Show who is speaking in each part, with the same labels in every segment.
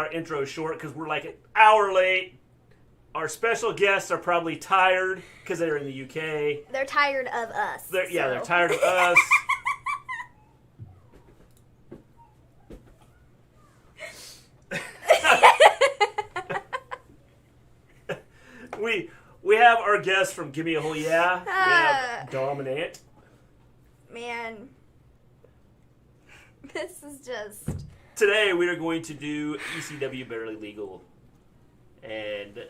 Speaker 1: our intro short because we're like an hour late. Our special guests are probably tired because they're in the UK.
Speaker 2: They're tired of us.
Speaker 1: Yeah, they're tired of us. We have our guest from Gimme a Whole Yeah. We have Dominant.
Speaker 2: Man. This is just...
Speaker 1: Today we are going to do ECW Barely Legal. And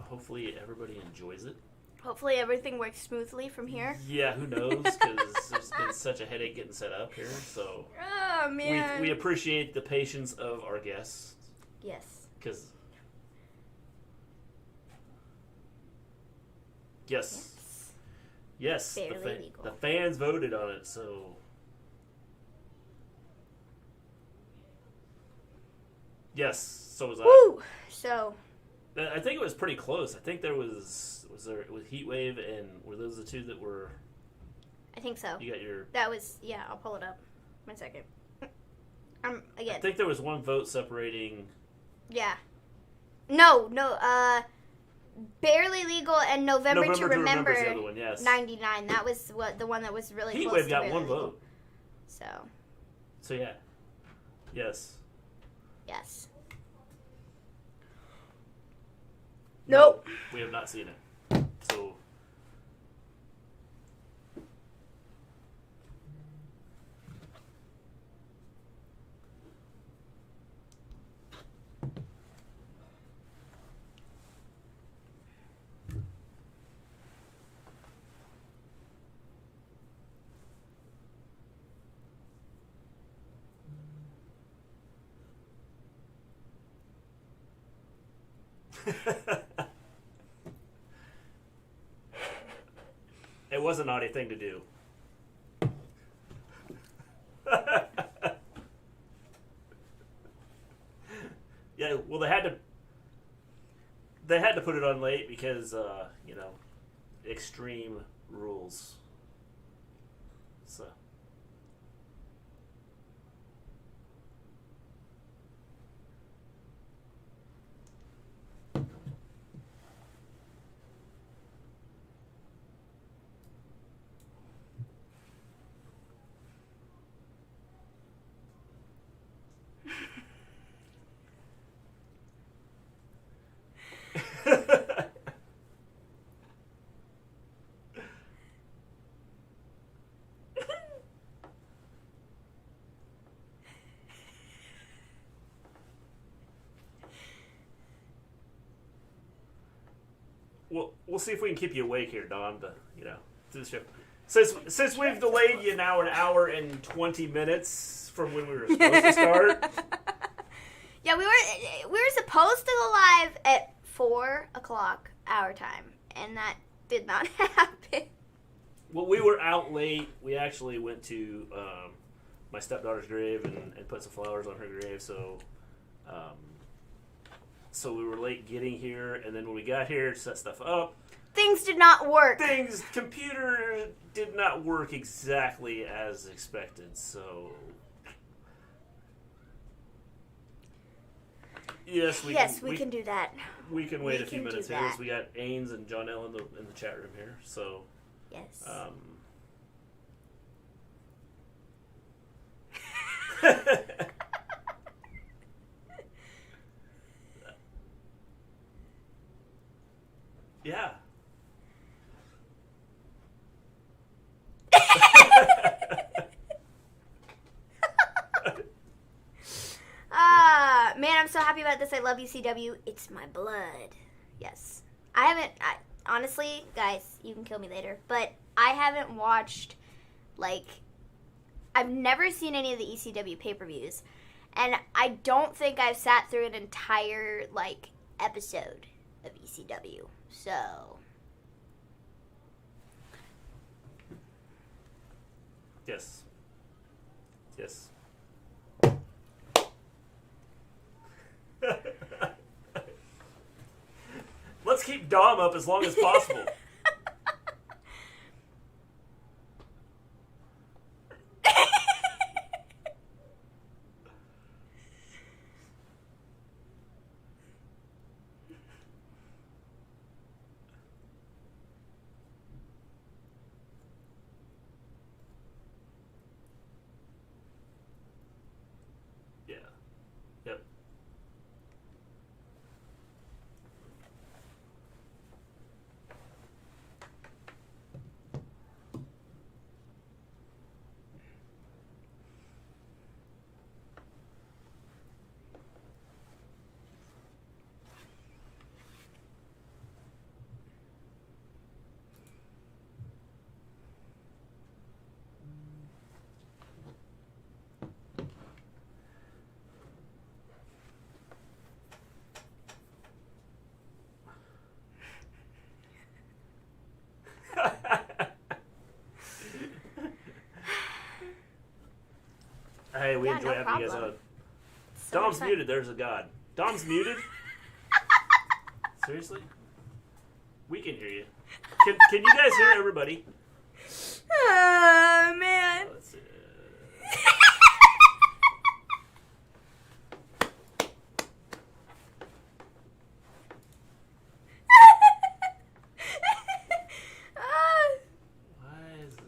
Speaker 1: hopefully everybody enjoys it.
Speaker 2: Hopefully everything works smoothly from here.
Speaker 1: Yeah, who knows? Because there's been such a headache getting set up here. So
Speaker 2: oh, man.
Speaker 1: We appreciate the patience of our guests.
Speaker 2: Yes.
Speaker 1: Because... Yes.
Speaker 2: Barely legal.
Speaker 1: The fans voted on it, so... Yes, so was I.
Speaker 2: Woo! So...
Speaker 1: I think it was pretty close. I think there was Heatwave, and were those the two that were...
Speaker 2: I think so.
Speaker 1: You got your...
Speaker 2: That was... Yeah, I'll pull it up. 1 second. Again.
Speaker 1: I think there was one vote separating...
Speaker 2: Yeah. No, Barely Legal and November to Remember
Speaker 1: the other one, yes.
Speaker 2: 99. That was the one that was really close to
Speaker 1: Heatwave got
Speaker 2: Barely
Speaker 1: one
Speaker 2: Legal.
Speaker 1: vote. So yeah. Yes.
Speaker 2: Yes.
Speaker 1: Nope. We have not seen it. So... It was a naughty thing to do. Yeah, well, they had to put it on late because extreme rules. So. We'll see if we can keep you awake here, Don, to do the show. Since we've delayed you now an hour and 20 minutes from when we were supposed to start.
Speaker 2: Yeah, we were supposed to go live at 4 o'clock our time, and that did not happen. Well,
Speaker 1: we were out late. We actually went to my stepdaughter's grave and put some flowers on her grave, so we were late getting here, and then when we got here, set stuff up.
Speaker 2: Things did not work.
Speaker 1: Computer did not work exactly as expected, so... Yes, we can do that. We can wait a few minutes here because we got Ains and John L in the chat room here, so...
Speaker 2: Yes.
Speaker 1: Yeah.
Speaker 2: Man, I'm so happy about this. I love ECW. It's my blood. Yes. Honestly, guys, you can kill me later, but I haven't watched, I've never seen any of the ECW pay-per-views, and I don't think I've sat through an entire, episode of ECW, so...
Speaker 1: Yes. Yes. Let's keep Dom up as long as possible. we
Speaker 2: Yeah,
Speaker 1: enjoy
Speaker 2: no
Speaker 1: having you guys
Speaker 2: problem.
Speaker 1: on.
Speaker 2: So
Speaker 1: Dom's
Speaker 2: much fun.
Speaker 1: muted. There's a god. Dom's muted. Seriously? We can hear you. Can you guys hear everybody?
Speaker 2: Oh, man.
Speaker 1: Let's see. Why is it...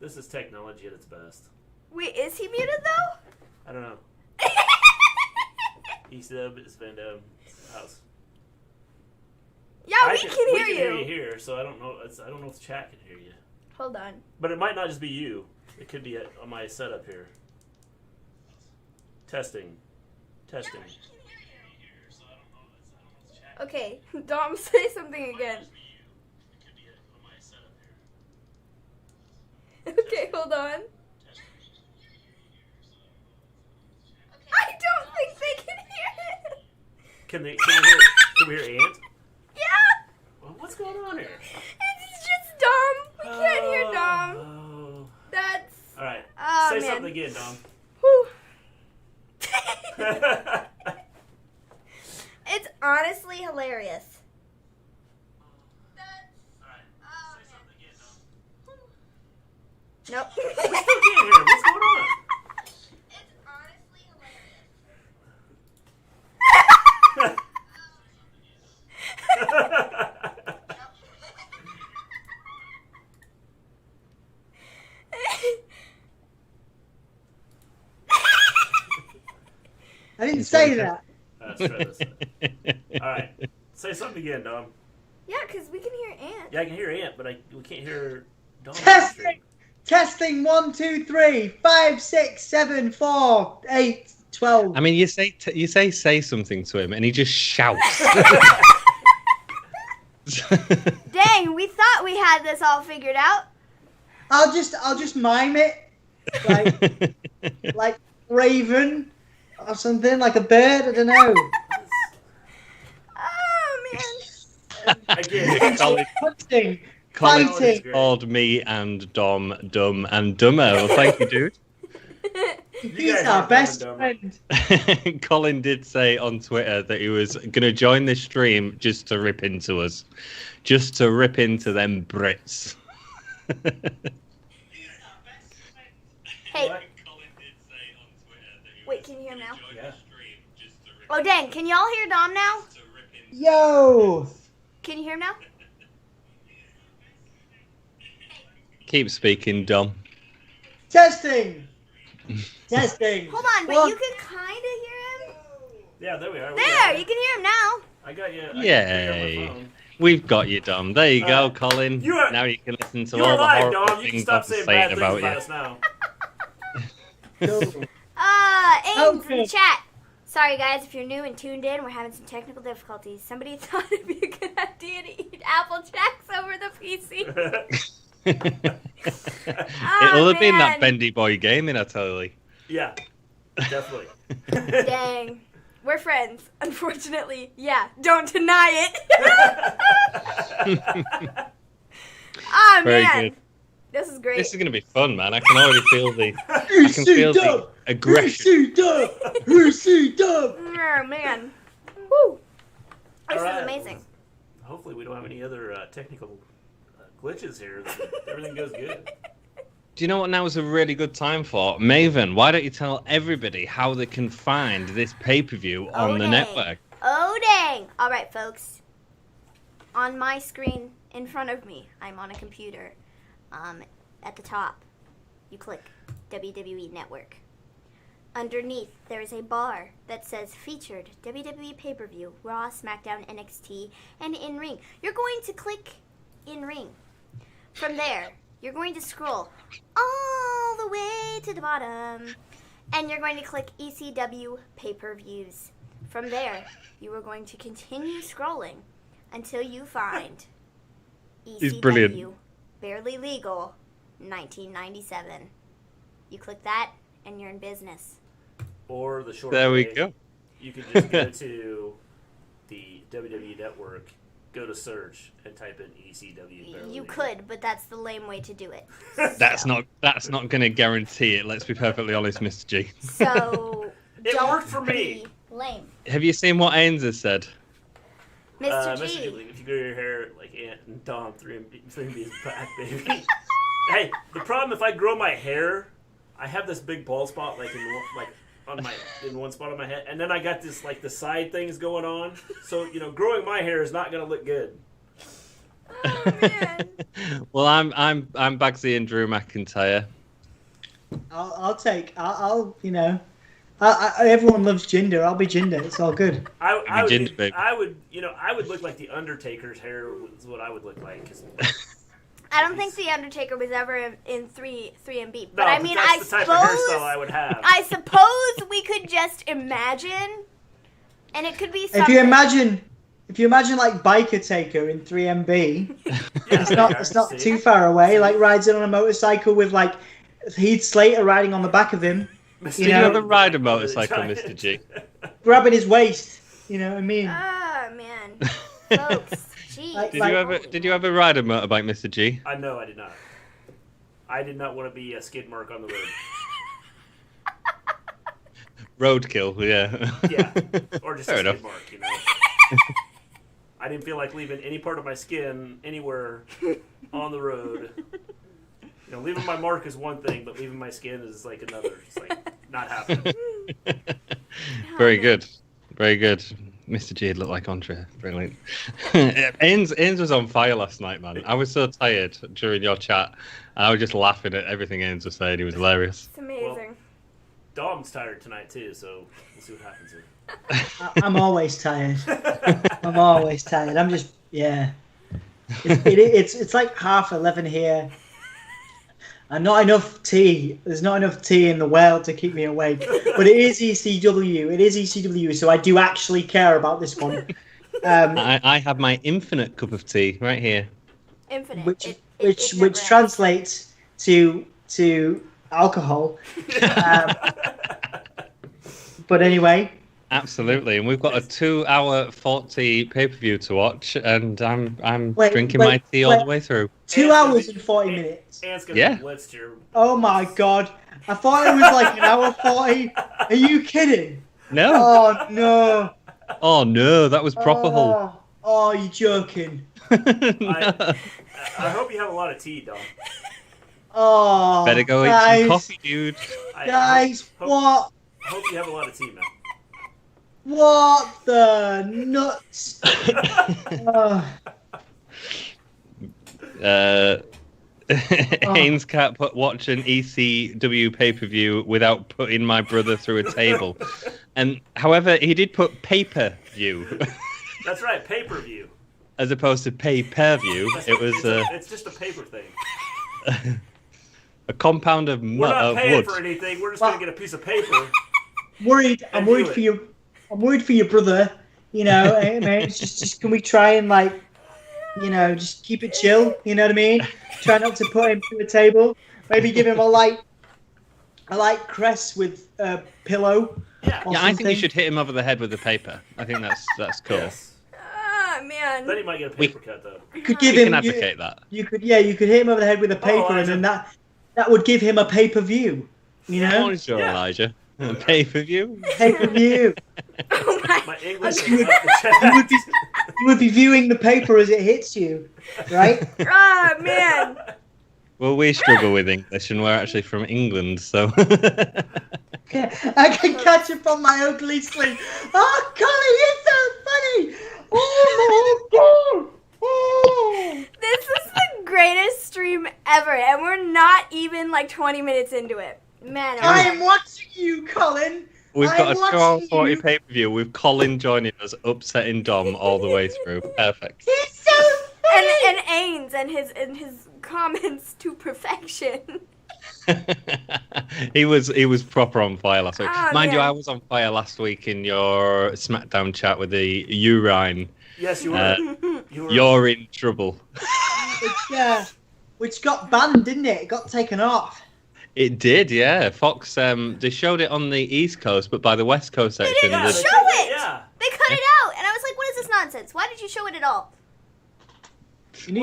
Speaker 1: This is technology at its best.
Speaker 2: Wait, is he muted, though?
Speaker 1: I don't know. East Dub is Van Dam's house.
Speaker 2: Yeah, we can hear
Speaker 1: We can hear you
Speaker 2: you.
Speaker 1: here, so I don't know. I don't know if the chat can hear you.
Speaker 2: Hold on.
Speaker 1: But it might not just be you. It could be on my setup here. Testing. Testing.
Speaker 2: Okay, Dom, say something again. Okay, hold on. I don't think they can hear it.
Speaker 1: Can we hear Ant?
Speaker 2: Yeah,
Speaker 1: Well, what's going on here?
Speaker 2: it's just Dom. We can't hear Dom.
Speaker 1: Oh.
Speaker 2: That's...
Speaker 1: All right.
Speaker 2: Oh,
Speaker 1: Say
Speaker 2: man.
Speaker 1: something again, Dom.
Speaker 2: Whew. It's honestly hilarious. Nope.
Speaker 1: We still can't hear him. What's going on?
Speaker 2: It's honestly
Speaker 3: I didn't say that.
Speaker 1: Let's try this. All right. Say something again, Dom.
Speaker 2: Yeah, because we can hear Ant.
Speaker 1: Yeah, I can hear Ant, but we can't hear Dom.
Speaker 3: Testing. Testing 1, 2, 3, 5, 6, 7, 4, 8, 12.
Speaker 4: I mean, you say something to him, and he just shouts.
Speaker 2: Dang, we thought we had this all figured out.
Speaker 3: I'll just mime it, like Raven or something, like a bird. I don't know.
Speaker 2: Oh, man.
Speaker 1: Again.
Speaker 4: Colin
Speaker 3: Hunting,
Speaker 4: Colin
Speaker 3: fighting.
Speaker 4: called me and Dom dumb and dumber. Well, thank you, dude.
Speaker 3: He's
Speaker 1: guys
Speaker 3: our
Speaker 1: are
Speaker 3: best
Speaker 1: dumb.
Speaker 3: friend.
Speaker 4: Colin did say on Twitter that he was going to join this stream just to rip into us. Just to rip into them Brits.
Speaker 2: Hey,
Speaker 1: What?
Speaker 2: wait, can you hear him now?
Speaker 1: Yeah.
Speaker 2: Oh, dang, can y'all hear Dom now?
Speaker 3: Yo.
Speaker 2: Can you hear him now?
Speaker 4: Keep speaking, Dom.
Speaker 3: Testing. Testing.
Speaker 2: Hold on, but
Speaker 3: One-
Speaker 2: you can kind of hear him.
Speaker 1: Yeah, there we are.
Speaker 2: There, you can hear him now.
Speaker 1: I got you. I can
Speaker 4: Yay.
Speaker 1: hear on my phone.
Speaker 4: We've got you, Dom. There you go, Colin.
Speaker 1: You are-
Speaker 4: now you can listen to
Speaker 1: You're
Speaker 4: all the
Speaker 1: alive,
Speaker 4: horrible
Speaker 1: Dom. You can
Speaker 4: things
Speaker 1: stop
Speaker 4: I'm
Speaker 1: saying
Speaker 4: saying
Speaker 1: bad things
Speaker 4: about
Speaker 1: about
Speaker 4: you.
Speaker 1: us now.
Speaker 2: Ames in the
Speaker 3: Okay.
Speaker 2: chat. Sorry, guys, if you're new and tuned in, we're having some technical difficulties. Somebody thought it'd be a good idea to eat Apple Jacks over the PC.
Speaker 4: It'll have been
Speaker 2: man.
Speaker 4: that Bendy Boy gaming, I tell you.
Speaker 1: Yeah, definitely.
Speaker 2: Dang. We're friends, unfortunately. Yeah, don't deny it. Oh,
Speaker 4: Very
Speaker 2: man.
Speaker 4: good.
Speaker 2: This is great.
Speaker 4: This is going to be fun, man. I can already feel the
Speaker 3: Who's
Speaker 4: the aggression.
Speaker 3: Who's
Speaker 2: Oh, man. Woo. This
Speaker 1: All right.
Speaker 2: is amazing.
Speaker 1: Hopefully we don't have any other technical glitches here. Everything goes good.
Speaker 4: Do you know what now is a really good time for? Maven, why don't you tell everybody how they can find this pay-per-view on the
Speaker 2: dang.
Speaker 4: network?
Speaker 2: Oh, dang. All right, folks. On my screen in front of me, I'm on a computer. At the top, you click WWE Network. Underneath, there is a bar that says Featured WWE Pay-Per-View, Raw, SmackDown, NXT, and In Ring. You're going to click In Ring. From there, you're going to scroll all the way to the bottom, and you're going to click ECW Pay-Per-Views. From there, you are going to continue scrolling until you find
Speaker 4: He's brilliant.
Speaker 2: ECW Barely Legal 1997. You click that, and you're in business.
Speaker 1: Or the short
Speaker 4: There we
Speaker 1: way,
Speaker 4: go.
Speaker 1: You can just go to the WWE Network go to search and type in ECW.
Speaker 2: You could, but that's the lame way to do it.
Speaker 4: That's not going to guarantee it. Let's be perfectly honest, Mr. G.
Speaker 2: So
Speaker 1: It
Speaker 2: don't
Speaker 1: worked for me.
Speaker 2: be lame.
Speaker 4: Have you seen what Ains has said?
Speaker 2: Mr.
Speaker 1: Mr.
Speaker 2: G.
Speaker 1: G, if you grow your hair like Ant and Dom, 3MB is back, baby. Hey, the problem if I grow my hair, I have this big bald spot in one spot on my head, and then I got this like the side things going on. So growing my hair is not going to look good.
Speaker 2: Oh man.
Speaker 4: Well, I'm Bagsy and Drew McIntyre.
Speaker 3: Everyone loves Jinder. I'll be Jinder. It's all good.
Speaker 1: I would look like the Undertaker's hair is what I would look like.
Speaker 2: I don't think the Undertaker was ever in 3MB, but
Speaker 1: No,
Speaker 2: I mean,
Speaker 1: that's the type of hairstyle I would have.
Speaker 2: I suppose we could just imagine, and it could be something.
Speaker 3: If you imagine like Biker Taker in 3MB, it's not too far away. Like rides in on a motorcycle with like Heath Slater riding on the back of him.
Speaker 4: Did you ever ride a motorcycle, Mr. G?
Speaker 3: Grabbing his waist. You know what I mean?
Speaker 2: Ah, man. Folks, jeez.
Speaker 4: Did you ever ride a motorbike, Mr. G?
Speaker 1: No, I did not. I did not want to be a skid mark on the road.
Speaker 4: Roadkill, yeah.
Speaker 1: Yeah, or just
Speaker 4: Fair
Speaker 1: a
Speaker 4: enough.
Speaker 1: skid mark, I didn't feel like leaving any part of my skin anywhere on the road. Leaving my mark is one thing, but leaving my skin is like another. It's like not happening.
Speaker 4: Very good. Very good. Mr. G looked like Andre. Brilliant. Ains was on fire last night, man. I was so tired during your chat. I was just laughing at everything Ains was saying. He was hilarious.
Speaker 2: It's amazing.
Speaker 1: Well, Dom's tired tonight too, so we'll see what happens here.
Speaker 3: I'm always tired. I'm always tired. I'm just It's like 11:30 here. And not enough tea. There's not enough tea in the world to keep me awake. But it is ECW. It is ECW, so I do actually care about this one.
Speaker 4: I have my infinite cup of tea right here.
Speaker 2: Infinite.
Speaker 3: Which translates to alcohol. But anyway.
Speaker 4: Absolutely, and we've got a 2-hour 40 pay-per-view to watch, and I'm drinking my tea all the way through.
Speaker 3: 2 hours and 40 minutes.
Speaker 1: Ant's gonna be blitzed here.
Speaker 3: Oh my god! I thought it was like an hour 40. Are you kidding?
Speaker 4: No.
Speaker 3: Oh no.
Speaker 4: Oh no, that was proper Hull.
Speaker 3: Oh, you're joking.
Speaker 1: I hope you have a lot of tea, Dom.
Speaker 3: Oh.
Speaker 4: Better go eat some coffee, dude.
Speaker 3: Guys, what?
Speaker 1: I hope you have a lot of tea, man.
Speaker 3: What the nuts?
Speaker 4: Haynes can't watch an ECW pay-per-view without putting my brother through a table. And however, he did put pay-per-view.
Speaker 1: That's right, pay-per-view.
Speaker 4: As opposed to pay-per-view.
Speaker 1: It's just a paper thing.
Speaker 4: A compound of
Speaker 1: We're not paying
Speaker 4: wood.
Speaker 1: for anything. We're just gonna get a piece of paper.
Speaker 3: I'm worried for you. I'm worried for your brother. It's just can we try and just keep it chill? You know what I mean? Try not to put him through a table. Maybe give him a light crest with a pillow.
Speaker 1: Yeah,
Speaker 4: I think you should hit him over the head with the paper. I think that's cool.
Speaker 1: Yes.
Speaker 2: Ah, man.
Speaker 1: Then he might get a paper cut though.
Speaker 3: You could
Speaker 4: We can advocate that.
Speaker 3: You could hit him over the head with a paper, and then that would give him a pay-per-view.
Speaker 4: Morning, Joe, Elijah. Pay-per-view.
Speaker 3: Pay-per-view.
Speaker 2: Oh
Speaker 1: My English
Speaker 3: You
Speaker 1: is off the chest.
Speaker 3: You would be viewing the paper as it hits you, right?
Speaker 2: Ah, man.
Speaker 4: Well, we struggle with English, and we're actually from England, so.
Speaker 3: Yeah, I can catch up on my ugly sleep. Oh, Colin, you're so funny! Oh my god! Oh.
Speaker 2: This is the greatest stream ever, and we're not even like 20 minutes into it. Man,
Speaker 3: I am watching you, Colin.
Speaker 4: We've got a 2-hour 40
Speaker 3: you.
Speaker 4: pay-per-view with Colin joining us, upsetting Dom all the way through. Perfect.
Speaker 3: He's so funny.
Speaker 2: and Ains and his comments to perfection.
Speaker 4: He was proper on fire last week.
Speaker 2: Oh,
Speaker 4: Mind you,
Speaker 2: yeah.
Speaker 4: I was on fire last week in your SmackDown chat with the urine.
Speaker 1: Yes, you were. You were.
Speaker 4: You're in trouble.
Speaker 3: Which got banned, didn't it? It got taken off.
Speaker 4: It did, yeah. Fox, they showed it on the East Coast, but by the West Coast section,
Speaker 2: didn't
Speaker 1: Yeah,
Speaker 2: show
Speaker 1: they-
Speaker 2: it.
Speaker 1: yeah.
Speaker 2: They cut it out, and I was like, "What is this nonsense? Why did you show it at all?"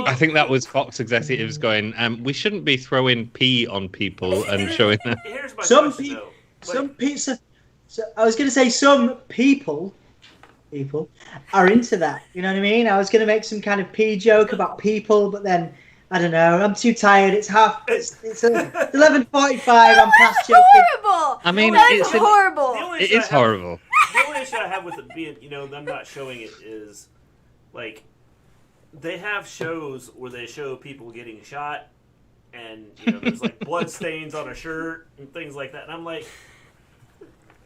Speaker 4: I think that was Fox executives going, we shouldn't be throwing pee on people and showing them.
Speaker 1: Here's my
Speaker 3: Some
Speaker 1: question,
Speaker 3: people,
Speaker 1: though.
Speaker 3: some pizza. So I was going to say some people are into that. You know what I mean? I was going to make some kind of pee joke about people, but then I don't know. I'm too tired. It's 11:45. I'm past joking.
Speaker 2: Horrible.
Speaker 4: I mean,
Speaker 2: That's
Speaker 4: it's
Speaker 2: horrible.
Speaker 4: it is horrible.
Speaker 1: The only issue I have with it being, them not showing it is, like, they have shows where they show people getting shot, and there's like blood stains on a shirt and things like that, and I'm like,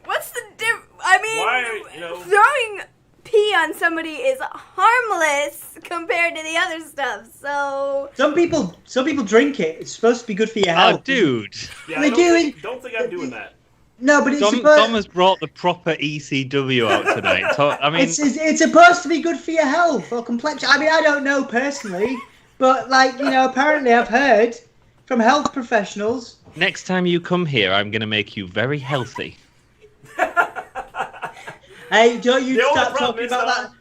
Speaker 2: What's the difference? I mean,
Speaker 1: why,
Speaker 2: throwing pee on somebody is harmless compared to the other stuff. So
Speaker 3: some people drink it. It's supposed to be good for your health.
Speaker 4: Oh, dude.
Speaker 1: Yeah,
Speaker 3: They
Speaker 1: don't think I'm doing that.
Speaker 3: No, but it's
Speaker 4: Dom
Speaker 3: supposed.
Speaker 4: has brought the proper ECW out tonight. So, I mean,
Speaker 3: It's supposed to be good for your health or complexion. I mean, I don't know personally, but apparently I've heard from health professionals.
Speaker 4: next time you come here, I'm going to make you very healthy.
Speaker 3: Hey, don't you
Speaker 1: The only
Speaker 3: start
Speaker 1: problem
Speaker 3: talking
Speaker 1: is,
Speaker 3: about
Speaker 1: Dom-
Speaker 3: that.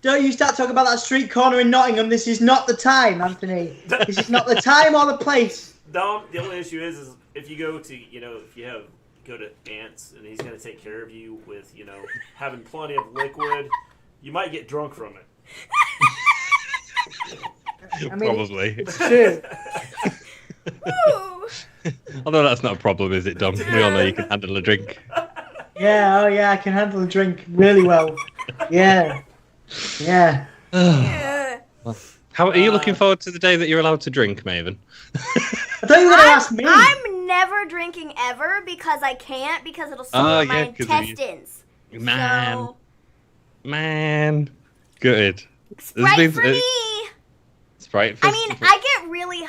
Speaker 3: Don't you start talking about that street corner in Nottingham. This is not the time, Anthony. This is not the time or the place.
Speaker 1: Dom, the only issue is if you go to, go to Ants and he's going to take care of you with, having plenty of liquid, you might get drunk from it.
Speaker 3: I mean,
Speaker 4: Probably.
Speaker 3: It's true.
Speaker 2: Ooh.
Speaker 4: Although that's not a problem, is it, Dom? We all know you can handle a drink.
Speaker 3: Yeah, I can handle a drink really well. Yeah.
Speaker 2: Yeah.
Speaker 4: How are you looking forward to the day that you're allowed to drink, Maven?
Speaker 3: I thought you were going to ask me.
Speaker 2: I'm never drinking ever because I can't because it'll spoil my
Speaker 4: 'cause of you.
Speaker 2: intestines.
Speaker 4: Man.
Speaker 2: So,
Speaker 4: Good.
Speaker 2: Sprite for me.
Speaker 4: Sprite
Speaker 2: I mean, I get really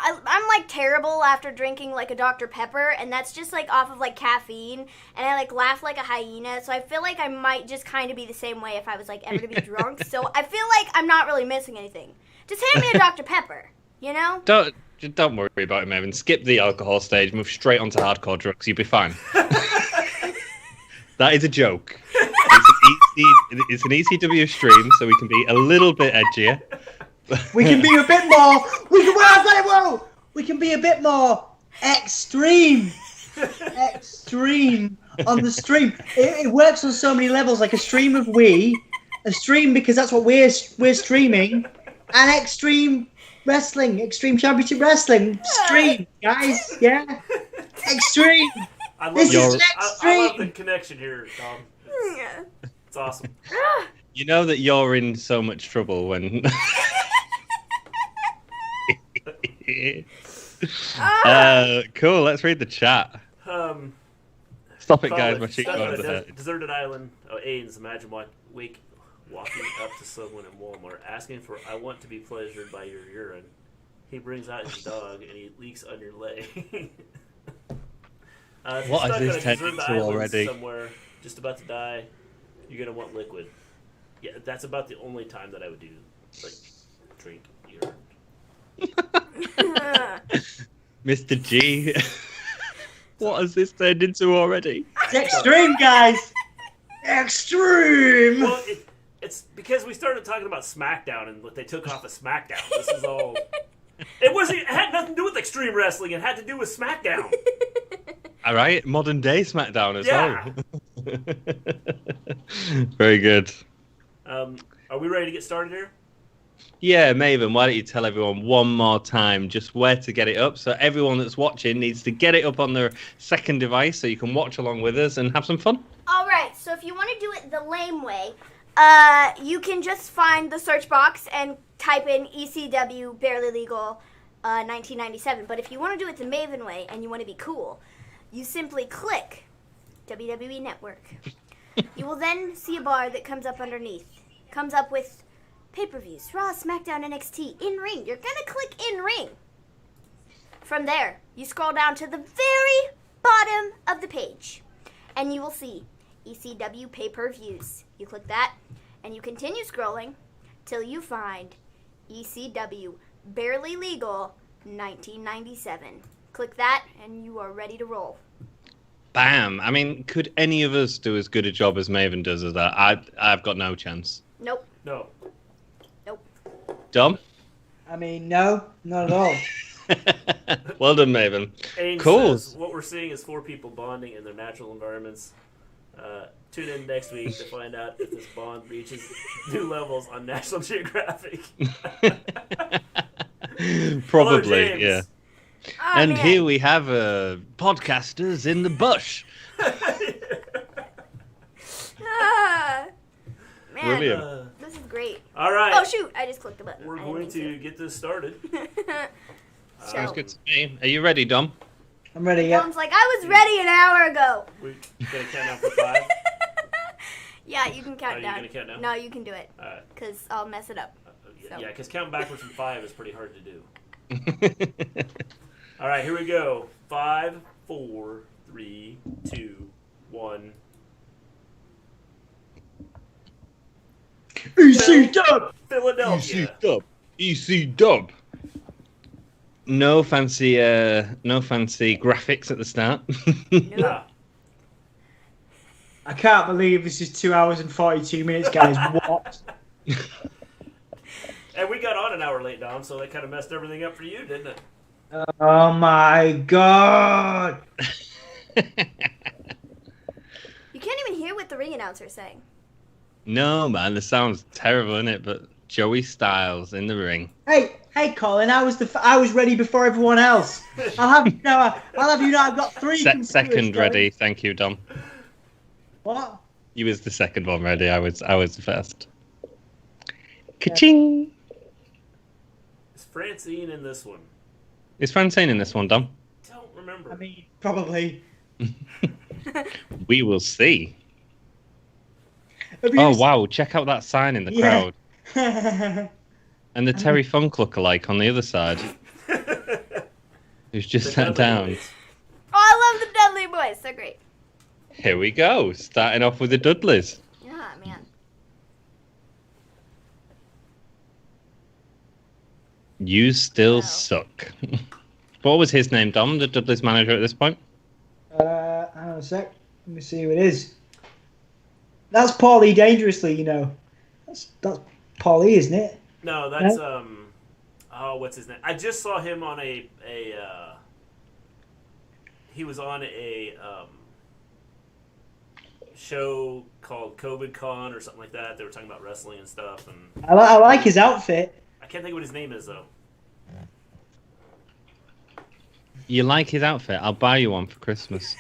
Speaker 2: I'm like terrible after drinking like a Dr. Pepper, and that's just like off of like caffeine, and I like laugh like a hyena. So I feel like I might just kind of be the same way if I was like ever to be drunk. So I feel like I'm not really missing anything. Just hand me a Dr. Pepper,
Speaker 4: Don't worry about it, Maven. Skip the alcohol stage, move straight onto hardcore drugs. You'll be fine. That is a joke. It's an ECW stream, so we can be a little bit edgier.
Speaker 3: We can be a bit more. We can be a bit more extreme. Extreme on the stream. It works on so many levels. Like a stream of a stream because that's what we're streaming, and extreme wrestling, extreme championship wrestling stream, guys. Yeah, extreme. This is extreme.
Speaker 1: I love the connection here, Tom.
Speaker 2: Yeah.
Speaker 1: It's awesome.
Speaker 4: You know that you're in so much trouble when. Cool. Let's read the chat. Stop it, guys. My cheek going to hurt.
Speaker 1: Deserted island. Oh, Aiden's imagine walking up to someone in Walmart asking for "I want to be pleasured by your urine." He brings out his dog and he leaks on your leg. If you're
Speaker 4: What
Speaker 1: stuck
Speaker 4: has this
Speaker 1: on a
Speaker 4: turned
Speaker 1: deserted
Speaker 4: into
Speaker 1: island
Speaker 4: already?
Speaker 1: somewhere, just about to die, you're gonna want liquid. Yeah, that's about the only time that I would do. Like, drink urine.
Speaker 4: Mr. G. What has this turned into already?
Speaker 3: It's extreme, guys. Extreme.
Speaker 1: Well, it's because we started talking about SmackDown and what they took off of SmackDown. This is all. It had nothing to do with Extreme Wrestling. It had to do with SmackDown.
Speaker 4: All right, modern day SmackDown as
Speaker 1: Yeah.
Speaker 4: well. Very good.
Speaker 1: Are we ready to get started here?
Speaker 4: Yeah, Maven, why don't you tell everyone one more time just where to get it up? So everyone that's watching needs to get it up on their second device so you can watch along with us and have some fun.
Speaker 2: All right, so if you want to do it the lame way, you can just find the search box and type in ECW Barely Legal 1997. But if you want to do it the Maven way and you want to be cool, you simply click WWE Network. You will then see a bar that comes up underneath. Comes up with pay-per-views, Raw, SmackDown, NXT, in-ring. You're going to click in-ring. From there, you scroll down to the very bottom of the page, and you will see ECW pay-per-views. You click that, and you continue scrolling till you find ECW Barely Legal 1997. Click that, and you are ready to roll.
Speaker 4: Bam! I mean, could any of us do as good a job as Maven does as that? I've got no chance.
Speaker 2: Nope.
Speaker 1: No.
Speaker 2: Nope.
Speaker 4: Dom?
Speaker 3: I mean, no, not at all.
Speaker 4: Well done, Maven.
Speaker 1: Ames
Speaker 4: Cool.
Speaker 1: says, what we're seeing is 4 people bonding in their natural environments. Tune in next week to find out if this bond reaches new levels on National Geographic.
Speaker 4: Probably,
Speaker 1: Hello,
Speaker 4: yeah.
Speaker 1: James.
Speaker 2: Oh,
Speaker 4: And
Speaker 2: man.
Speaker 4: here we have podcasters in the bush.
Speaker 2: Ah, man,
Speaker 4: Brilliant.
Speaker 2: this is great.
Speaker 1: All right.
Speaker 2: Oh shoot! I just clicked the button.
Speaker 1: We're
Speaker 2: I didn't
Speaker 1: going
Speaker 2: mean
Speaker 1: to get this started.
Speaker 4: Sounds good to me. Are you ready, Dom?
Speaker 3: I'm ready. Yeah.
Speaker 2: Mom's like, I was ready an hour ago.
Speaker 1: We're going to count down for 5.
Speaker 2: Yeah, you can count
Speaker 1: Are you
Speaker 2: down.
Speaker 1: gonna count down?
Speaker 2: No, you can do it,
Speaker 1: All right.
Speaker 2: because I'll mess it up. So.
Speaker 1: Yeah, because counting backwards from 5 is pretty hard to do. All right, here we go. 5, 4, 3, 2, 1.
Speaker 3: EC dub.
Speaker 1: Philadelphia.
Speaker 4: Dub. EC Dub. No fancy graphics at the start.
Speaker 1: Nah.
Speaker 3: I can't believe this is 2 hours and 42 minutes, guys. What?
Speaker 1: And we got on an hour late, Dom, so that kind of messed everything up for you, didn't it?
Speaker 3: Oh my god!
Speaker 2: You can't even hear what the ring announcer's saying.
Speaker 4: No, man, the sound's terrible, isn't it? But Joey Styles in the ring.
Speaker 3: Hey, Colin, I was ready before everyone else. I'll have you know. I've got 3. computers
Speaker 4: Second
Speaker 3: going.
Speaker 4: ready. Thank you, Dom.
Speaker 3: What?
Speaker 4: You was the second one ready. I was the first. Ka-ching!
Speaker 1: Is Francine in this one?
Speaker 4: Is Francine in this one, Dom?
Speaker 1: Don't remember.
Speaker 3: I mean, probably.
Speaker 4: We will see.
Speaker 3: Have you
Speaker 4: Oh,
Speaker 3: seen-
Speaker 4: wow. Check out that sign in the
Speaker 3: Yeah.
Speaker 4: crowd. And the Terry Funk lookalike on the other side, who's just
Speaker 1: The
Speaker 4: sat
Speaker 1: Dudley
Speaker 4: down.
Speaker 1: Boys.
Speaker 2: Oh, I love the Dudley Boys. They're great.
Speaker 4: Here we go. Starting off with the Dudleys.
Speaker 2: Yeah, man.
Speaker 4: You still
Speaker 2: Wow.
Speaker 4: suck. What was his name, Dom? The Dudleys manager at this point?
Speaker 3: Hang on a sec. Let me see who it is. That's Paulie Dangerously, you know. That's Paulie, isn't it?
Speaker 1: No, that's oh, what's his name? I just saw him on he was on a show called COVID Con or something like that. They were talking about wrestling and stuff, and
Speaker 3: I like his outfit.
Speaker 1: I can't think of what his name is though.
Speaker 4: You like his outfit? I'll buy you one for Christmas.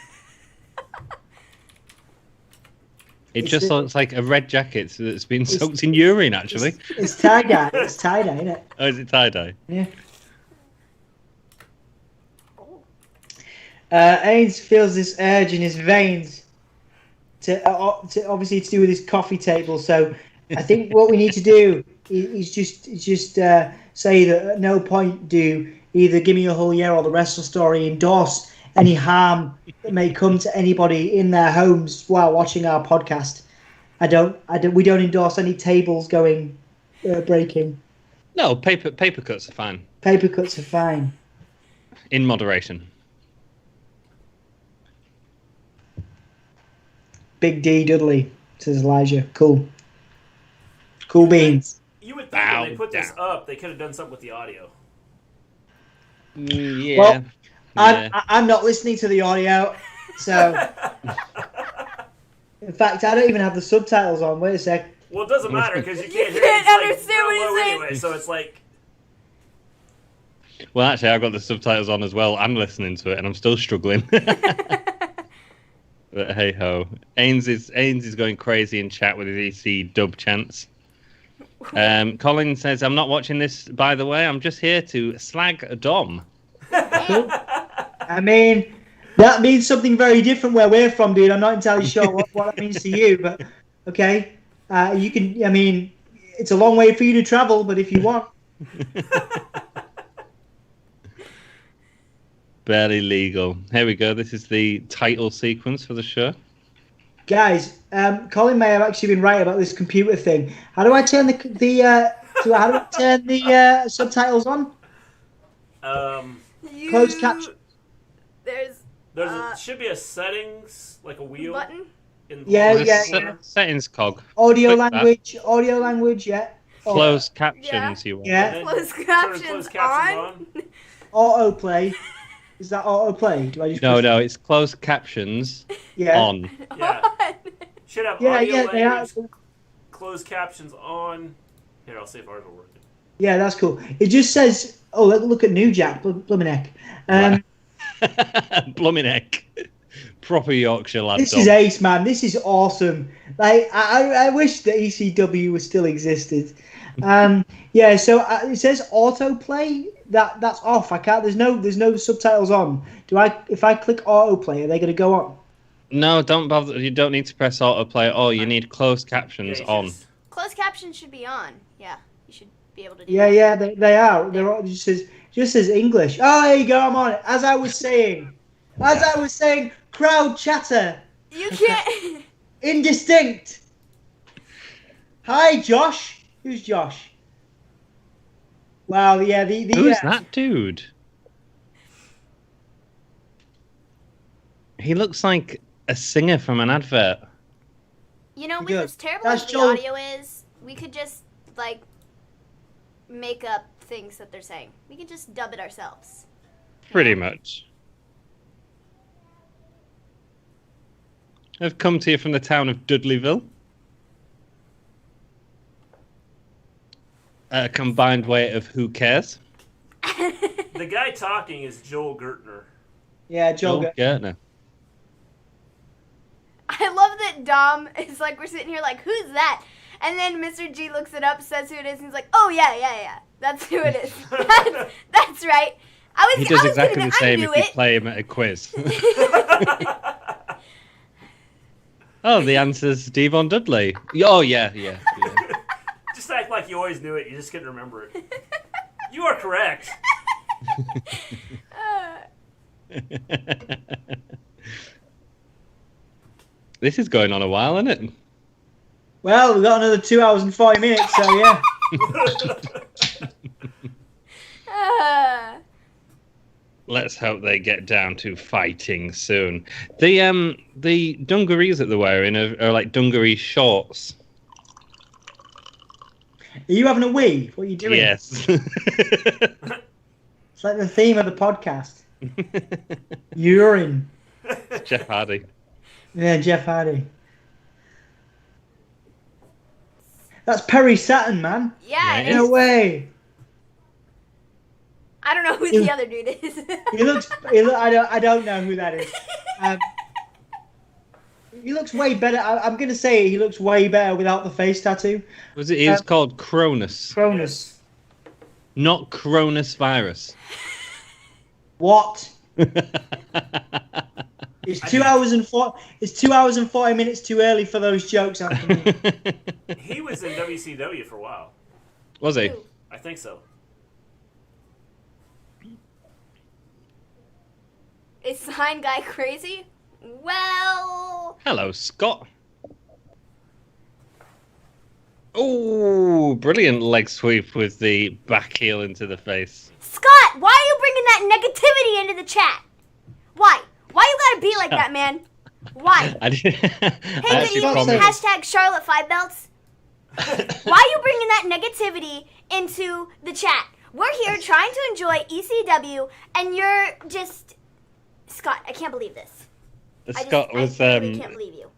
Speaker 4: It
Speaker 3: It's
Speaker 4: just
Speaker 3: the-
Speaker 4: looks like a red jacket that's been soaked in urine, actually.
Speaker 3: It's tie-dye. It's tie-dye, isn't it?
Speaker 4: Oh, is it tie-dye?
Speaker 3: Yeah. Ains feels this urge in his veins to obviously to do with his coffee table. So I think what we need to do is just say that at no point do either Gimme a Whole Year or the Wrestle Story endorse any harm that may come to anybody in their homes while watching our podcast. We don't endorse any tables going breaking.
Speaker 4: No, paper cuts are fine.
Speaker 3: Paper cuts are fine.
Speaker 4: In moderation.
Speaker 3: Big D Dudley, says Elijah. Cool beans.
Speaker 1: You would think when they put this up, they could have done something with the audio.
Speaker 4: Yeah.
Speaker 3: Well,
Speaker 4: yeah.
Speaker 3: I'm not listening to the audio, so in fact, I don't even have the subtitles on. Wait a sec.
Speaker 1: Well, it doesn't matter because you can't hear
Speaker 2: can't
Speaker 1: it. It's, like,
Speaker 2: understand what
Speaker 1: real
Speaker 2: he's
Speaker 1: low
Speaker 2: saying.
Speaker 1: anyway, so it's like
Speaker 4: Well, actually, I've got the subtitles on as well. I'm listening to it, and I'm still struggling. But hey ho, Ains is going crazy in chat with his EC dub chants. Colin says, "I'm not watching this, by the way. I'm just here to slag Dom."
Speaker 3: I mean, that means something very different where we're from, dude. I'm not entirely sure what that means to you, but okay. You can. I mean, it's a long way for you to travel, but if you want.
Speaker 4: Barely legal. Here we go. This is the title sequence for the show.
Speaker 3: Guys, Colin may have actually been right about this computer thing. How do I turn the subtitles on? Closed caption.
Speaker 2: There's
Speaker 1: should be a settings like a wheel
Speaker 2: button.
Speaker 1: in
Speaker 3: Yeah,
Speaker 1: the
Speaker 3: yeah.
Speaker 1: corner.
Speaker 4: Settings cog.
Speaker 3: Audio
Speaker 4: Click that.
Speaker 3: language, yeah.
Speaker 4: Closed captions, you want.
Speaker 3: Yeah.
Speaker 1: And then
Speaker 2: Closed
Speaker 1: turn
Speaker 2: captions on.
Speaker 3: Autoplay. Is that autoplay? Do I just
Speaker 4: No, it's closed captions
Speaker 3: Yeah.
Speaker 4: on.
Speaker 1: Yeah. Should have
Speaker 3: Yeah,
Speaker 1: audio
Speaker 3: they are.
Speaker 1: language, closed captions on. Here, I'll see if ours will work.
Speaker 3: Yeah, that's cool. It just says, oh, look at New Jack, Blumeneck.
Speaker 4: Blumeneck. Proper Yorkshire lad.
Speaker 3: This is ace, man. This is awesome. Like, I wish that ECW was still existed. Yeah, so it says autoplay. That's off. I can't. There's no subtitles on. If I click autoplay, are they going to go on?
Speaker 4: No, don't bother. You don't need to press autoplay at all. You need closed captions on.
Speaker 2: Closed captions should be on. Yeah, you should be able to do
Speaker 3: Yeah,
Speaker 2: that.
Speaker 3: yeah, they are. They're all, just says English. Oh, there you go. I'm on it. As I was saying, crowd chatter.
Speaker 2: You can't.
Speaker 3: Indistinct. Hi, Josh. Who's Josh? Wow, yeah,
Speaker 4: Who's that dude? He looks like a singer from an advert.
Speaker 2: You know,
Speaker 3: Good.
Speaker 2: as terrible
Speaker 3: That's
Speaker 2: as the
Speaker 3: Joel.
Speaker 2: audio is, we could just like make up things that they're saying. We could just dub it ourselves.
Speaker 4: Pretty much. I've come to you from the town of Dudleyville. A combined weight of who cares?
Speaker 1: The guy talking is Joel Gertner.
Speaker 3: Yeah, Joel.
Speaker 4: Gertner.
Speaker 2: I love that Dom is like, we're sitting here like, who's that? And then Mr. G looks it up, says who it is, and he's like, oh, yeah. That's who it is. That's right.
Speaker 4: He does exactly the same if you
Speaker 2: it.
Speaker 4: play him at a quiz. Oh, the answer's Devon Dudley. Oh, yeah.
Speaker 1: Just act like you always knew it. You just couldn't remember it. You are correct.
Speaker 4: This is going on a while, isn't it?
Speaker 3: Well, we've got another 2 hours and 40 minutes, so yeah.
Speaker 4: Let's hope they get down to fighting soon. The dungarees that they're wearing are like dungaree shorts.
Speaker 3: Are you having a wee? What are you doing?
Speaker 4: Yes.
Speaker 3: It's like the theme of the podcast. Urine.
Speaker 4: Jeff Hardy.
Speaker 3: Yeah, Jeff Hardy. That's Perry Saturn, man.
Speaker 2: Yeah, it
Speaker 3: No
Speaker 2: is.
Speaker 3: way.
Speaker 2: I don't know who the other dude is.
Speaker 3: I don't know who that is. He looks way better. I'm going to say he looks way better without the face tattoo.
Speaker 4: It's called Cronus.
Speaker 3: Cronus.
Speaker 4: Not Cronus virus.
Speaker 3: What? It's 2 hours and 40 minutes too early for those jokes, Anthony.
Speaker 1: He was in WCW for a while.
Speaker 4: Was he?
Speaker 1: I think so.
Speaker 2: Is Sign Guy crazy? Well...
Speaker 4: Hello, Scott. Oh, brilliant leg sweep with the back heel into the face.
Speaker 2: Scott, why are you bringing that negativity into the chat? Why? Why you gotta be like that, man? Why?
Speaker 4: I did.
Speaker 2: Hey, good evening, hashtag Charlotte 5 Belts. Why are you bringing that negativity into the chat? We're here trying to enjoy ECW, and you're just... Scott, I can't believe this. I really can't believe you.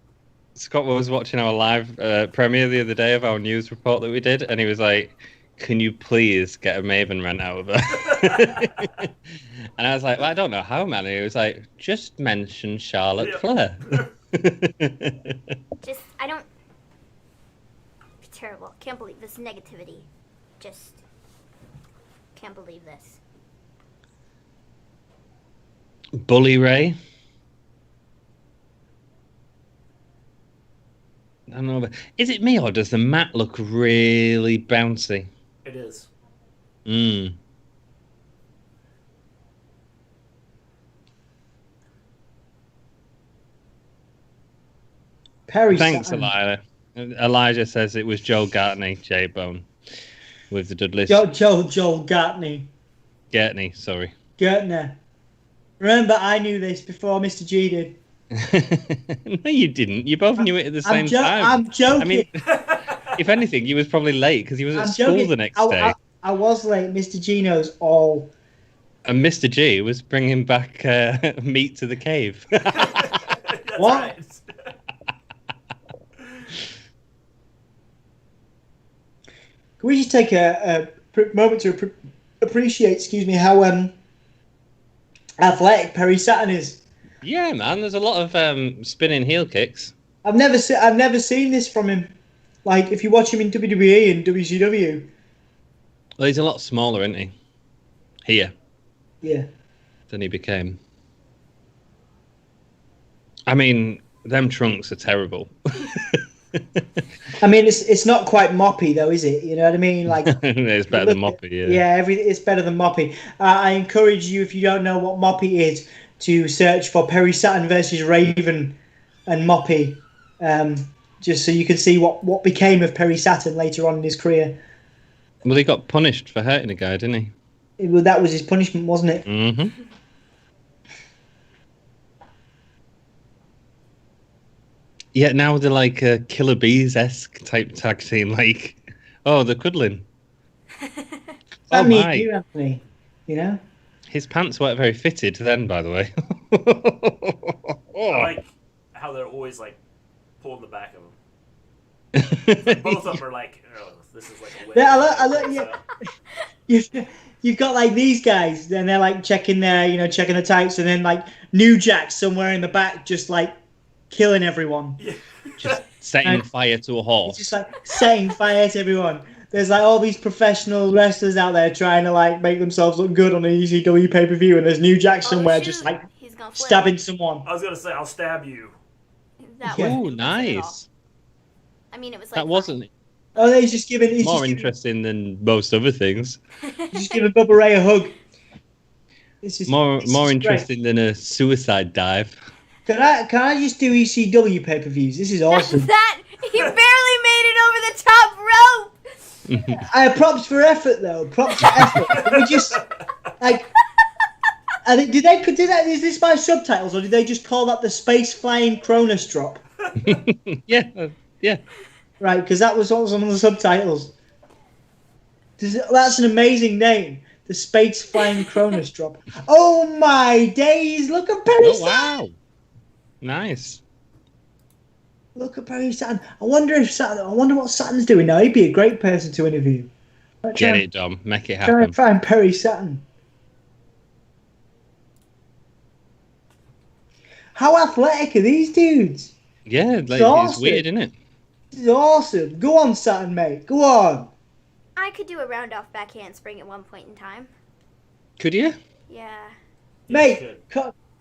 Speaker 4: Scott was watching our live premiere the other day of our news report that we did, and he was like, "Can you please get a Maven rant out of her?" And I was like, "Well, I don't know how, man." And he was like, "Just mention Charlotte Flair."
Speaker 2: I don't... Terrible. Can't believe this negativity. Just... Can't believe this.
Speaker 4: Bully Ray. I don't know, but is it me or does the mat look really bouncy?
Speaker 1: It is.
Speaker 3: Perry
Speaker 4: Thanks,
Speaker 3: Saturn.
Speaker 4: Elijah. Elijah says it was Joel Gartney, J-Bone, with the Dudleys.
Speaker 3: Joel Gartney.
Speaker 4: Gartney, sorry.
Speaker 3: Gertner. Remember, I knew this before Mr. G did.
Speaker 4: No, you didn't. You both knew it at the same time.
Speaker 3: I'm joking.
Speaker 4: I mean, If anything, he was probably late because he was at
Speaker 3: I'm
Speaker 4: school
Speaker 3: joking.
Speaker 4: the next day.
Speaker 3: I was late. Mr. Gino's all.
Speaker 4: And Mr. G was bringing back meat to the cave.
Speaker 1: That's
Speaker 3: What?
Speaker 1: right.
Speaker 3: Can we just take a moment to appreciate, how athletic Perry Saturn is?
Speaker 4: Yeah, man. There's a lot of spinning heel kicks.
Speaker 3: I've never seen this from him. Like, if you watch him in WWE and WCW.
Speaker 4: Well, he's a lot smaller, isn't he? Here.
Speaker 3: Yeah.
Speaker 4: Than he became. I mean, them trunks are terrible.
Speaker 3: I mean, it's not quite moppy though, is it? You know what I mean? Like,
Speaker 4: it's better than moppy. Yeah.
Speaker 3: Yeah, it's better than moppy. I encourage you, if you don't know what moppy is, to search for Perry Saturn versus Raven and moppy, just so you can see what became of Perry Saturn later on in his career.
Speaker 4: Well, he got punished for hurting a guy, didn't he?
Speaker 3: That was his punishment, wasn't it?
Speaker 4: Mm-hmm. Yeah, now they're like a Killer Bees-esque type tag team. Like, oh, the Cuddling.
Speaker 3: That means
Speaker 4: my.
Speaker 3: you, Anthony. You know?
Speaker 4: His pants weren't very fitted then, by the way.
Speaker 1: I like how they're always like pulling the back of them. Like, both of them are like, oh, this is like a win.
Speaker 3: Yeah, you've got like these guys, then they're like checking checking the tights, and then like New Jack somewhere in the back, just like killing everyone.
Speaker 1: Yeah.
Speaker 4: Just setting fire to a horse.
Speaker 3: It's just like setting fire to everyone. There's like all these professional wrestlers out there trying to like make themselves look good on an ECW pay-per-view, and there's New Jack somewhere just like
Speaker 2: He's gonna flip.
Speaker 3: stabbing someone.
Speaker 1: I was gonna say, I'll stab you.
Speaker 2: That
Speaker 3: Yeah.
Speaker 2: wasn't
Speaker 4: Oh,
Speaker 2: impressive at all.
Speaker 4: nice.
Speaker 2: I mean, it was like
Speaker 4: That wasn't
Speaker 3: Oh, he's just giving
Speaker 4: more interesting than most other things.
Speaker 3: He's just giving Bubba Ray a hug. This is
Speaker 4: More
Speaker 3: this is great.
Speaker 4: interesting than a suicide dive.
Speaker 3: Can I just do ECW pay-per-views? This is awesome.
Speaker 2: that he barely made it over the top rope.
Speaker 3: I have props for effort though. Props for effort. We just like. I think did that? Is this my subtitles or did they just call that the space flying Cronus drop?
Speaker 4: Yeah.
Speaker 3: Right, because that was what was on the subtitles. That's an amazing name. The space flying Cronus drop. Oh my days! Look at Perry
Speaker 4: Oh
Speaker 3: Saturn.
Speaker 4: wow. Nice.
Speaker 3: Look at Perry Saturn. I wonder what Saturn's doing now. He'd be a great person to interview.
Speaker 4: Get it, Dom. Make it
Speaker 3: Try
Speaker 4: happen.
Speaker 3: and find Perry Saturn. How athletic are these dudes?
Speaker 4: Yeah, like, it's
Speaker 3: awesome.
Speaker 4: weird, isn't it?
Speaker 3: This is awesome. Go on, Saturn, mate. Go on.
Speaker 2: I could do a round off back handspring at one point in time.
Speaker 4: Could you?
Speaker 2: Yeah.
Speaker 3: Mate,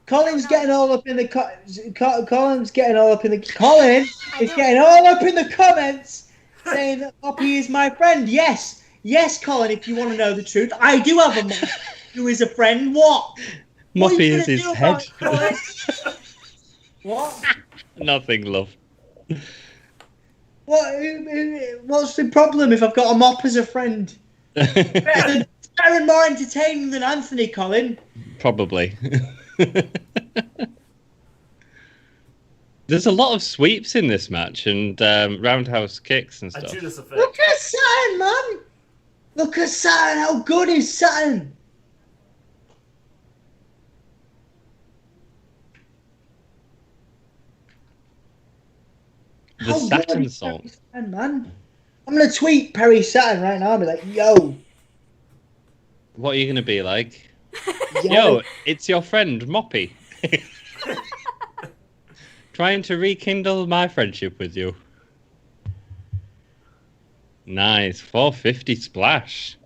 Speaker 3: Colin's getting all up in the Colin's getting all up in the Colin is getting all up in the comments saying that Poppy is my friend. Yes, Colin. If you want to know the truth, I do have a mom who is a friend. What? What are
Speaker 4: Moppy
Speaker 3: you
Speaker 4: is
Speaker 3: gonna
Speaker 4: his
Speaker 3: do
Speaker 4: head.
Speaker 3: about it, Colin? What?
Speaker 4: Nothing, love.
Speaker 3: What's the problem if I've got a mop as a friend? Better and more entertaining than Anthony, Colin.
Speaker 4: Probably. There's a lot of sweeps in this match and roundhouse kicks and
Speaker 1: A
Speaker 4: stuff.
Speaker 1: Judas effect.
Speaker 3: Look at Saturn, man. Look at Saturn. How good is Saturn?
Speaker 4: The
Speaker 3: How good
Speaker 4: Saturn
Speaker 3: is
Speaker 4: song.
Speaker 3: Perry Saturn, man. I'm going to tweet Perry Saturn right now and be like, yo.
Speaker 4: What are you going to be like?
Speaker 3: Yo.
Speaker 4: Yo, it's your friend, Moppy. Trying to rekindle my friendship with you. Nice. 450 splash.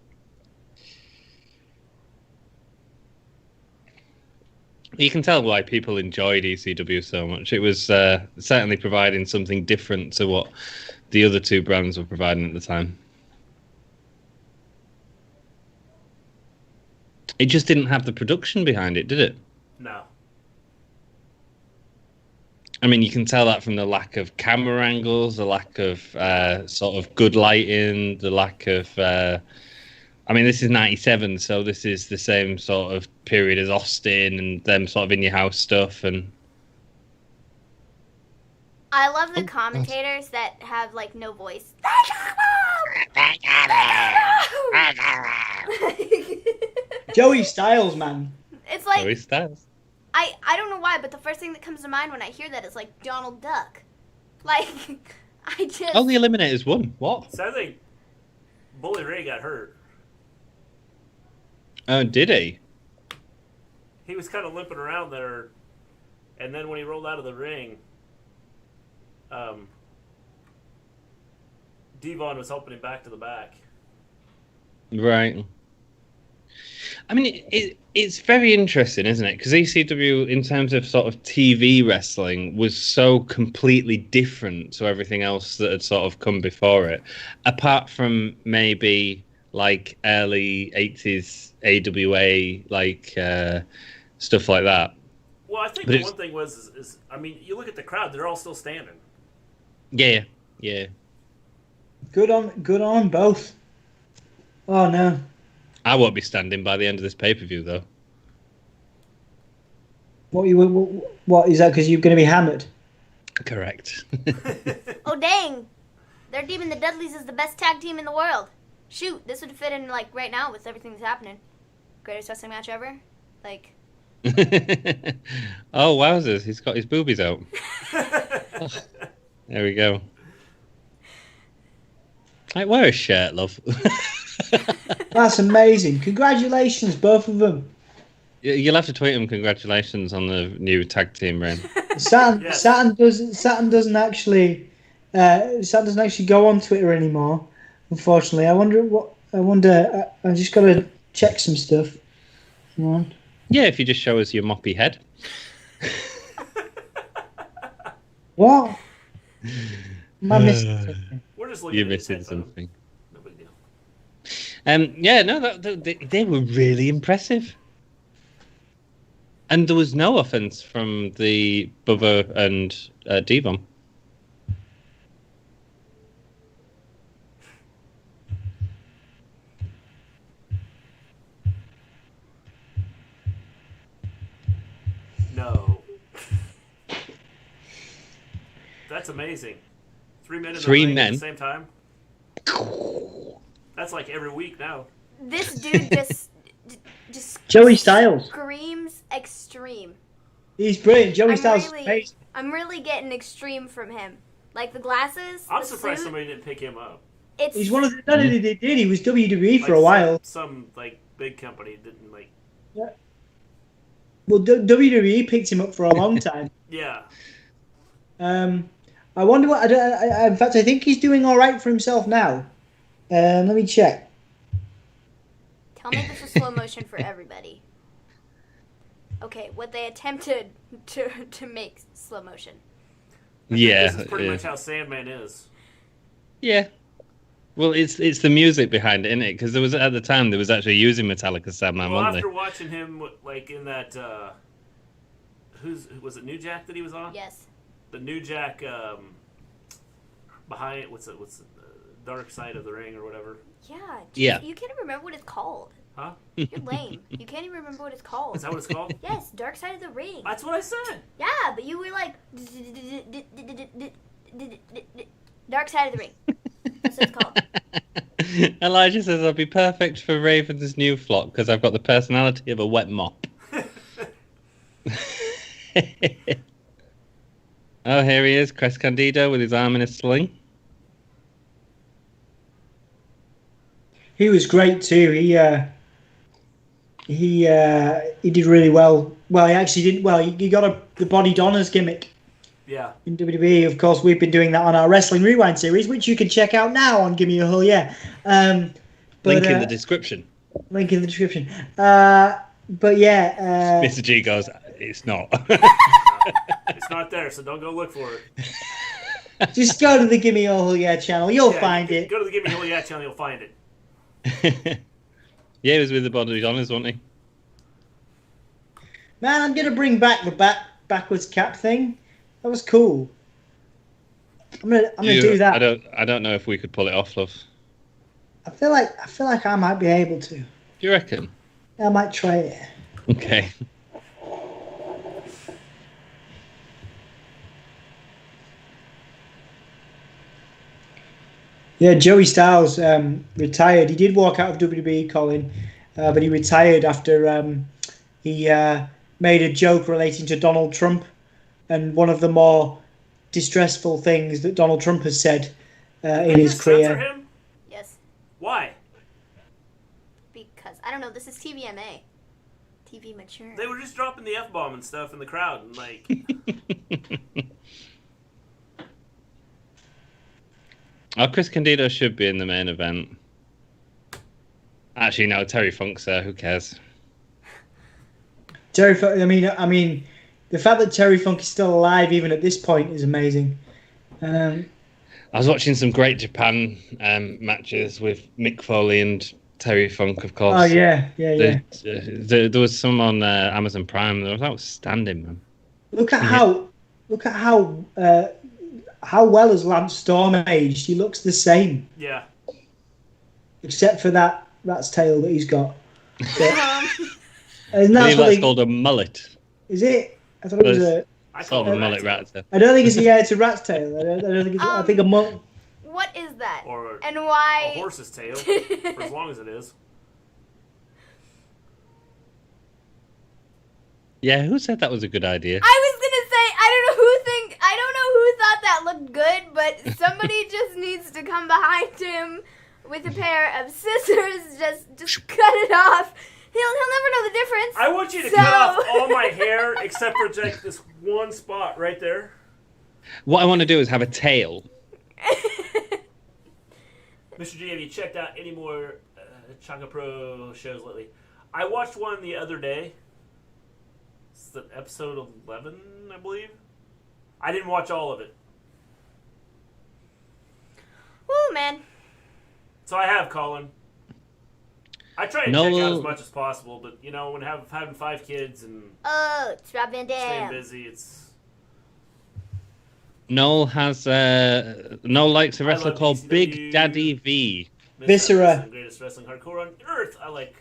Speaker 4: You can tell why people enjoyed ECW so much. It was certainly providing something different to what the other two brands were providing at the time. It just didn't have the production behind it, did it?
Speaker 1: No.
Speaker 4: I mean, you can tell that from the lack of camera angles, the lack of sort of good lighting, the lack of... I mean, this is 97, so this is the same sort of period as Austin and them sort of in-your-house stuff. And
Speaker 2: I love the commentators that have like no voice.
Speaker 3: Joey Styles, man.
Speaker 2: It's like
Speaker 4: Joey Styles.
Speaker 2: I don't know why, but the first thing that comes to mind when I hear that is like Donald Duck. Like I just.
Speaker 4: Oh, the Eliminators won. What?
Speaker 1: So I think Bully Ray got hurt.
Speaker 4: Oh, did he?
Speaker 1: He was kind of limping around there, and then when he rolled out of the ring, Devon was helping him back to the back.
Speaker 4: Right. I mean, it's very interesting, isn't it? Because ECW, in terms of sort of TV wrestling, was so completely different to everything else that had sort of come before it. Apart from maybe like early 80s AWA, like stuff like that.
Speaker 1: Well, I think
Speaker 4: But
Speaker 1: the
Speaker 4: it's-
Speaker 1: one thing was, is, I mean, you look at the crowd; they're all still standing.
Speaker 4: Yeah.
Speaker 3: Good on both. Oh no.
Speaker 4: I won't be standing by the end of this pay-per-view, though.
Speaker 3: What is that? Because you're going to be hammered.
Speaker 4: Correct.
Speaker 2: Oh dang! They're deeming the Dudleys as the best tag team in the world. Shoot, this would fit in like right now with everything that's happening. Greatest wrestling match ever. Like.
Speaker 4: Oh, wowzers. He's got his boobies out. There we go. I wear a shirt, love.
Speaker 3: That's amazing. Congratulations, both of them.
Speaker 4: You'll have to tweet him congratulations on the new tag team reign.
Speaker 3: Saturn
Speaker 1: Yes.
Speaker 3: doesn't actually go on Twitter anymore. Unfortunately, I just got to check some stuff. Come on.
Speaker 4: Yeah, if you just show us your moppy head.
Speaker 3: What? Am I missing something?
Speaker 1: We're just looking
Speaker 4: You're
Speaker 1: at his
Speaker 4: missing
Speaker 1: headphone.
Speaker 4: something.
Speaker 1: No big deal.
Speaker 4: Yeah, no, they were really impressive. And there was no offense from the Bubba and Devon.
Speaker 1: No. That's amazing. 3 men in the
Speaker 4: Three
Speaker 1: ring at
Speaker 4: men?
Speaker 1: the same time. That's like every week now.
Speaker 2: This dude just
Speaker 3: Joey Styles.
Speaker 2: screams extreme.
Speaker 3: He's brilliant. Joey
Speaker 2: I'm
Speaker 3: Styles is
Speaker 2: really-
Speaker 3: amazing.
Speaker 2: I'm really getting extreme from him. Like the glasses.
Speaker 1: I'm
Speaker 2: the
Speaker 1: surprised
Speaker 2: suit,
Speaker 1: somebody didn't pick him up.
Speaker 2: It's
Speaker 3: He's one of the. No, he did. He was WWE for
Speaker 1: Like
Speaker 3: a while.
Speaker 1: Some like big company didn't like.
Speaker 3: Well, WWE picked him up for a long time.
Speaker 1: Yeah.
Speaker 3: I wonder what. In fact, I think he's doing all right for himself now. Let me check.
Speaker 2: Tell me this is slow motion for everybody. Okay, what they attempted to make slow motion.
Speaker 1: I think
Speaker 4: Yeah,
Speaker 1: This is pretty
Speaker 4: yeah.
Speaker 1: much how Sandman is.
Speaker 4: Yeah. Well, it's the music behind it, isn't it? Because there was at the time they was actually using Metallica Sandman,
Speaker 1: Well,
Speaker 4: weren't
Speaker 1: after watching him like in that, who was it? New Jack that he was on?
Speaker 2: Yes.
Speaker 1: The New Jack behind what's the dark side of the ring or whatever.
Speaker 2: Yeah.
Speaker 4: Yeah.
Speaker 2: You can't even remember what it's called.
Speaker 1: Huh?
Speaker 2: You're lame. You can't even remember what it's called.
Speaker 1: Is that what it's called?
Speaker 2: Yes, Dark Side of the Ring.
Speaker 1: That's what I said.
Speaker 2: Yeah, but you were like Dark Side of the Ring. That's what it's called.
Speaker 4: they? Elijah says I'll be perfect for Raven's new flock because I've got the personality of a wet mop. Oh, here he is, Cres Candido with his arm in a sling.
Speaker 3: He was great too. He did really well. Well, he actually did well. He got the Body Donners gimmick
Speaker 1: Yeah.
Speaker 3: in WWE. Of course, we've been doing that on our Wrestling Rewind series, which you can check out now on Gimme a Hull. Yeah.
Speaker 4: Link in the description.
Speaker 3: Link in the description. But yeah.
Speaker 4: Mr. G goes, it's not.
Speaker 1: It's not there, so don't go look for it.
Speaker 3: Just go to the Gimme a Hull Yeah channel. You'll
Speaker 1: Yeah,
Speaker 3: find it.
Speaker 1: Go to the Gimme Hill Yeah channel, you'll find it.
Speaker 4: Yeah, he was with the Body Donners, wasn't he?
Speaker 3: Man, I'm gonna bring back the backwards cap thing. That was cool. I'm gonna do that.
Speaker 4: I don't know if we could pull it off, love.
Speaker 3: I feel like I might be able to.
Speaker 4: Do you reckon?
Speaker 3: I might try it.
Speaker 4: Okay.
Speaker 3: Yeah, Joey Styles retired. He did walk out of WWE, Colin, but he retired after he made a joke relating to Donald Trump, and one of the more distressful things that Donald Trump has said in his
Speaker 1: Censor
Speaker 3: career.
Speaker 1: him?
Speaker 2: Yes,
Speaker 1: Why?
Speaker 2: because I don't know. This is TVMA, TV mature.
Speaker 1: They were just dropping the F-bomb and stuff in the crowd, and like,
Speaker 4: Oh, Chris Candido should be in the main event. Actually, no, Terry Funk's there. Who cares?
Speaker 3: Terry Funk, I mean, the fact that Terry Funk is still alive even at this point is amazing.
Speaker 4: I was watching some great Japan matches with Mick Foley and Terry Funk, of course.
Speaker 3: Oh yeah.
Speaker 4: There was some on Amazon Prime. That was outstanding, man.
Speaker 3: Look at how well has Lance Storm aged. He looks the same,
Speaker 1: yeah.
Speaker 3: except for that rat's tail that he's got.
Speaker 4: I
Speaker 3: And
Speaker 4: believe
Speaker 3: what
Speaker 4: that's
Speaker 3: they-
Speaker 4: called a mullet.
Speaker 3: Is it? I thought it was a.
Speaker 1: I
Speaker 4: Sort
Speaker 1: call
Speaker 4: of
Speaker 1: it
Speaker 4: a mullet rat.
Speaker 3: I don't think it's a rat's tail. I don't think it's. I think a mullet.
Speaker 2: What is that?
Speaker 1: Or
Speaker 2: And
Speaker 1: a
Speaker 2: why?
Speaker 1: horse's tail, for as long as it is.
Speaker 4: Yeah, who said that was a good idea?
Speaker 2: I was gonna say I don't know who thought that looked good, but somebody just needs to come behind him with a pair of scissors, just cut it off. He'll never know the difference.
Speaker 1: I want you to
Speaker 2: So-
Speaker 1: cut off all my hair except for like this one spot right there.
Speaker 4: What I want to do is have a tail.
Speaker 1: Mr. G, have you checked out any more Chaka Pro shows lately? I watched one the other day. It's the episode 11, I believe. I didn't watch all of it.
Speaker 2: Woo, man.
Speaker 1: So I have, Colin. I try to
Speaker 4: No,
Speaker 1: check out as much as possible, but you know, when having 5 kids and
Speaker 2: Oh, it's Rob Van
Speaker 1: staying
Speaker 2: Dam.
Speaker 1: busy, it's
Speaker 4: Noel likes a
Speaker 1: I
Speaker 4: wrestler
Speaker 1: love
Speaker 4: called
Speaker 1: ECW.
Speaker 4: Big Daddy V.
Speaker 3: Viscera.
Speaker 1: Greatest wrestling hardcore on earth. I like.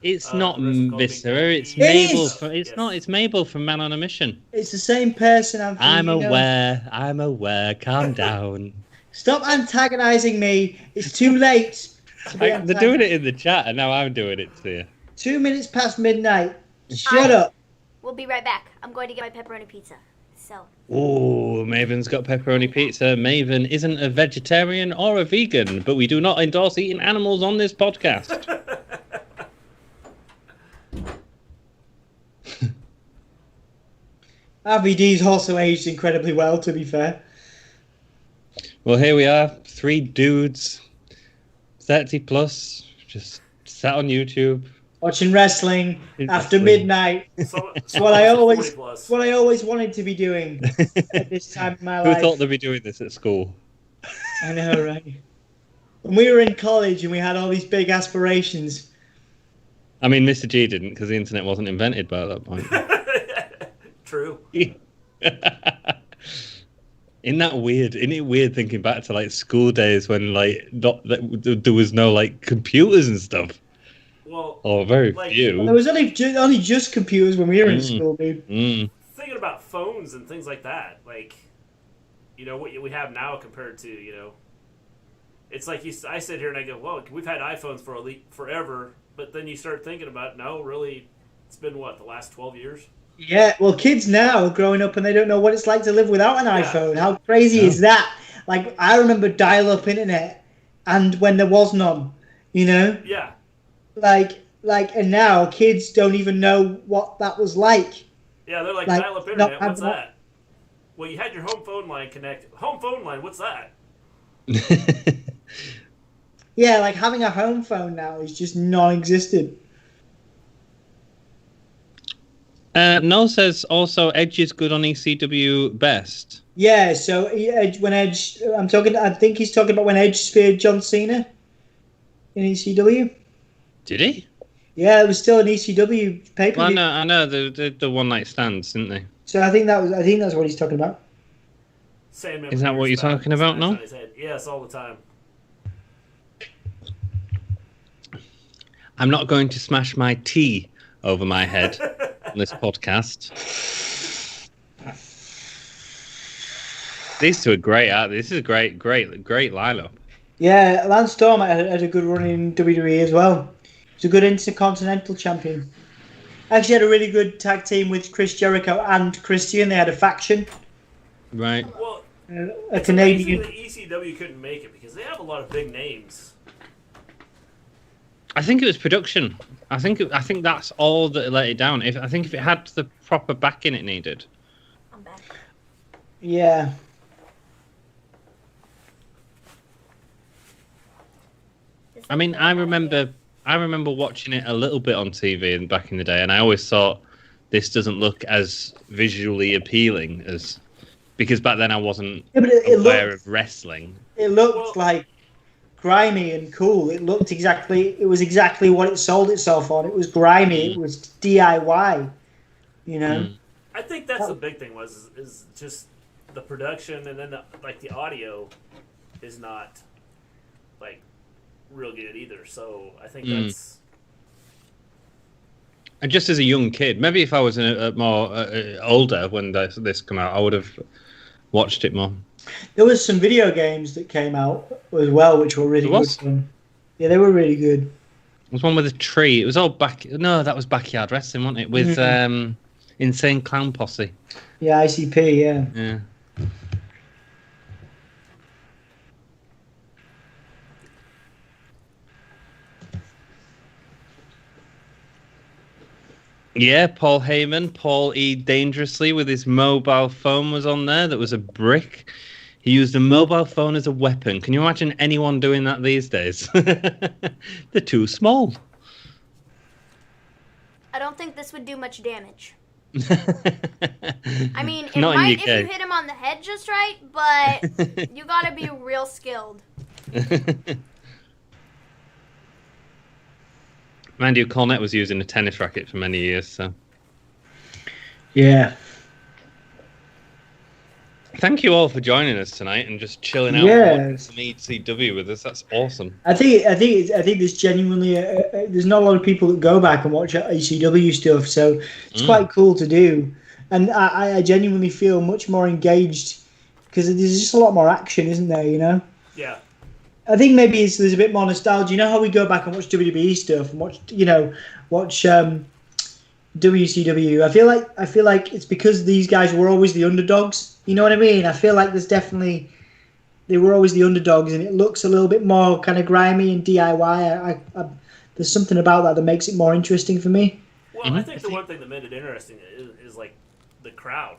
Speaker 4: It's
Speaker 1: The
Speaker 4: not
Speaker 1: wrestler called
Speaker 4: Viscera.
Speaker 1: Big
Speaker 4: It's
Speaker 1: Daddy.
Speaker 3: It
Speaker 4: Mabel.
Speaker 3: is!
Speaker 4: It's
Speaker 1: Yes.
Speaker 4: not. It's Mabel from Man on a Mission.
Speaker 3: It's the same person. Anthony,
Speaker 4: I'm
Speaker 3: you know.
Speaker 4: aware. I'm aware. Calm down.
Speaker 3: Stop antagonising me. It's too late. to be
Speaker 4: They're doing it in the chat, and now I'm doing it to you.
Speaker 3: 2 minutes past midnight. Shut up.
Speaker 2: We'll be right back. I'm going to get my pepperoni pizza. So,
Speaker 4: Oh, Maven's got pepperoni pizza. Maven isn't a vegetarian or a vegan, but we do not endorse eating animals on this podcast.
Speaker 3: RVD's also aged incredibly well, to be fair.
Speaker 4: Well, here we are, 3 dudes, 30 plus, just sat on YouTube.
Speaker 3: Watching wrestling after
Speaker 4: Wrestling.
Speaker 3: midnight.
Speaker 1: So,
Speaker 3: It's what I always,
Speaker 1: 40 plus.
Speaker 3: it's what I always wanted to be doing at this time in my
Speaker 4: Who
Speaker 3: life.
Speaker 4: thought they'd be doing this at school?
Speaker 3: I know, right? When we were in college and we had all these big aspirations.
Speaker 4: I mean, Mr. G didn't, because the internet wasn't invented by that point.
Speaker 1: True.
Speaker 4: Isn't it weird thinking back to like school days when like there was no like computers and stuff,
Speaker 1: Well,
Speaker 4: or very
Speaker 1: Like-
Speaker 4: few.
Speaker 3: There was only just computers when we were in school, dude.
Speaker 1: thinking about phones and things like that, like, you know, what we have now compared to, you know, it's like I sit here and I go, well, we've had iPhones for forever, but then you start thinking about, no, really, it's been what, the last 12 years?
Speaker 3: Yeah, well, kids now are growing up and they don't know what it's like to live without an
Speaker 1: Yeah.
Speaker 3: iPhone. How crazy is that? Like, I remember dial-up internet, and when there was none, you know,
Speaker 1: Yeah.
Speaker 3: and now kids don't even know what that was like.
Speaker 1: Yeah, they're like,
Speaker 3: Like,
Speaker 1: dial-up
Speaker 3: no,
Speaker 1: internet,
Speaker 3: I'm
Speaker 1: what's
Speaker 3: not-
Speaker 1: that? Well, you had your home phone line connected. Home phone line, what's that?
Speaker 3: Yeah, like having a home phone now is just non-existent.
Speaker 4: Noel says also Edge is good on ECW best.
Speaker 3: Yeah, so when Edge, I think he's talking about when Edge speared John Cena in ECW.
Speaker 4: Did he?
Speaker 3: Yeah, it was still an ECW pay-per-view.
Speaker 4: Well, I know the one night stands, didn't they?
Speaker 3: So I think that's what he's talking about.
Speaker 1: Sandman
Speaker 4: Is that what you're
Speaker 1: spat-
Speaker 4: talking about,
Speaker 1: smash
Speaker 4: no?
Speaker 1: on his head. Yes, all the time.
Speaker 4: I'm not going to smash my tea over my head on this podcast. These two are great. This is a great lineup.
Speaker 3: Yeah, Lance Storm had a good run in WWE as well. He's a good Intercontinental Champion. Actually had a really good tag team with Chris Jericho and Christian. They had a faction.
Speaker 4: Right.
Speaker 1: Well,
Speaker 3: A
Speaker 1: it's amazing
Speaker 3: Canadian.
Speaker 1: that ECW couldn't make it because they have a lot of big names.
Speaker 4: I think it was production. I think that's all that let it down. I think if it had the proper backing it needed.
Speaker 2: I'm back.
Speaker 3: Yeah.
Speaker 4: I mean, I remember watching it a little bit on TV back in the day, and I always thought this doesn't look as visually appealing as because back then I wasn't aware of wrestling.
Speaker 3: It looked like grimy and cool. It was exactly what it sold itself on. It was grimy. It was DIY. You know.
Speaker 1: I think that's the big thing is just the production, and then the audio is not like real good either. So I think that's.
Speaker 4: And just as a young kid, maybe if I was more older when this came out, I would have watched it more.
Speaker 3: There was some video games that came out as well, which were really good fun. Yeah, they were really good.
Speaker 4: There was one with a tree. It was all No, that was Backyard Wrestling, wasn't it? With Insane Clown Posse.
Speaker 3: Yeah, ICP. Yeah.
Speaker 4: Yeah. Yeah, Paul Heyman, Paul E. Dangerously with his mobile phone was on there. That was a brick. He used a mobile phone as a weapon. Can you imagine anyone doing that these days? They're too small.
Speaker 2: I don't think this would do much damage. I mean, it
Speaker 4: Not
Speaker 2: might
Speaker 4: in
Speaker 2: if
Speaker 4: UK.
Speaker 2: you hit him on the head just right, but you gotta be real skilled.
Speaker 4: Mind you, Cornette was using a tennis racket for many years, so.
Speaker 3: Yeah.
Speaker 4: Thank you all for joining us tonight and just chilling out
Speaker 3: Yes.
Speaker 4: some ECW with us. That's awesome.
Speaker 3: I think there's genuinely there's not a lot of people that go back and watch ECW stuff, so it's quite cool to do. And I genuinely feel much more engaged because there's just a lot more action, isn't there? You know.
Speaker 1: Yeah.
Speaker 3: I think maybe there's a bit more nostalgia. You know how we go back and watch WWE stuff and watch WCW. I feel like it's because these guys were always the underdogs. You know what I mean? I feel like they were always the underdogs, and it looks a little bit more kind of grimy and DIY. There's something about that makes it more interesting for me.
Speaker 1: Well, I think the one thing that made it interesting is like the crowd.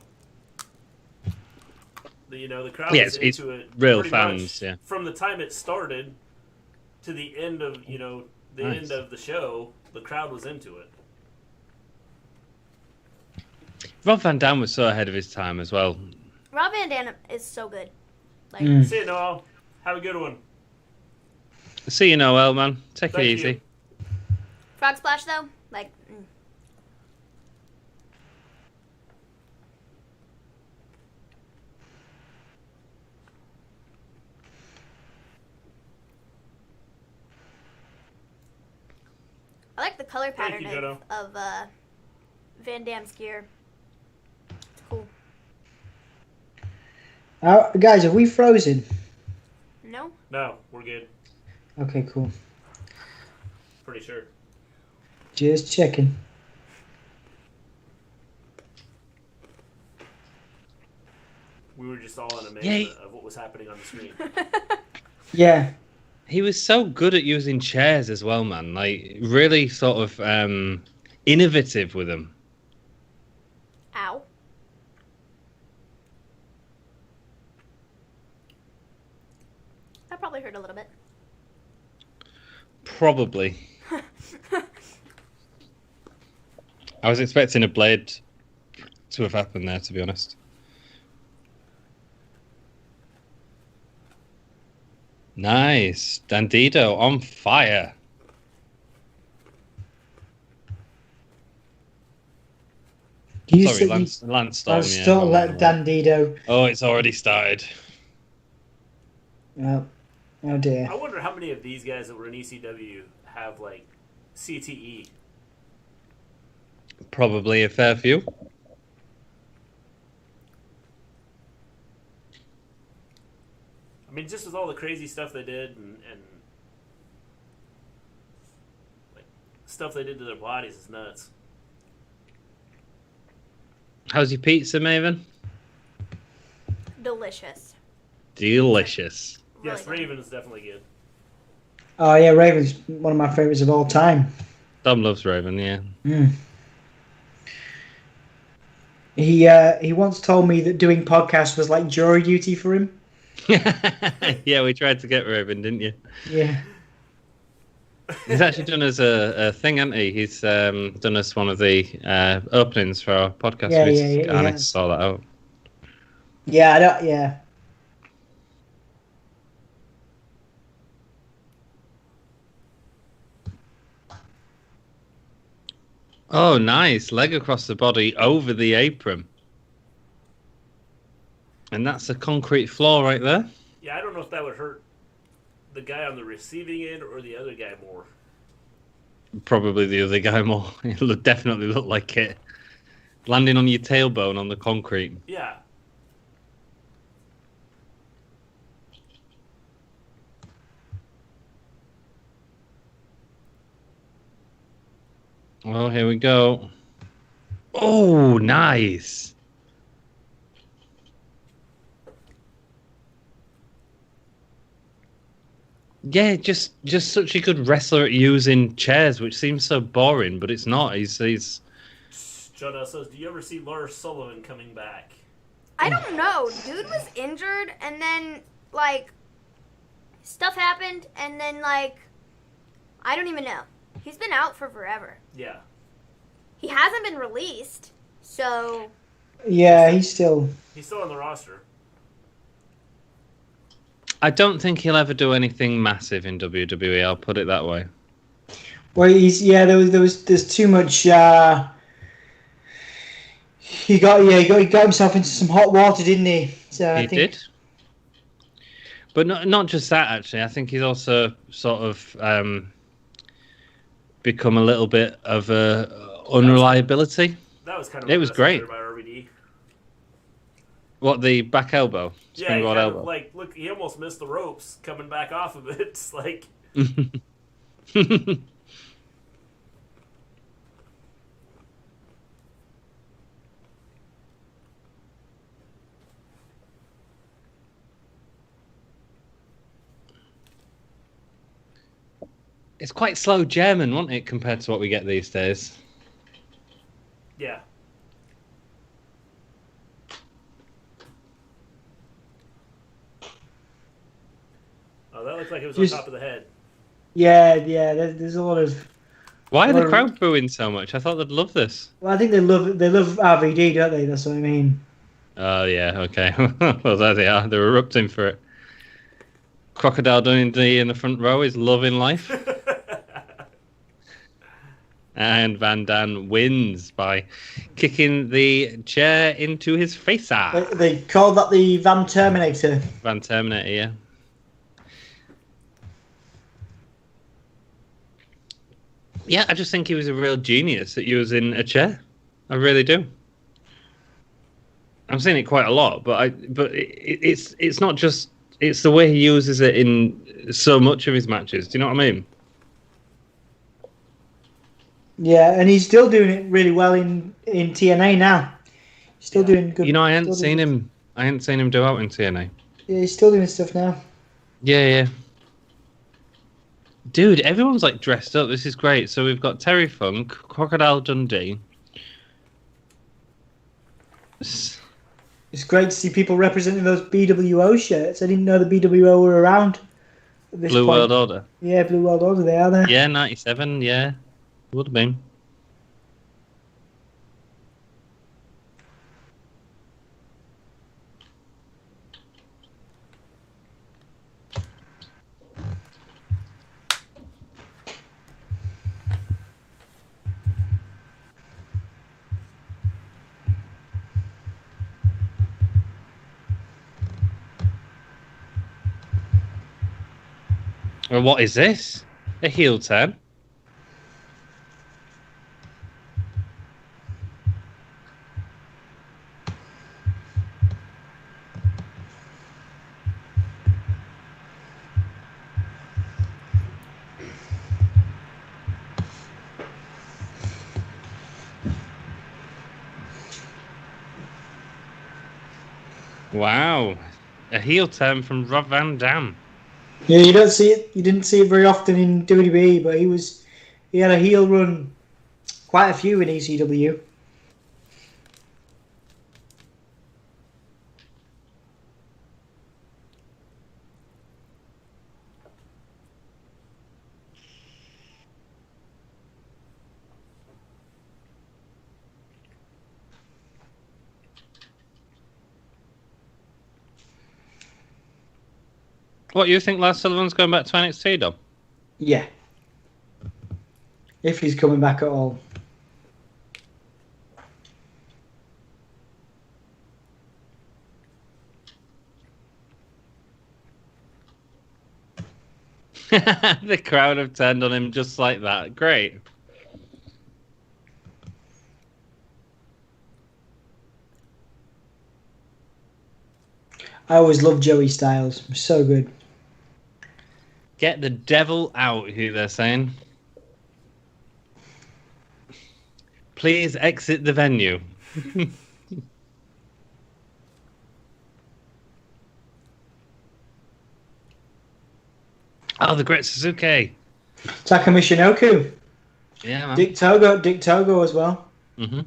Speaker 1: The crowd was into it.
Speaker 4: Real
Speaker 1: pretty
Speaker 4: fans,
Speaker 1: much
Speaker 4: yeah.
Speaker 1: From the time it started to the end of end of the show, the crowd was into it.
Speaker 4: Rob Van Dam was so ahead of his time as well.
Speaker 2: Rob Van Dam is so good. Like,
Speaker 1: See you, Noel. Have a good one.
Speaker 4: See you, Noel, man. Take
Speaker 1: Thank
Speaker 4: it easy.
Speaker 1: you.
Speaker 2: Frog Splash though, like. I like the color pattern of Van Damme's gear. It's cool.
Speaker 3: Guys, have we frozen?
Speaker 2: No?
Speaker 1: No, we're good.
Speaker 3: Okay, cool.
Speaker 1: Pretty sure.
Speaker 3: Just checking.
Speaker 1: We were just all in amazement of what was happening on the screen.
Speaker 3: Yeah.
Speaker 4: He was so good at using chairs as well, man. Like, really sort of innovative with them.
Speaker 2: Ow. That probably hurt a little bit.
Speaker 4: Probably. I was expecting a blade to have happened there, to be honest. Nice. Dandido on fire. Sorry, Lance Storm.
Speaker 3: Lance Storm, Dandido.
Speaker 4: Oh, it's already started.
Speaker 3: Oh dear.
Speaker 1: I wonder how many of these guys that were in ECW have like CTE.
Speaker 4: Probably a fair few.
Speaker 1: I mean, just with all the crazy stuff they did and like stuff they did to their bodies is nuts.
Speaker 4: How's your pizza, Maven?
Speaker 2: Delicious.
Speaker 4: Delicious.
Speaker 2: Really
Speaker 1: Yes,
Speaker 2: good.
Speaker 1: Raven is definitely good.
Speaker 3: Oh yeah, Raven's one of my favorites of all time.
Speaker 4: Dom loves Raven, yeah.
Speaker 3: Mm. He once told me that doing podcasts was like jury duty for him.
Speaker 4: Yeah, we tried to get Raven, didn't you?
Speaker 3: Yeah.
Speaker 4: He's actually done us a thing, hasn't he? He's done us one of the openings for our podcast.
Speaker 3: Yeah,
Speaker 4: I need to
Speaker 3: has.
Speaker 4: sort that out.
Speaker 3: Yeah, I don't. Yeah.
Speaker 4: Oh, nice. Leg across the body over the apron. And that's a concrete floor right there.
Speaker 1: Yeah, I don't know if that would hurt the guy on the receiving end or the other guy more.
Speaker 4: Probably the other guy more. It'll definitely look like it. Landing on your tailbone on the concrete.
Speaker 1: Yeah.
Speaker 4: Well, here we go. Oh, nice. Yeah, just such a good wrestler at using chairs, which seems so boring, but it's not. He's
Speaker 1: Jonah says, do you ever see Lars Sullivan coming back?
Speaker 2: I don't know. Dude was injured, and then, like, stuff happened, and then, like, I don't even know. He's been out for forever.
Speaker 1: Yeah.
Speaker 2: He hasn't been released, so...
Speaker 3: Yeah, he's still
Speaker 1: on the roster.
Speaker 4: I don't think he'll ever do anything massive in WWE. I'll put it that way.
Speaker 3: Well, there's too much. He got himself into some hot water, didn't he? So I
Speaker 4: He
Speaker 3: think,
Speaker 4: did. But not just that, actually. I think he's also sort of become a little bit of a unreliability.
Speaker 1: That was kind of
Speaker 4: It was great.
Speaker 1: by RVD.
Speaker 4: What, the back elbow?
Speaker 1: Yeah, he
Speaker 4: Springboard
Speaker 1: kind of,
Speaker 4: elbow.
Speaker 1: like, look, he almost missed the ropes coming back off of it. It's like,
Speaker 4: It's quite slow German, wasn't it, compared to what we get these days?
Speaker 1: yeah. Oh, that looked like it was
Speaker 3: Just-
Speaker 1: on top of the head.
Speaker 3: yeah. There's a lot of.
Speaker 4: Why are the
Speaker 3: Well-
Speaker 4: crowd booing so much? I thought they'd love this.
Speaker 3: Well, I think they love RVD, don't they? That's what I mean.
Speaker 4: Oh, yeah, okay. Well, there they are. They're erupting for it. Crocodile Dundee in the front row is loving life. And Van Dam wins by kicking the chair into his face.
Speaker 3: They call that the Van Terminator.
Speaker 4: Van Terminator, yeah. Yeah, I just think he was a real genius at using a chair. I really do. I've seen it quite a lot, but it's not just, it's the way he uses it in so much of his matches. Do you know what I mean?
Speaker 3: Yeah, and he's still doing it really well in TNA now. He's still doing good.
Speaker 4: You know, I hadn't
Speaker 3: still doing
Speaker 4: seen him do out in TNA.
Speaker 3: Yeah, he's still doing stuff now.
Speaker 4: Yeah. Dude, everyone's like dressed up. This is great. So we've got Terry Funk, Crocodile Dundee.
Speaker 3: It's great to see people representing those BWO shirts. I didn't know the BWO were around at this
Speaker 4: Blue
Speaker 3: point.
Speaker 4: World Order.
Speaker 3: Yeah, Blue World Order, they are there.
Speaker 4: Yeah, 97, yeah. Would have been. Well, what is this? A heel turn? Wow. A heel turn from Rob Van Dam.
Speaker 3: Yeah, you don't see it. You didn't see it very often in WWE, but he had a heel run, quite a few in ECW.
Speaker 4: What, you think Lars Sullivan's going back to NXT, Dom?
Speaker 3: Yeah. If he's coming back at all.
Speaker 4: The crowd have turned on him just like that. Great.
Speaker 3: I always loved Joey Styles. So good.
Speaker 4: Get the devil out, who they're saying. Please exit the venue. Oh, the Great Suzuki.
Speaker 3: Taka Michinoku.
Speaker 4: Yeah, man.
Speaker 3: Dick Togo as well.
Speaker 4: Mm-hmm.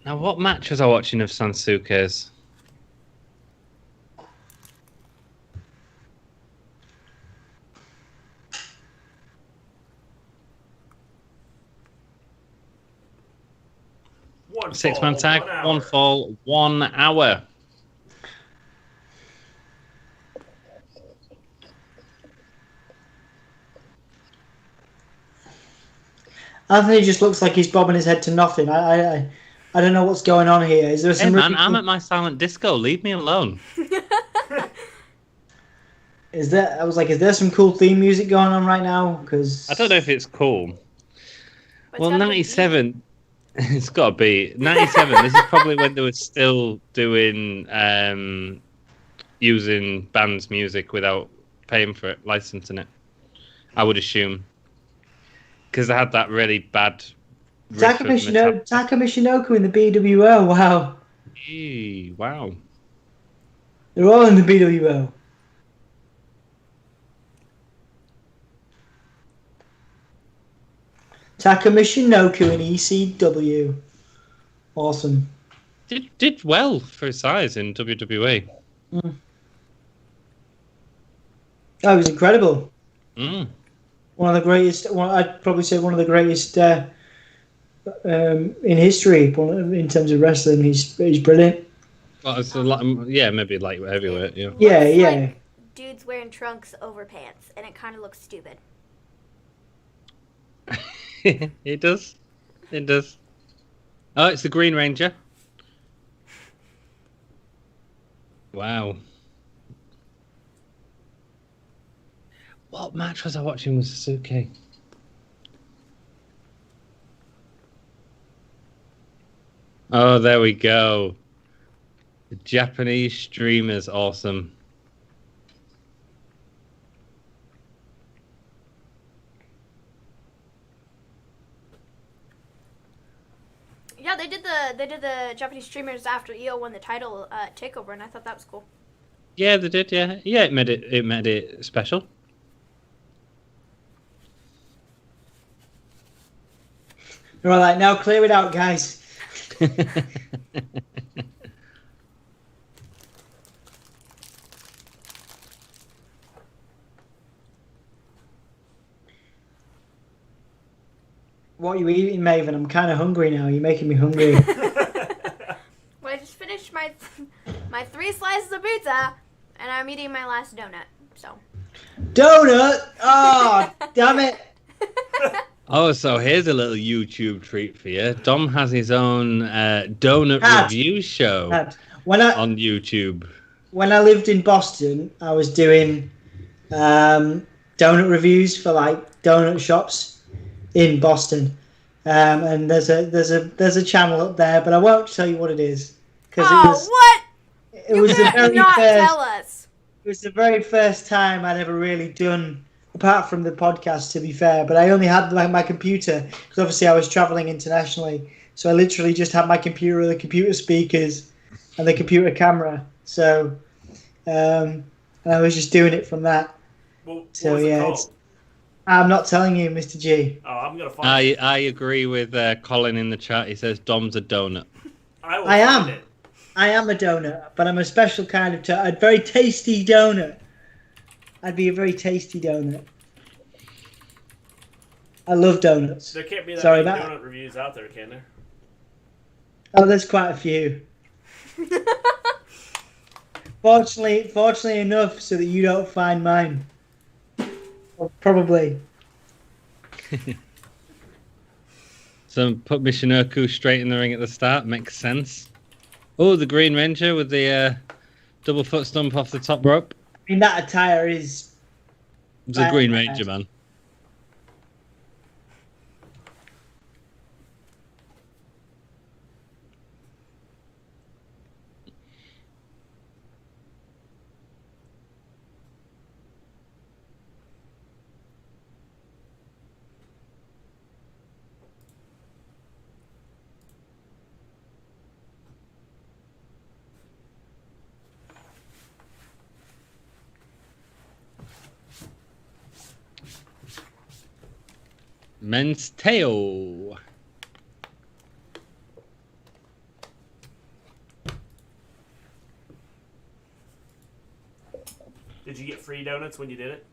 Speaker 4: Now, what match was I watching of Sansuke's?
Speaker 1: One
Speaker 4: 6-man
Speaker 1: fall,
Speaker 4: tag,
Speaker 1: 1 hour.
Speaker 4: 1 fall, 1 hour.
Speaker 3: Anthony just looks like he's bobbing his head to nothing. I don't know what's going on here. Is there
Speaker 4: Hey
Speaker 3: some?
Speaker 4: man, I'm at my silent disco. Leave me alone.
Speaker 3: Is there some cool theme music going on right now? Because
Speaker 4: I don't know if it's cool.
Speaker 2: But it's
Speaker 4: Well,
Speaker 2: gotta be
Speaker 4: 97. It's got to be 97. This is probably when they were still doing using bands' music without paying for it, licensing it. I would assume because they had that really bad.
Speaker 3: Taka Michinoku in the BWO. Wow,
Speaker 4: Wow.
Speaker 3: they're all in the BWO. Taka Michinoku in ECW. Awesome.
Speaker 4: Did well for his size in WWE.
Speaker 3: Oh, it was incredible.
Speaker 4: Mm.
Speaker 3: One of the greatest. I'd probably say one of the greatest in history in terms of wrestling. He's brilliant.
Speaker 4: Well, it's a lot, maybe like heavyweight. Yeah.
Speaker 3: Yeah,
Speaker 2: Looks
Speaker 3: yeah.
Speaker 2: like dudes wearing trunks over pants, and it kind of looks stupid.
Speaker 4: It does. It does. Oh, it's the Green Ranger. Wow. What match was I watching with Suzuki? Oh, there we go. The Japanese streamer's awesome.
Speaker 2: Yeah, they did the Japanese streamers after EO won the title takeover, and I thought that was cool.
Speaker 4: Yeah, they did. Yeah, yeah. It made it special.
Speaker 3: They're all like, now clear it out, guys. What are you eating, Maven? I'm kind of hungry now. You're making me hungry.
Speaker 2: Well, I just finished my 3 slices of pizza, and I'm eating my last donut. So.
Speaker 3: Donut? Oh, damn it.
Speaker 4: Oh, so here's a little YouTube treat for you. Dom has his own donut review show on YouTube.
Speaker 3: When I lived in Boston, I was doing donut reviews for like donut shops in Boston, and there's a channel up there, but I won't tell you what it is because
Speaker 2: you
Speaker 3: was the
Speaker 2: can't
Speaker 3: very
Speaker 2: not
Speaker 3: first.
Speaker 2: tell us.
Speaker 3: It was the very first time I'd ever really done apart from the podcast, to be fair. But I only had my computer because obviously I was traveling internationally, so I literally just had my computer, the computer speakers, and the computer camera. So, and I was just doing it from that.
Speaker 1: What
Speaker 3: So
Speaker 1: was it
Speaker 3: yeah,
Speaker 1: called?
Speaker 3: I'm not telling you, Mr. G.
Speaker 1: Oh, I'm gonna find it.
Speaker 4: I agree with Colin in the chat. He says Dom's a donut.
Speaker 1: I will
Speaker 3: I
Speaker 1: find
Speaker 3: am.
Speaker 1: it.
Speaker 3: I am a donut, but I'm a special kind of a very tasty donut. I'd be a very tasty donut. I love donuts.
Speaker 1: There can't be that
Speaker 3: Sorry,
Speaker 1: many
Speaker 3: that-
Speaker 1: donut reviews out there, can there?
Speaker 3: Oh, there's quite a few. Fortunately enough, so that you don't find mine. Well, probably.
Speaker 4: So put Michinoku straight in the ring at the start. Makes sense. Oh, the Green Ranger with the double foot stomp off the top rope.
Speaker 3: I mean, that attire is.
Speaker 4: It's a Green Ranger, man. Men's tail.
Speaker 1: Did you get free donuts when you did it?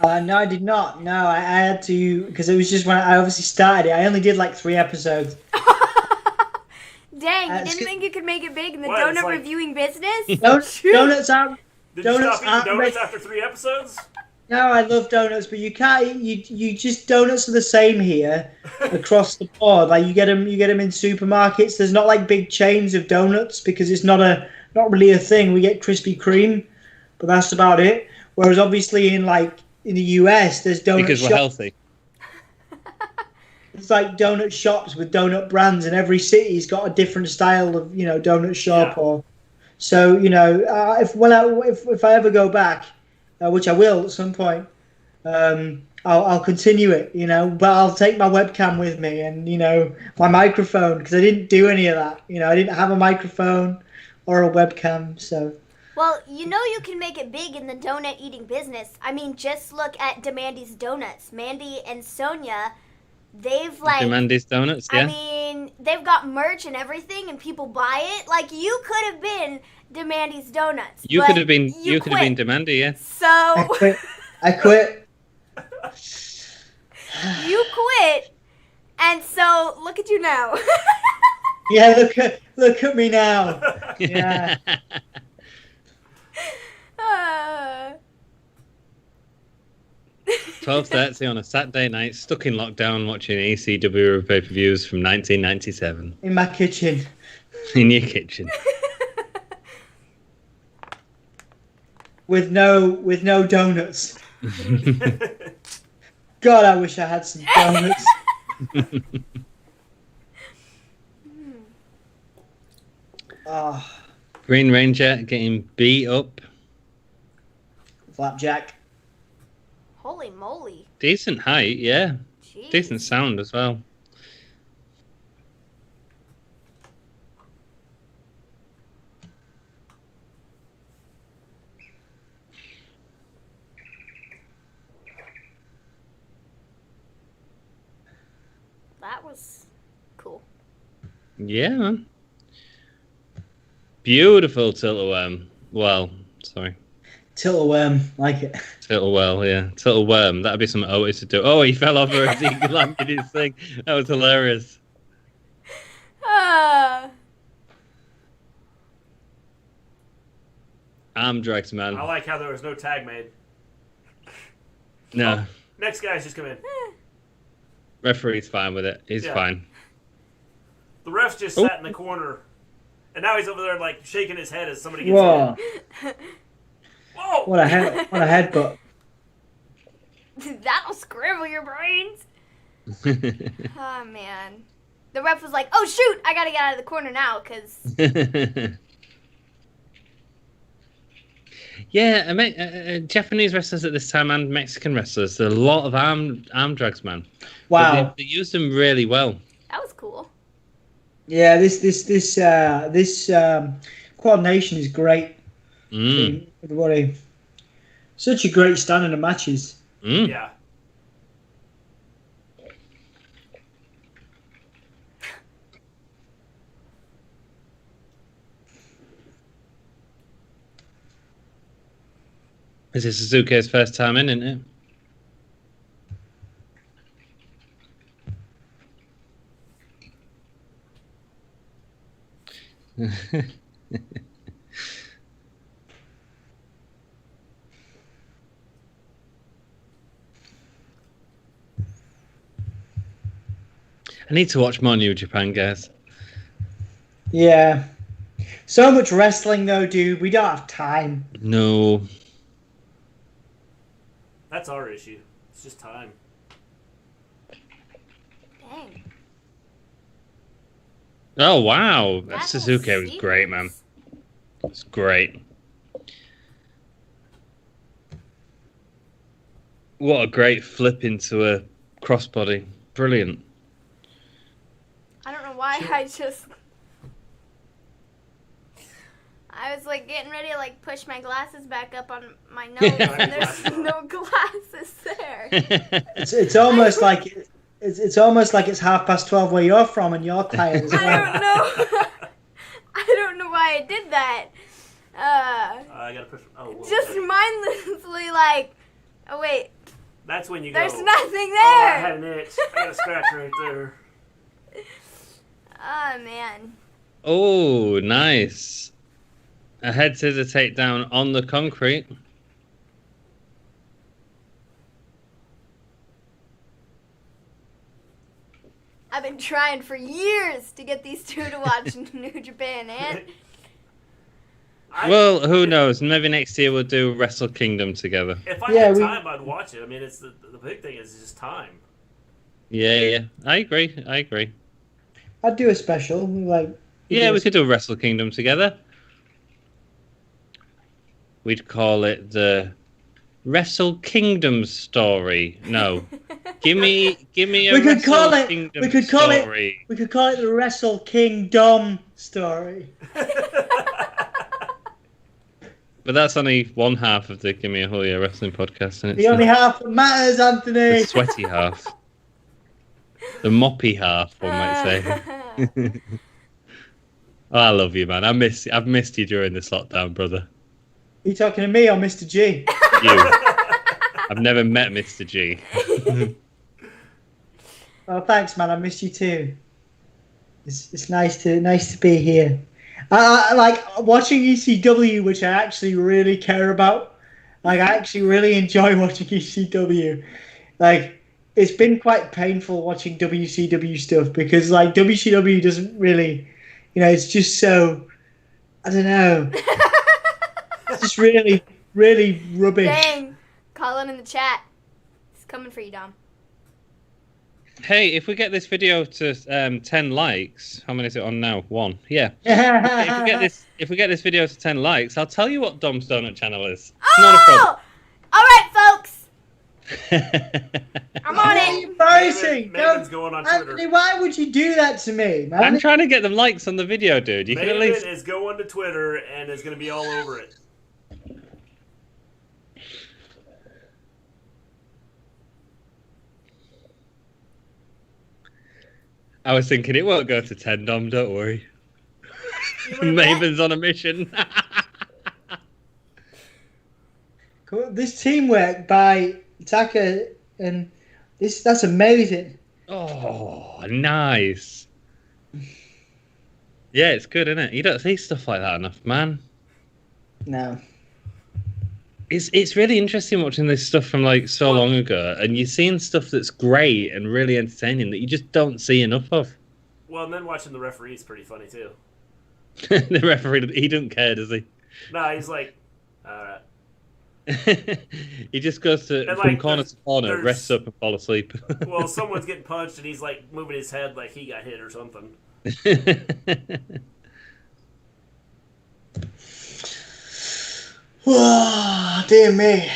Speaker 3: No, I did not. No, I had to because it was just when I obviously started it. I only did like 3 episodes.
Speaker 2: Dang, you
Speaker 3: it's
Speaker 2: didn't
Speaker 3: good.
Speaker 2: think you could make it big in the
Speaker 1: What, it's
Speaker 2: donut
Speaker 1: like-
Speaker 2: reviewing business?
Speaker 3: Donuts aren't.
Speaker 1: Did
Speaker 3: Donuts
Speaker 1: you stop eating
Speaker 3: aren't
Speaker 1: donuts
Speaker 3: ready.
Speaker 1: after 3 episodes?
Speaker 3: No, I love donuts, but you can't. You just donuts are the same here across the board. Like you get them in supermarkets. There's not like big chains of donuts because it's not really a thing. We get Krispy Kreme, but that's about it. Whereas obviously in the US, there's donut
Speaker 4: Because we're
Speaker 3: shops.
Speaker 4: healthy.
Speaker 3: It's like donut shops with donut brands, and every city's got a different style of donut shop.
Speaker 1: Yeah.
Speaker 3: Or so if I ever go back, which I will at some point, I'll continue it. But I'll take my webcam with me and my microphone because I didn't do any of that. I didn't have a microphone or a webcam, so.
Speaker 2: Well, you can make it big in the donut eating business. I mean, just look at Demandy's Donuts. Mandy and Sonia, they've
Speaker 4: Demandy's Donuts, yeah.
Speaker 2: I mean, they've got merch and everything, and people buy it. Like, you could have been Demandy's Donuts.
Speaker 4: You
Speaker 2: but
Speaker 4: could have been
Speaker 2: quit.
Speaker 4: Demandy, yeah.
Speaker 2: So
Speaker 3: I quit.
Speaker 2: you quit, and so look at you now.
Speaker 3: Yeah, look at me now. Yeah.
Speaker 4: 12:30 on a Saturday night, stuck in lockdown, watching ECW pay-per-views from 1997
Speaker 3: In my kitchen.
Speaker 4: in your kitchen.
Speaker 3: With no donuts. God, I wish I had some donuts. Oh,
Speaker 4: Green Ranger getting beat up.
Speaker 3: flapjack.
Speaker 2: Holy moly!
Speaker 4: Decent height, yeah.
Speaker 2: Jeez.
Speaker 4: Decent sound as well.
Speaker 2: That was cool.
Speaker 4: Yeah, man. Beautiful tilt-a-worm. Well, sorry.
Speaker 3: Tilt-a-worm, like it.
Speaker 4: Tilt-a-well, yeah. Tilt-a-worm. That'd be something Otis to do. Oh, he fell over as he landed his thing. That was hilarious. Arm drags, man.
Speaker 1: I like how there was no tag made.
Speaker 4: No.
Speaker 1: Next guy's just come in.
Speaker 4: Referee's fine with it. He's
Speaker 1: Yeah.
Speaker 4: fine.
Speaker 1: The ref's just
Speaker 4: Oh.
Speaker 1: sat in the corner, and now he's over there like shaking his head as somebody gets
Speaker 3: Whoa!
Speaker 1: in. Whoa!
Speaker 3: What a headbutt!
Speaker 2: That'll scramble your brains. Oh man. The ref was like, "Oh shoot, I gotta get out of the corner now," because
Speaker 4: Yeah, Japanese wrestlers at this time and Mexican wrestlers. There are a lot of arm drags, man.
Speaker 3: Wow.
Speaker 4: But they use them really well.
Speaker 2: That was cool.
Speaker 3: Yeah, this coordination is great. Everybody, such a great standard of matches.
Speaker 1: Yeah.
Speaker 4: This is Suzuki's first time in, isn't it? I need to watch more New Japan, guys.
Speaker 3: Yeah. So much wrestling, though, dude. We don't have time.
Speaker 4: No.
Speaker 1: That's our issue. It's just time.
Speaker 2: Dang.
Speaker 4: Oh, wow.
Speaker 2: That
Speaker 4: Suzuki was great, man. It's great. What a great flip into a crossbody. Brilliant.
Speaker 2: I don't know why I was like getting ready to like push my glasses back up on my nose and there's no glasses there.
Speaker 3: It's almost like it's almost like it's 12:30 where you're from and you're tired as well.
Speaker 2: I don't know. I don't know why I did that.
Speaker 1: I gotta push.
Speaker 2: Just mindlessly like, oh wait.
Speaker 1: That's when you
Speaker 2: There's
Speaker 1: go.
Speaker 2: nothing
Speaker 1: Oh,
Speaker 2: there.
Speaker 1: I had an itch. I got a scratch right there.
Speaker 2: Oh man.
Speaker 4: Oh, nice. A head scissor takedown on the concrete.
Speaker 2: I've been trying for years to get these two to watch New Japan, and
Speaker 4: Well, who knows? Maybe next year we'll do Wrestle Kingdom together.
Speaker 1: If I had time, I'd watch it. I mean, it's the big thing is just time.
Speaker 4: Yeah. I agree.
Speaker 3: I'd do a special.
Speaker 4: Yeah, we could do Wrestle Kingdom together. We'd call it the Wrestle Kingdom story. No. Gimme a
Speaker 3: We could
Speaker 4: Wrestle
Speaker 3: call it.
Speaker 4: Kingdom
Speaker 3: We could call
Speaker 4: story.
Speaker 3: it. We could call it the Wrestle Kingdom story.
Speaker 4: But that's only one half of the Gimme a Julia Wrestling podcast. And it's
Speaker 3: The only half that matters, Anthony.
Speaker 4: the sweaty half. The moppy half, one might say. Oh, I love you, man. I've missed you during this lockdown, brother.
Speaker 3: Are you talking to me or Mr. G?
Speaker 4: You. I've never met Mr. G.
Speaker 3: Oh, thanks, man. I missed you too. It's nice to be here. I like watching ECW, which I actually really care about. Like, I actually really enjoy watching ECW. Like, it's been quite painful watching WCW stuff because, like, WCW doesn't really, it's just so, I don't know. It's just really, really rubbish.
Speaker 2: Dang, Colin in the chat. It's coming for you, Dom.
Speaker 4: Hey, if we get this video to 10 likes, how many is it on now? 1. Yeah. If we get this video to 10 likes, I'll tell you what Dom's Donut channel is. It's not a problem.
Speaker 2: All right, folks. I'm on it.
Speaker 3: Embarrassing.
Speaker 1: Maven's going on Twitter.
Speaker 3: Anthony, why would you do that to me, man?
Speaker 4: I'm trying to get them likes on the video, dude. You can at least.
Speaker 1: Maven is going to Twitter and is going to be all over it.
Speaker 4: I was thinking it won't go to 10, Dom. Don't worry. Maven's on a mission.
Speaker 3: Cool. This teamwork by Taka and that's amazing.
Speaker 4: Oh, nice. Yeah, it's good, isn't it? You don't see stuff like that enough, man.
Speaker 3: No.
Speaker 4: It's really interesting watching this stuff from like so long ago, and you're seeing stuff that's great and really entertaining that you just don't see enough of.
Speaker 1: Well, and then watching the referee is pretty funny too.
Speaker 4: The referee, he doesn't care, does he?
Speaker 1: Nah, he's like,
Speaker 4: he just goes to
Speaker 1: And,
Speaker 4: from
Speaker 1: like,
Speaker 4: corner to corner,
Speaker 1: there's-
Speaker 4: rests up and fall asleep.
Speaker 1: well, someone's getting punched and he's like moving his head like he got hit or something.
Speaker 3: Oh, dear me.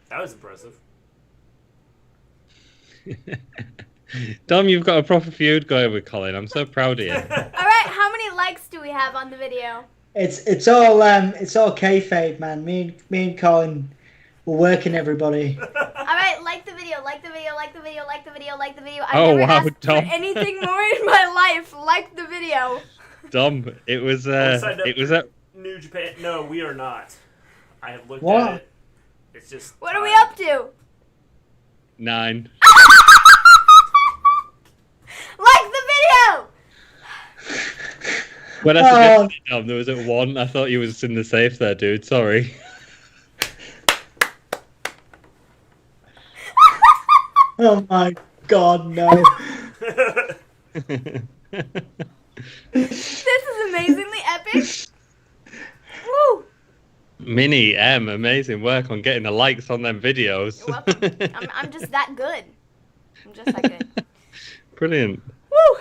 Speaker 1: That was impressive.
Speaker 4: Dom, you've got a proper feud going with Colin. I'm so proud of you.
Speaker 2: All right, how many likes do we have on the video?
Speaker 3: It's all kayfabe, man. Me and Colin were working everybody.
Speaker 2: All right, like the video, like the video, like the video, like the video, like the video. I've
Speaker 4: Oh,
Speaker 2: never
Speaker 4: wow,
Speaker 2: asked
Speaker 4: Dom.
Speaker 2: for anything more in my life. Like the video.
Speaker 4: Dom, it was at
Speaker 1: New Japan. No, we are not. I have looked
Speaker 3: What?
Speaker 1: at it. It's just.
Speaker 2: What are we up to?
Speaker 4: 9.
Speaker 2: Like the video.
Speaker 4: When I suggested it, Dom, there was at 1. I thought you was in the safe there, dude. Sorry.
Speaker 3: Oh my God, no.
Speaker 2: This is amazingly epic. Woo.
Speaker 4: Mini M, amazing work on getting the likes on them videos.
Speaker 2: You're welcome. I'm just that good. I'm just that good.
Speaker 4: Brilliant.
Speaker 2: Woo.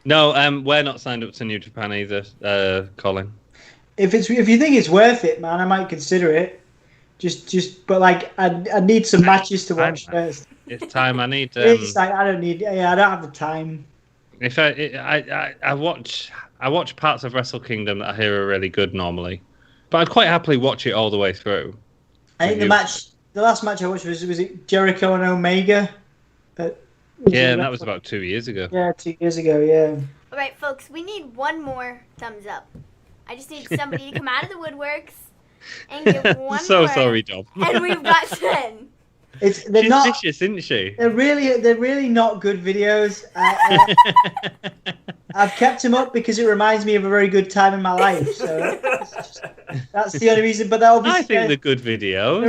Speaker 3: No,
Speaker 4: we're not signed up to New Japan either, Colin.
Speaker 3: If you think it's worth it, man, I might consider it. But like, I need some matches to watch first.
Speaker 4: It's time. I need.
Speaker 3: It's like I don't have the time.
Speaker 4: If I watch parts of Wrestle Kingdom that I hear are really good normally, but I'd quite happily watch it all the way through.
Speaker 3: I think the last match I watched was it Jericho and Omega?
Speaker 4: Yeah, and that was about 2 years ago.
Speaker 3: Yeah, 2 years ago. Yeah.
Speaker 2: All right, folks, we need one more thumbs up. I just need somebody to come out of the woodworks and give one
Speaker 4: So
Speaker 2: more.
Speaker 4: sorry, Dom.
Speaker 2: And we've got 10.
Speaker 3: They're
Speaker 4: She's
Speaker 3: not.
Speaker 4: vicious, isn't she?
Speaker 3: They're really not good videos. I've kept them up because it reminds me of a very good time in my life. So that's the only reason. But
Speaker 4: I think they're good videos.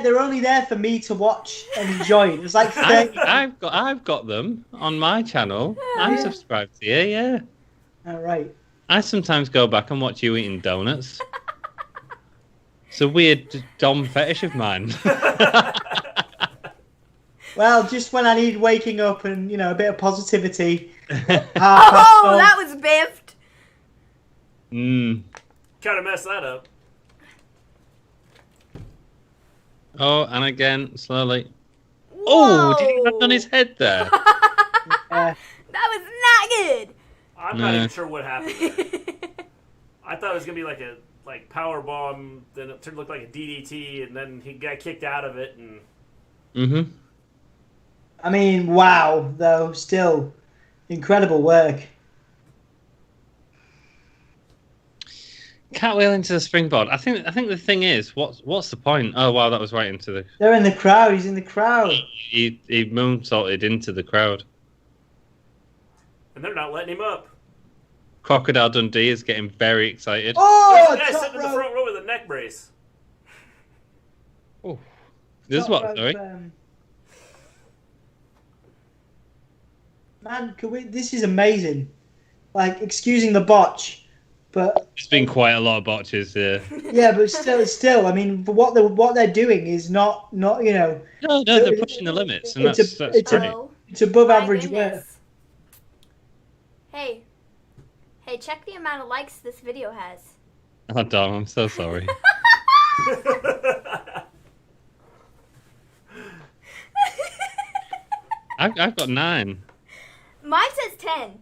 Speaker 3: They're only there for me to watch and enjoy. It's like 30.
Speaker 4: I've got them on my channel. I'm subscribed to you. Yeah.
Speaker 3: All right.
Speaker 4: I sometimes go back and watch you eating donuts. It's a weird Dom fetish of mine.
Speaker 3: Well, just when I need waking up and a bit of positivity.
Speaker 2: Oh, that was biffed.
Speaker 1: Kind of messed that up.
Speaker 4: Oh, and again, slowly.
Speaker 2: Whoa.
Speaker 4: Oh, did he land on his head there?
Speaker 2: That was not good.
Speaker 1: I'm not even sure what happened there. I thought it was gonna be like a power bomb. Then it looked like a DDT, and then he got kicked out of it. And
Speaker 4: Mm-hmm.
Speaker 3: I mean, wow, though, still incredible work.
Speaker 4: Catwheel into the springboard. I think the thing is, what's the point? Oh wow, that was right into the.
Speaker 3: They're in the crowd. He's in the crowd.
Speaker 4: He moonsaulted into the crowd.
Speaker 1: And they're not letting him up.
Speaker 4: Crocodile Dundee is getting very excited.
Speaker 3: Oh,
Speaker 1: There's a guy
Speaker 3: top
Speaker 1: sitting in the
Speaker 3: rope.
Speaker 1: front row with a neck brace.
Speaker 4: Oh, this is
Speaker 3: Top
Speaker 4: what?
Speaker 3: rope,
Speaker 4: Sorry.
Speaker 3: Man, this is amazing. Like, excusing the botch, but
Speaker 4: There's been quite a lot of botches here.
Speaker 3: yeah, but still. I mean, for what they're doing is not.
Speaker 4: No, they're pushing the limits, and that's great.
Speaker 2: Oh,
Speaker 3: It's above
Speaker 2: my
Speaker 3: average work.
Speaker 2: goodness. Hey, check the amount of likes this video has.
Speaker 4: Oh, Dom, I'm so sorry. I've got 9.
Speaker 2: Mine says 10.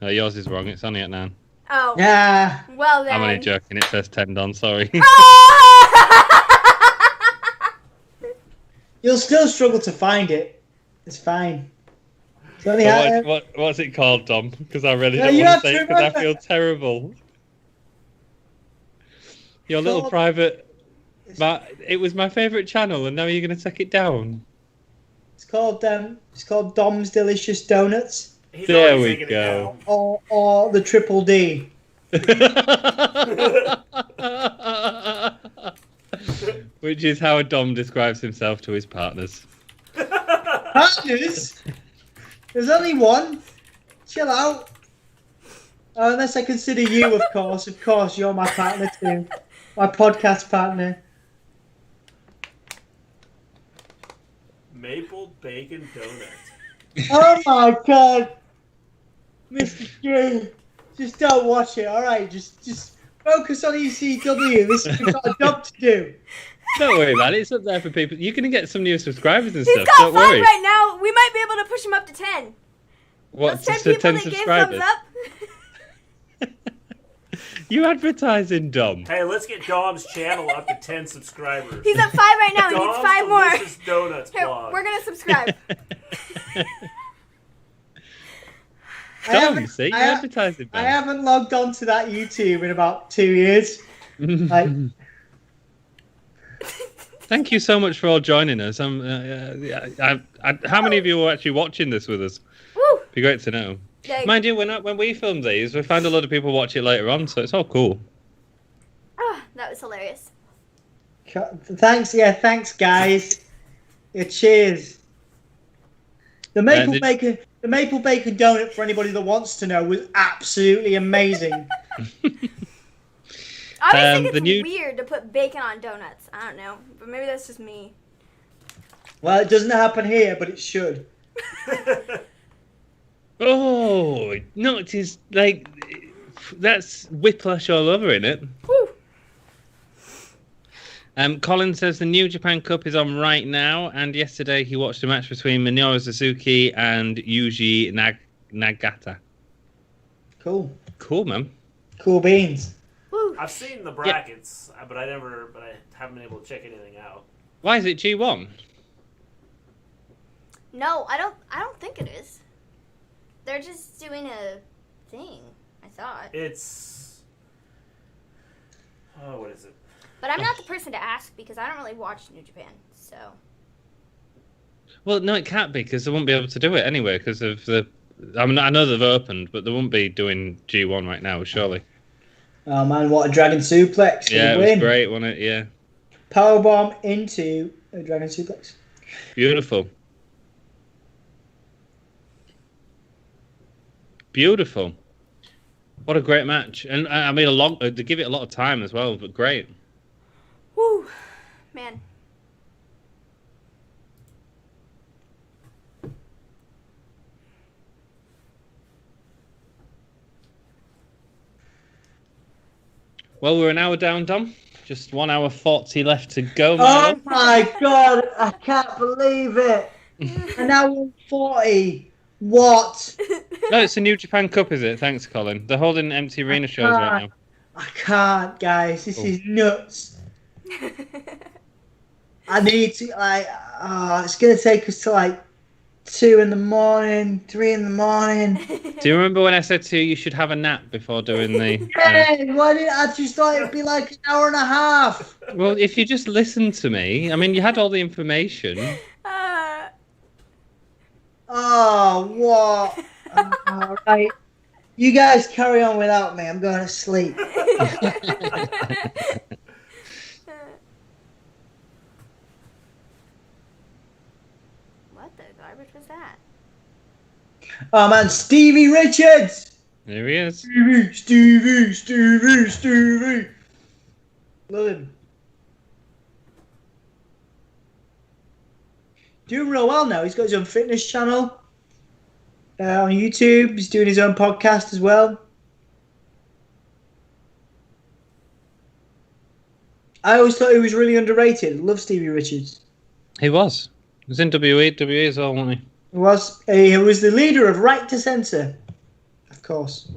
Speaker 4: No, yours is wrong. It's only at 9.
Speaker 2: Oh.
Speaker 3: Yeah.
Speaker 2: Well then.
Speaker 4: I'm only joking. It says 10, Don. Sorry.
Speaker 3: You'll still struggle to find it. It's fine. It's only
Speaker 4: What's it called, Dom? Because I really
Speaker 3: No,
Speaker 4: don't
Speaker 3: you
Speaker 4: want
Speaker 3: have
Speaker 4: to say
Speaker 3: to
Speaker 4: it because I
Speaker 3: remember.
Speaker 4: feel terrible. Your little
Speaker 3: called-
Speaker 4: private... It was my favourite channel, and now you're going to take it down.
Speaker 3: It's called Dom's Delicious Donuts,
Speaker 1: He's
Speaker 4: There
Speaker 1: already
Speaker 4: we
Speaker 1: taking it
Speaker 4: go.
Speaker 1: down.
Speaker 3: or the Triple D.
Speaker 4: Which is how a Dom describes himself to his partners.
Speaker 3: Partners? There's only one. Chill out. Unless I consider you, of course. Of course, you're my partner too. my podcast partner.
Speaker 1: Maple bacon donut.
Speaker 3: Oh my god, Mr. G, just don't watch it. All right, just focus on ECW. We've got a job to do.
Speaker 4: Don't worry, man. It's up there for people. You're gonna get some new subscribers and
Speaker 2: He's
Speaker 4: stuff.
Speaker 2: got
Speaker 4: Don't
Speaker 2: 5
Speaker 4: worry.
Speaker 2: right now. We might be able to push him up to 10.
Speaker 4: What?
Speaker 2: Those 10
Speaker 4: So
Speaker 2: people
Speaker 4: 10
Speaker 2: that gave
Speaker 4: subscribers.
Speaker 2: thumbs up.
Speaker 4: You advertising, Dom?
Speaker 1: Hey, let's get Dom's channel up to 10 subscribers.
Speaker 2: He's at 5 right now. He
Speaker 1: Dom's
Speaker 2: needs 5 more.
Speaker 1: Delicious Donuts
Speaker 2: Here,
Speaker 1: blog.
Speaker 2: we're gonna subscribe.
Speaker 4: Dom, see, you're advertising.
Speaker 3: I haven't logged on to that YouTube in about 2 years. Like,
Speaker 4: Thank you so much for all joining us. How many of you are actually watching this with us?
Speaker 2: Woo!
Speaker 4: Be great to know.
Speaker 2: Like,
Speaker 4: Mind you, when we film these, we find a lot of people watch it later on, so it's all cool.
Speaker 2: that was hilarious.
Speaker 3: thanks, guys. Yeah, cheers. The maple bacon donut, for anybody that wants to know, was absolutely amazing.
Speaker 2: I always think
Speaker 4: the
Speaker 2: it's
Speaker 4: new-
Speaker 2: weird to put bacon on donuts. I don't know, but maybe that's just me.
Speaker 3: Well, it doesn't happen here, but it should.
Speaker 4: Oh, no, it is like that's whiplash all over in it.
Speaker 2: Woo!
Speaker 4: Colin says the New Japan Cup is on right now, and yesterday he watched a match between Minoru Suzuki and Yuji Nagata.
Speaker 3: Cool.
Speaker 4: Cool, man.
Speaker 3: Cool beans.
Speaker 2: Woo!
Speaker 1: I've seen the brackets, but I haven't been able to check anything out.
Speaker 4: Why is it G1?
Speaker 2: No, I don't think it is. They're just doing a thing, I thought.
Speaker 1: It's what is it?
Speaker 2: But I'm not the person to ask because I don't really watch New Japan, so.
Speaker 4: Well, no, it can't be because they won't be able to do it anyway because of the. I mean, I know they've opened, but they won't be doing G1 right now, surely.
Speaker 3: Oh man, what a dragon suplex for
Speaker 4: Yeah,
Speaker 3: the
Speaker 4: it
Speaker 3: win.
Speaker 4: was great, wasn't it? Yeah.
Speaker 3: Powerbomb into a dragon suplex.
Speaker 4: Beautiful. Beautiful. What a great match. And I mean, they give it a lot of time as well, but great.
Speaker 2: Woo! Man.
Speaker 4: Well, we're an hour down, Dom. Just 1 hour 40 left to go, my
Speaker 3: Oh
Speaker 4: love.
Speaker 3: my god, I can't believe it. An hour 40. What?
Speaker 4: No, it's a New Japan Cup, is it? Thanks, Colin. They're holding empty arena shows right now.
Speaker 3: I can't, guys. This is nuts. I need to, it's going to take us to like 2 in the morning, 3 in the morning.
Speaker 4: Do you remember when I said to you you should have a nap before doing the...
Speaker 3: Yeah, why didn't I just thought it'd be like an hour and a half?
Speaker 4: Well, if you just listened to me, I mean, you had all the information.
Speaker 3: Oh, what? All right. You guys carry on without me. I'm going to sleep.
Speaker 2: What the garbage was that?
Speaker 3: Oh, man. Stevie Richards.
Speaker 4: There he is.
Speaker 3: Stevie. Love him. Doing real well now. He's got his own fitness channel on YouTube. He's doing his own podcast as well. I always thought he was really underrated. Love Stevie Richards.
Speaker 4: He was. He was in WWE as well, wasn't he?
Speaker 3: He was the leader of Right to Censor, of course.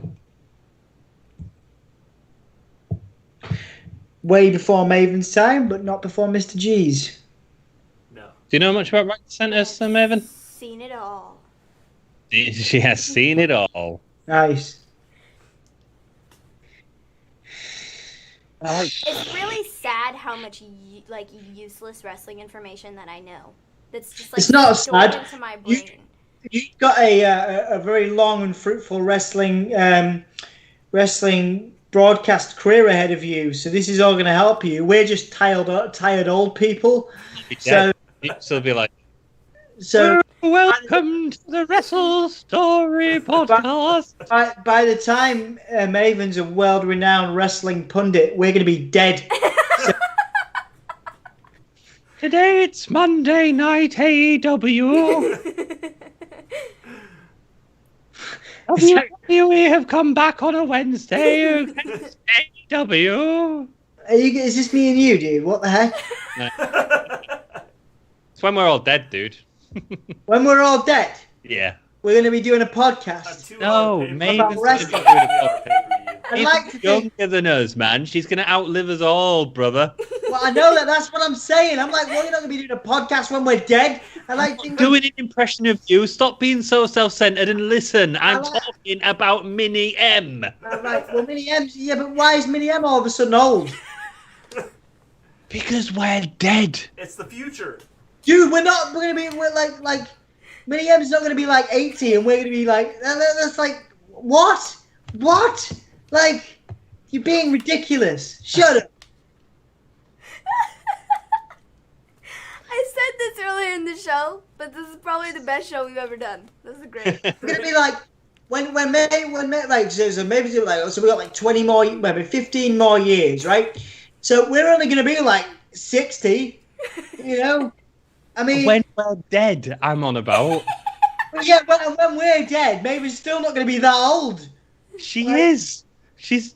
Speaker 3: Way before Maven's time, but not before Mr. G's.
Speaker 1: No.
Speaker 4: Do you know much about Right Centre, Sir Maven?
Speaker 2: Seen it all.
Speaker 4: She has seen it all.
Speaker 3: Nice.
Speaker 2: It's really sad how much useless wrestling information that I know. That's just like
Speaker 3: It's not
Speaker 2: stored
Speaker 3: sad.
Speaker 2: into my brain.
Speaker 3: You've got a very long and fruitful wrestling broadcast career ahead of you, so this is all going to help you. We're just tired old people. So
Speaker 4: Be like,
Speaker 3: so
Speaker 4: welcome to the Wrestle Story podcast.
Speaker 3: by the time Maven's a world-renowned wrestling pundit, we're going to be dead.
Speaker 4: Today it's Monday night AEW. WWE have come back on a Wednesday against AEW.
Speaker 3: Is this me and you, dude? What the heck?
Speaker 4: It's when we're all dead, dude.
Speaker 3: When we're all dead,
Speaker 4: Yeah.
Speaker 3: we're going to be doing a podcast.
Speaker 4: No, Maven's
Speaker 3: wrestling.
Speaker 4: gonna be doing a podcast.
Speaker 3: I'd like to
Speaker 4: She's
Speaker 3: think.
Speaker 4: younger than us, man. She's gonna outlive us all, brother.
Speaker 3: Well, I know that's what I'm saying. I'm like, well, you're not going to be doing a podcast when we're dead. I like to think.
Speaker 4: Doing an impression of you. Stop being so self-centered and listen. I'm
Speaker 3: like-
Speaker 4: talking about Mini M.
Speaker 3: I'm like, well, Mini M's. Yeah, but why is Mini M all of a sudden old?
Speaker 4: Because we're dead.
Speaker 1: It's the future.
Speaker 3: Dude, we're not. We're going to be. We're like. Mini M's not going to be like 80, and we're going to be like. That's like what? What? Like, you're being ridiculous. Shut up.
Speaker 2: I said this earlier in the show, but this is probably the best show we've ever done. This is great.
Speaker 3: We're gonna be like when like so maybe like so we got like 20 more, maybe 15 more years, right? So we're only gonna be like 60, you know. I mean,
Speaker 4: When we're dead, I'm on about.
Speaker 3: yeah, when we're dead, maybe we're still not gonna be that old.
Speaker 4: She
Speaker 3: Like-
Speaker 4: is. She's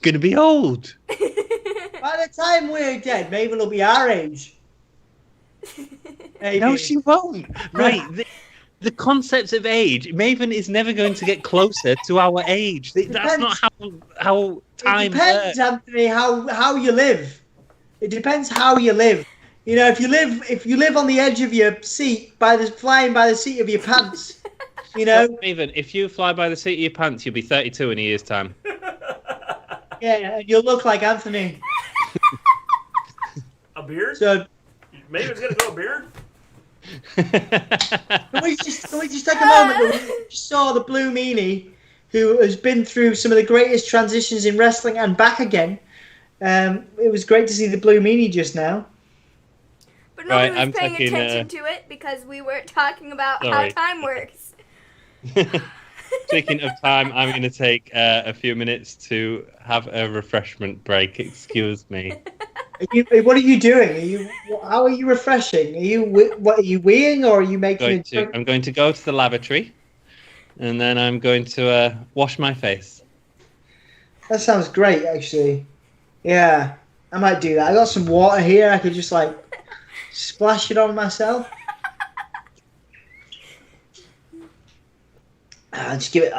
Speaker 4: gonna be old.
Speaker 3: By the time we're dead, maybe it'll be our age. Maybe.
Speaker 4: No, she won't. Right. The concept of age, Maven is never going to get closer to our age. That's not how time
Speaker 3: It depends,
Speaker 4: works.
Speaker 3: Anthony, how you live. It depends how you live. You know, if you live on the edge of your seat, flying by the seat of your pants, you know.
Speaker 4: Maven, if you fly by the seat of your pants, you'll be 32 in a year's time.
Speaker 3: Yeah, you'll look like Anthony.
Speaker 1: A beard?
Speaker 3: So
Speaker 1: Maven's gonna grow a beard?
Speaker 3: can we just take a moment? We just saw the Blue Meanie, who has been through some of the greatest transitions in wrestling and back again. It was great to see the Blue Meanie just now.
Speaker 2: But nobody
Speaker 4: Right, I'm
Speaker 2: was paying
Speaker 4: taking,
Speaker 2: attention to it because we weren't talking about
Speaker 4: Sorry.
Speaker 2: how time works.
Speaker 4: Speaking of time, I'm going to take a few minutes to have a refreshment break. Excuse me.
Speaker 3: What are you doing? How are you refreshing? What are you weeing or are you making
Speaker 4: I'm going to go to the lavatory, and then I'm going to wash my face.
Speaker 3: That sounds great, actually. Yeah, I might do that. I got some water here. I could just like splash it on myself. Just give it.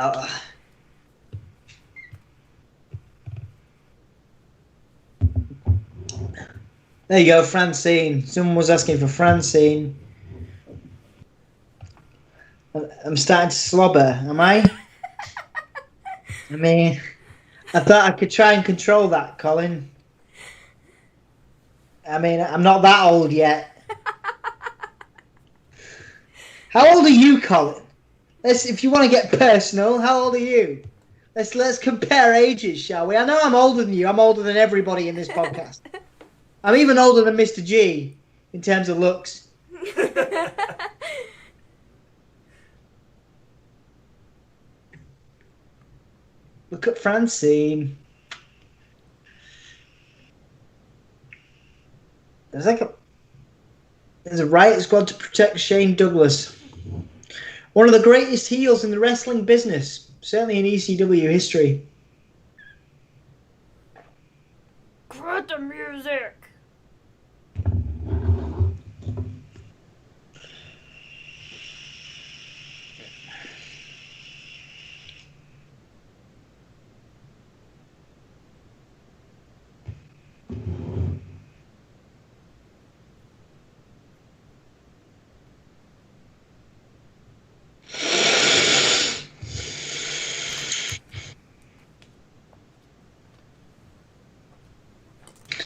Speaker 3: There you go, Francine. Someone was asking for Francine. I'm starting to slobber, am I? I mean, I thought I could try and control that, Colin. I mean, I'm not that old yet. How old are you, Colin? If you want to get personal, how old are you? Let's compare ages, shall we? I know I'm older than you. I'm older than everybody in this podcast. I'm even older than Mr. G in terms of looks. Look at Francine. There's a riot squad to protect Shane Douglas. One of the greatest heels in the wrestling business, certainly in ECW history.
Speaker 2: Cut the music.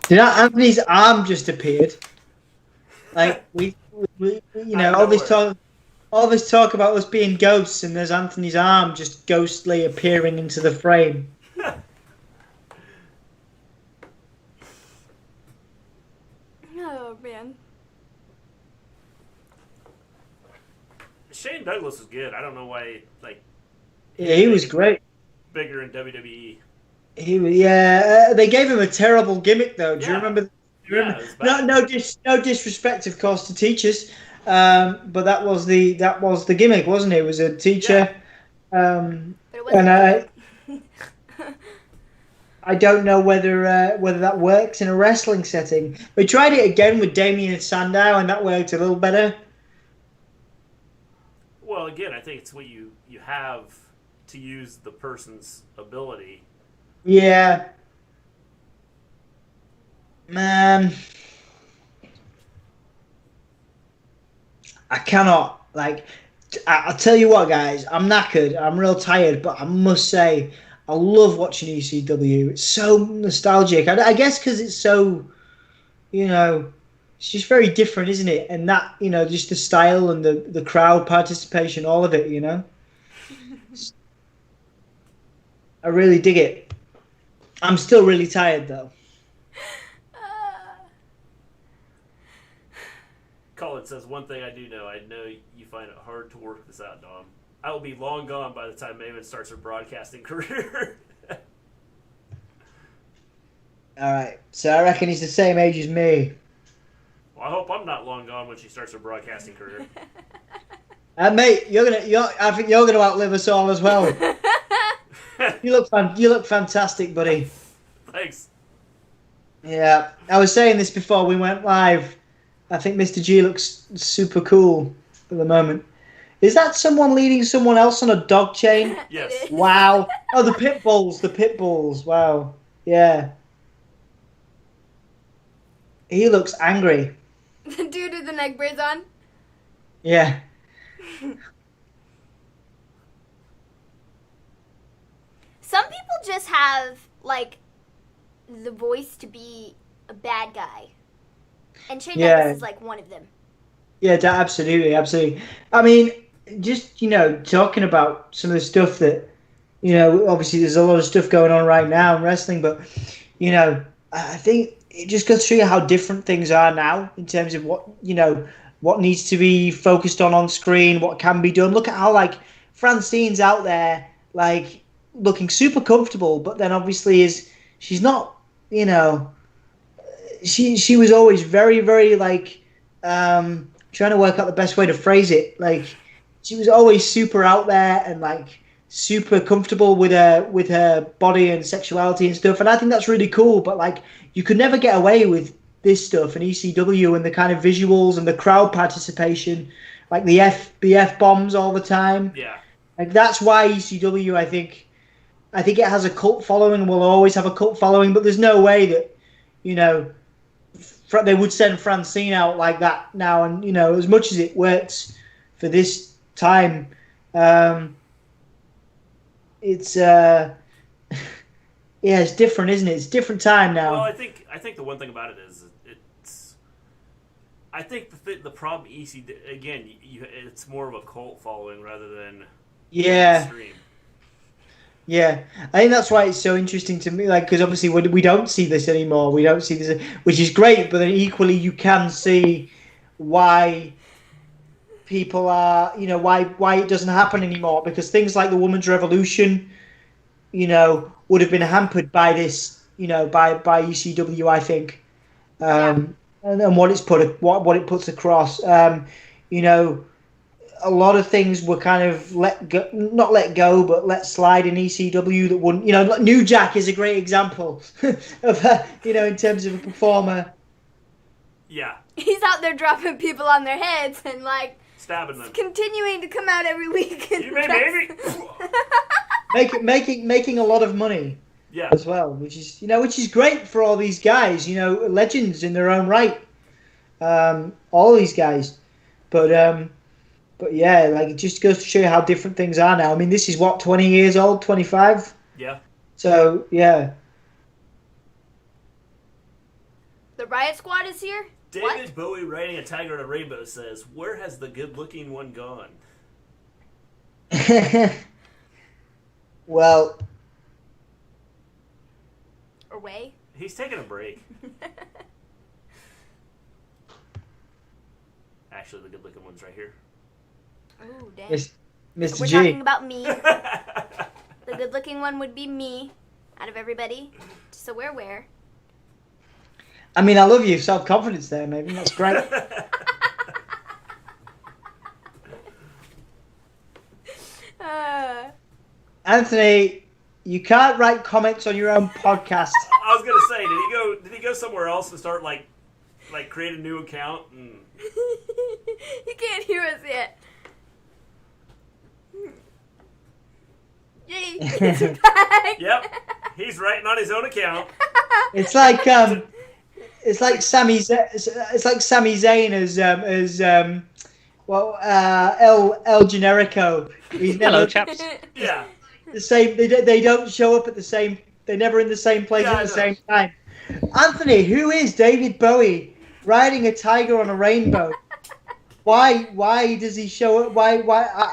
Speaker 3: You know, Anthony's arm just appeared. Like we you know, all this talk about us being ghosts, and there's Anthony's arm just ghostly appearing into the frame.
Speaker 2: Oh man.
Speaker 1: Shane Douglas is good. I don't know why,
Speaker 3: Yeah, he was great.
Speaker 1: bigger in WWE.
Speaker 3: They gave him a terrible gimmick though. Do you
Speaker 1: Yeah.
Speaker 3: remember
Speaker 1: Yeah, it was bad.
Speaker 3: No disrespect, of course, to teachers, but that was the gimmick, wasn't it? It was a teacher,
Speaker 2: But it wasn't
Speaker 3: and
Speaker 2: good.
Speaker 3: I don't know whether that works in a wrestling setting. We tried it again with Damien Sandow, and that worked a little better.
Speaker 1: Well, again, I think it's what you have to use the person's ability.
Speaker 3: Yeah. Man, I cannot, like, I'll tell you what, guys, I'm knackered, I'm real tired, but I must say, I love watching ECW. It's so nostalgic. I guess because it's so, it's just very different, isn't it? And that, just the style and the crowd participation, all of it, I really dig it. I'm still really tired, though.
Speaker 1: Colin says, one thing I do know, I know you find it hard to work this out, Dom. I will be long gone by the time Maven starts her broadcasting career.
Speaker 3: All right, so I reckon he's the same age as me.
Speaker 1: Well, I hope I'm not long gone when she starts her broadcasting career.
Speaker 3: Mate, I think you're gonna outlive us all as well. You look fantastic, buddy.
Speaker 1: Thanks.
Speaker 3: Yeah, I was saying this before we went live. I think Mr. G looks super cool at the moment. Is that someone leading someone else on a dog chain?
Speaker 1: Yes.
Speaker 3: Wow. Oh, the pit bulls. Wow. Yeah. He looks angry.
Speaker 2: The dude with the neck braids on?
Speaker 3: Yeah.
Speaker 2: Some people just have, like, the voice to be a bad guy. And Shane Douglas is, like, one of them.
Speaker 3: Yeah, absolutely. I mean, just, talking about some of the stuff that, obviously there's a lot of stuff going on right now in wrestling, but, I think it just goes to show you how different things are now in terms of what needs to be focused on screen, what can be done. Look at how, like, Francine's out there, like, looking super comfortable, but then obviously she's not, she was always very, very, like, trying to work out the best way to phrase it. Like, she was always super out there and, like, super comfortable with her body and sexuality and stuff. And I think that's really cool. But, like, you could never get away with this stuff and ECW and the kind of visuals and the crowd participation, like the FBF bombs all the time.
Speaker 1: Yeah.
Speaker 3: Like, that's why ECW, I think it has a cult following and will always have a cult following. But there's no way that, they would send Francine out like that now. And, as much as it works for this time, it's it's different, isn't it? It's a different time now.
Speaker 1: Well, I think the one thing about it is I think the problem again, it's more of a cult following rather than mainstream.
Speaker 3: Yeah, I think that's why it's so interesting to me, like, because obviously we don't see this anymore. We don't see this, which is great, but then equally you can see why people are, why it doesn't happen anymore, because things like the women's revolution, would have been hampered by this, by ECW, I think, and what it puts across, a lot of things were kind of not let go, but let slide in ECW that wouldn't, New Jack is a great example of, in terms of a performer.
Speaker 1: Yeah.
Speaker 2: He's out there dropping people on their heads and, like,
Speaker 1: stabbing them.
Speaker 2: Continuing to come out every week.
Speaker 1: You may, baby.
Speaker 3: making a lot of money.
Speaker 1: Yeah.
Speaker 3: As well, which is great for all these guys, legends in their own right. All these guys. But yeah, like, it just goes to show you how different things are now. I mean, this is what, 20 years old, 25?
Speaker 1: Yeah.
Speaker 3: So, yeah.
Speaker 2: The Riot Squad is here?
Speaker 1: David Bowie riding a tiger on a rainbow says, "Where has the good-looking one gone?"
Speaker 3: Well.
Speaker 2: Away?
Speaker 1: He's taking a break. Actually, the good-looking one's right here.
Speaker 2: Ooh, damn.
Speaker 3: Mr.
Speaker 2: We're
Speaker 3: G.
Speaker 2: talking about me. The good-looking one would be me, out of everybody. So we're where?
Speaker 3: I mean, I love your self-confidence there, Maven. That's great. Anthony, you can't write comments on your own podcast.
Speaker 1: I was gonna say, did he go somewhere else and start like create a new account? And...
Speaker 2: You can't hear us yet. Yay, he's back.
Speaker 1: Yep, he's writing on his own account.
Speaker 3: It's like Sami Zayn as El Generico. He's never
Speaker 4: Hello, chaps.
Speaker 1: Yeah.
Speaker 3: the same. They don't show up at the same. They're never in the same place
Speaker 1: Yeah,
Speaker 3: at the same time. Anthony, who is David Bowie riding a tiger on a rainbow? Why does he show up? Why?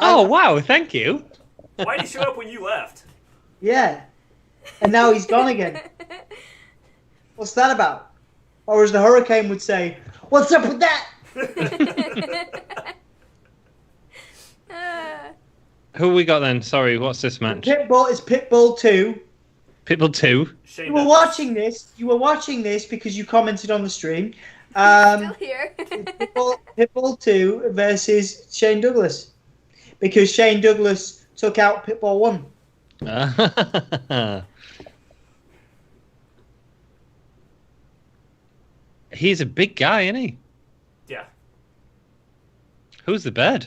Speaker 4: Oh wow! Thank you.
Speaker 1: Why did he show up when you left?
Speaker 3: Yeah, and now he's gone again. What's that about? Or as the Hurricane would say, "What's up with that?"
Speaker 4: Who we got then? Sorry, what's this match?
Speaker 3: Pitbull is Pitbull 2.
Speaker 4: Pitbull 2.
Speaker 1: Shane
Speaker 3: You were
Speaker 1: Douglas.
Speaker 3: watching this. You were watching this because you commented on the stream.
Speaker 2: Still here.
Speaker 3: Pitbull 2 versus Shane Douglas, because Shane Douglas took out Pitbull 1.
Speaker 4: He's a big guy, isn't he?
Speaker 1: Yeah.
Speaker 4: Who's the bird?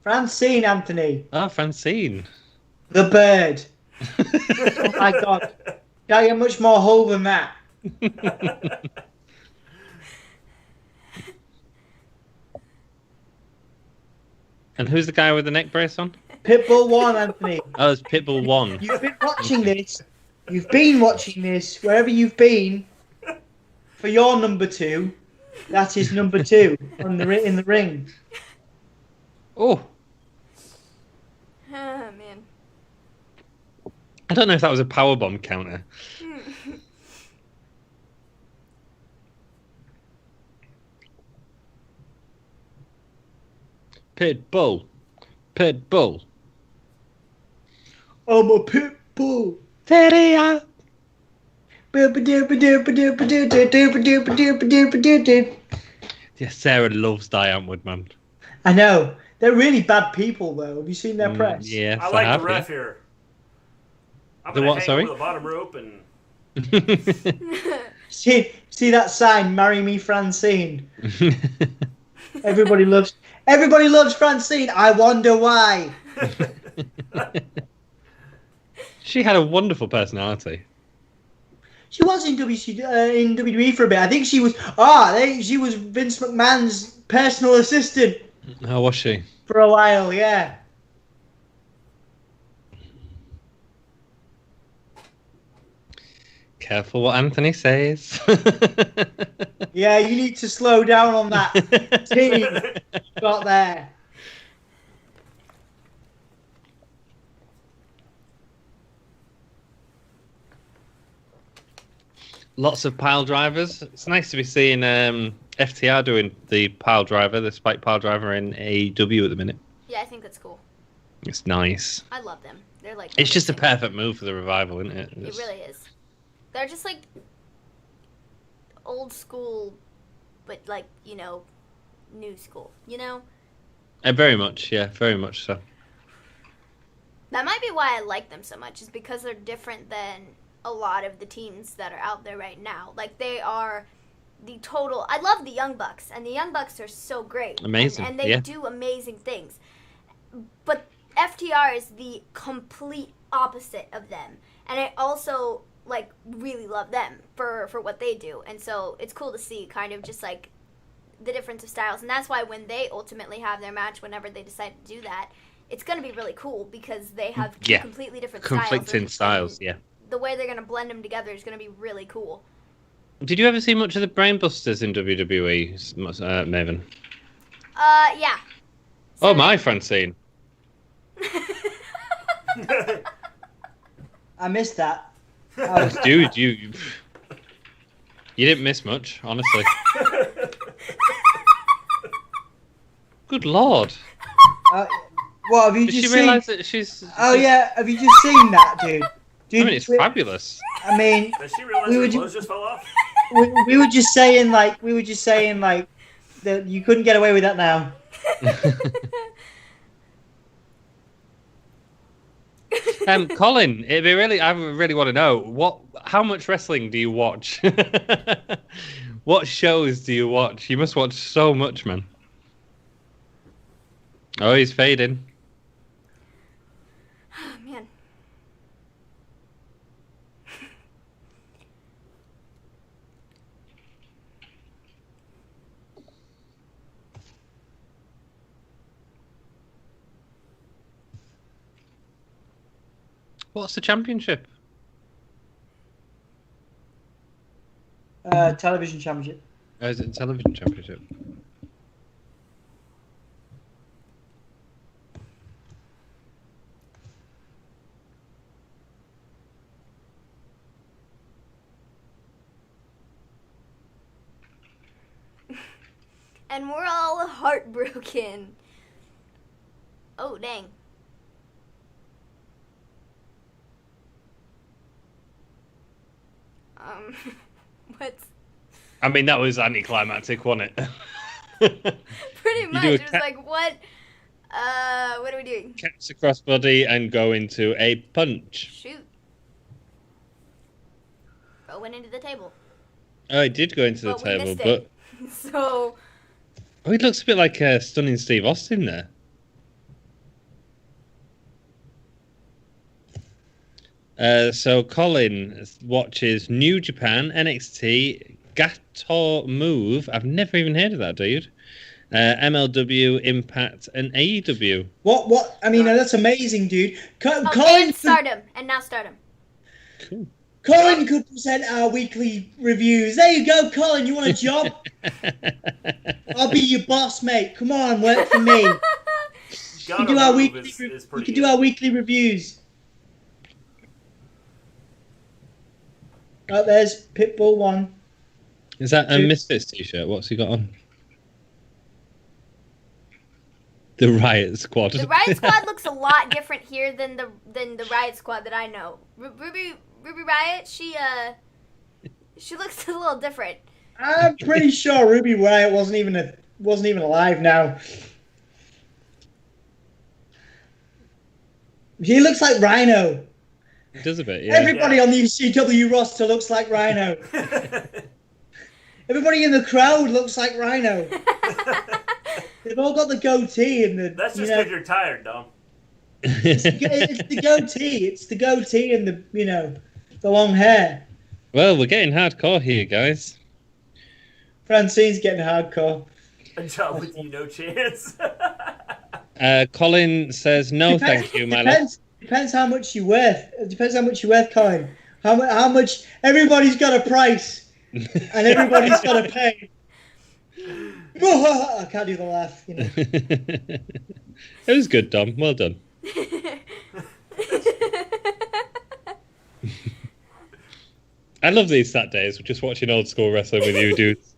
Speaker 3: Francine, Anthony,
Speaker 4: Oh, Francine.
Speaker 3: the bird. Oh my God, can't get much more hull than that.
Speaker 4: And who's the guy with the neck brace on?
Speaker 3: Pitbull 1, Anthony.
Speaker 4: Oh, it's Pitbull 1.
Speaker 3: You've been watching this. You've been watching this wherever you've been for your number 2. That is number 2 in the ring.
Speaker 4: Oh,
Speaker 2: Oh, man.
Speaker 4: I don't know if that was a powerbomb counter. Pitbull. Pitbull.
Speaker 3: I'm a Pitbull.
Speaker 4: Feria. Yeah, Sarah loves Diane Woodman.
Speaker 3: I know. They're really bad people, though. Have you seen their press?
Speaker 4: Yes,
Speaker 1: I like
Speaker 4: have,
Speaker 1: the ref here. I'm
Speaker 4: The
Speaker 1: gonna
Speaker 4: what,
Speaker 1: hang
Speaker 4: sorry?
Speaker 1: over the bottom rope and
Speaker 4: yeah.
Speaker 3: See that sign, "Marry Me, Francine." Everybody loves Francine. I wonder why.
Speaker 4: She had a wonderful personality.
Speaker 3: She was in WWE for a bit. I think she was. She was Vince McMahon's personal assistant
Speaker 4: How was she?
Speaker 3: for a while. Yeah.
Speaker 4: Careful what Anthony says.
Speaker 3: Yeah, you need to slow down on that team got there.
Speaker 4: Lots of pile drivers. It's nice to be seeing FTR doing the pile driver, the spike pile driver in AEW at the minute.
Speaker 2: Yeah, I think that's cool.
Speaker 4: It's nice.
Speaker 2: I love them. They're like.
Speaker 4: It's just a
Speaker 2: amazing.
Speaker 4: perfect move for the revival, isn't it?
Speaker 2: It really is. They're just like old school, but like, new school,
Speaker 4: Very much, yeah, very much so.
Speaker 2: That might be why I like them so much, is because they're different than a lot of the teams that are out there right now. Like, they are the total... I love the Young Bucks, and the Young Bucks are so great.
Speaker 4: Amazing,
Speaker 2: And they
Speaker 4: yeah.
Speaker 2: do amazing things. But FTR is the complete opposite of them. And I also, really love them for what they do. And so it's cool to see kind of just, the difference of styles. And that's why when they ultimately have their match, whenever they decide to do that, it's going to be really cool because they have two completely different
Speaker 4: conflicting
Speaker 2: styles.
Speaker 4: styles, yeah.
Speaker 2: The way they're going to blend them together is going to be really cool.
Speaker 4: Did you ever see much of the Brainbusters in WWE, Maven?
Speaker 2: Yeah.
Speaker 4: Oh, my Francine.
Speaker 3: I missed that.
Speaker 4: Dude, you didn't miss much, honestly. Good Lord.
Speaker 3: What have you
Speaker 4: Did
Speaker 3: just
Speaker 4: she
Speaker 3: seen?
Speaker 4: realise that she's...
Speaker 3: Oh yeah, have you just seen that, dude?
Speaker 4: I mean, it's fabulous.
Speaker 3: I mean,
Speaker 1: does she realize
Speaker 3: We
Speaker 1: her
Speaker 3: were
Speaker 1: clothes just fell off?
Speaker 3: we were just saying like that you couldn't get away with that now.
Speaker 4: Colin, I really want to know how much wrestling do you watch? What shows do you watch? You must watch so much, man. Oh, he's fading.
Speaker 2: Oh, man.
Speaker 4: What's the championship?
Speaker 3: Television championship.
Speaker 4: Oh, is it a television championship?
Speaker 2: And we're all heartbroken. Oh, dang. What's...
Speaker 4: I mean, that was anticlimactic, wasn't it?
Speaker 2: Pretty much. It was like, what? What are we doing?
Speaker 4: Catch the crossbody and go into a punch.
Speaker 2: Shoot. But went into the table.
Speaker 4: Oh, it did go into the table, but...
Speaker 2: So...
Speaker 4: Oh, he looks a bit like Stunning Steve Austin there. So Colin watches New Japan, NXT, Gato Move. I've never even heard of that, dude. MLW, Impact, and AEW.
Speaker 3: What? I mean, that's amazing, dude. Colin,
Speaker 2: and Stardom, and now Stardom.
Speaker 4: Cool.
Speaker 3: Colin could present our weekly reviews. There you go, Colin. You want a job? I'll be your boss, mate. Come on, work for me. You can do our weekly reviews. Oh, there's Pitbull 1.
Speaker 4: Is that a Misfits t-shirt? What's he got on? The Riot Squad.
Speaker 2: The Riot Squad looks a lot different here than the Riot Squad that I know. Ruby Riot, she looks a little different.
Speaker 3: I'm pretty sure Ruby Riot wasn't even alive now. He looks like Rhino.
Speaker 4: He does a bit, yeah.
Speaker 3: Everybody on the ECW roster looks like Rhino. Everybody in the crowd looks like Rhino. They've all got the goatee and the.
Speaker 1: That's just because you're tired, Dom.
Speaker 3: It's the goatee. It's the goatee and the long hair.
Speaker 4: Well, we're getting hardcore here, guys.
Speaker 3: Francine's getting hardcore.
Speaker 1: A job with you, no chance.
Speaker 4: Colin says no, thank you, my love.
Speaker 3: Depends how much you're worth. It depends how much you're worth, Colin. How much? Everybody's got a price, and everybody's got to pay. I can't do the laugh.
Speaker 4: It was good, Dom. Well done. I love these Saturdays. Just watching old school wrestling with you, dudes.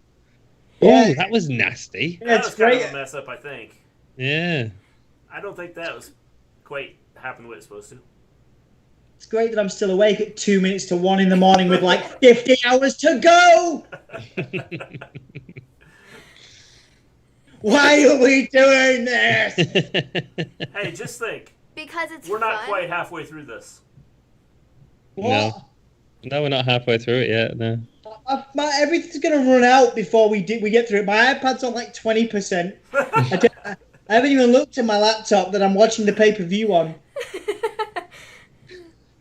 Speaker 3: Yeah.
Speaker 4: Oh, that was nasty.
Speaker 3: Yeah,
Speaker 1: That
Speaker 3: it's
Speaker 1: was kind
Speaker 3: great.
Speaker 1: of a mess up, I think.
Speaker 4: Yeah.
Speaker 1: I don't think that was quite happened the way it's supposed to.
Speaker 3: It's great that I'm still awake at 2 minutes to 1 in the morning with like 50 hours to go. Why are we doing this?
Speaker 1: Hey, just think.
Speaker 2: Because it's
Speaker 1: We're not
Speaker 2: fun.
Speaker 1: quite halfway through this.
Speaker 3: What?
Speaker 4: No, we're not halfway through it yet. No.
Speaker 3: Everything's gonna run out before we get through it. My iPad's on like 20%. I haven't even looked at my laptop that I'm watching the pay-per-view on.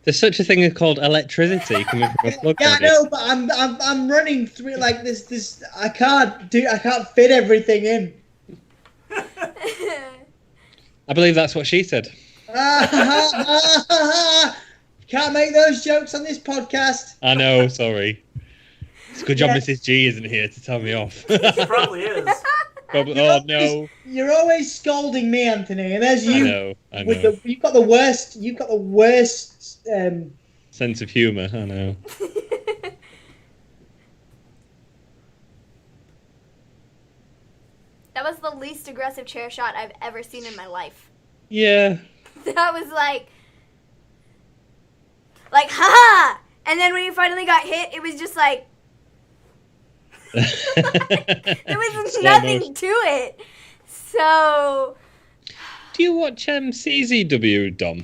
Speaker 4: There's such a thing called electricity coming from a plug.
Speaker 3: Yeah, I know, but I'm running through like this. I can't fit everything in.
Speaker 4: I believe that's what she said.
Speaker 3: Can't make those jokes on this podcast.
Speaker 4: I know, sorry. It's a good job Mrs. G isn't here to tell me off.
Speaker 1: She probably is.
Speaker 4: Oh no!
Speaker 3: You're always scolding me, Anthony, and there's you.
Speaker 4: I know.
Speaker 3: You've got the worst.
Speaker 4: Sense of humour. I know.
Speaker 2: That was the least aggressive chair shot I've ever seen in my life.
Speaker 4: Yeah.
Speaker 2: That was like, haha! And then when he finally got hit, it was just like, There was
Speaker 4: Slow
Speaker 2: nothing
Speaker 4: motion.
Speaker 2: to it. So
Speaker 4: Do you watch CZW, Dom?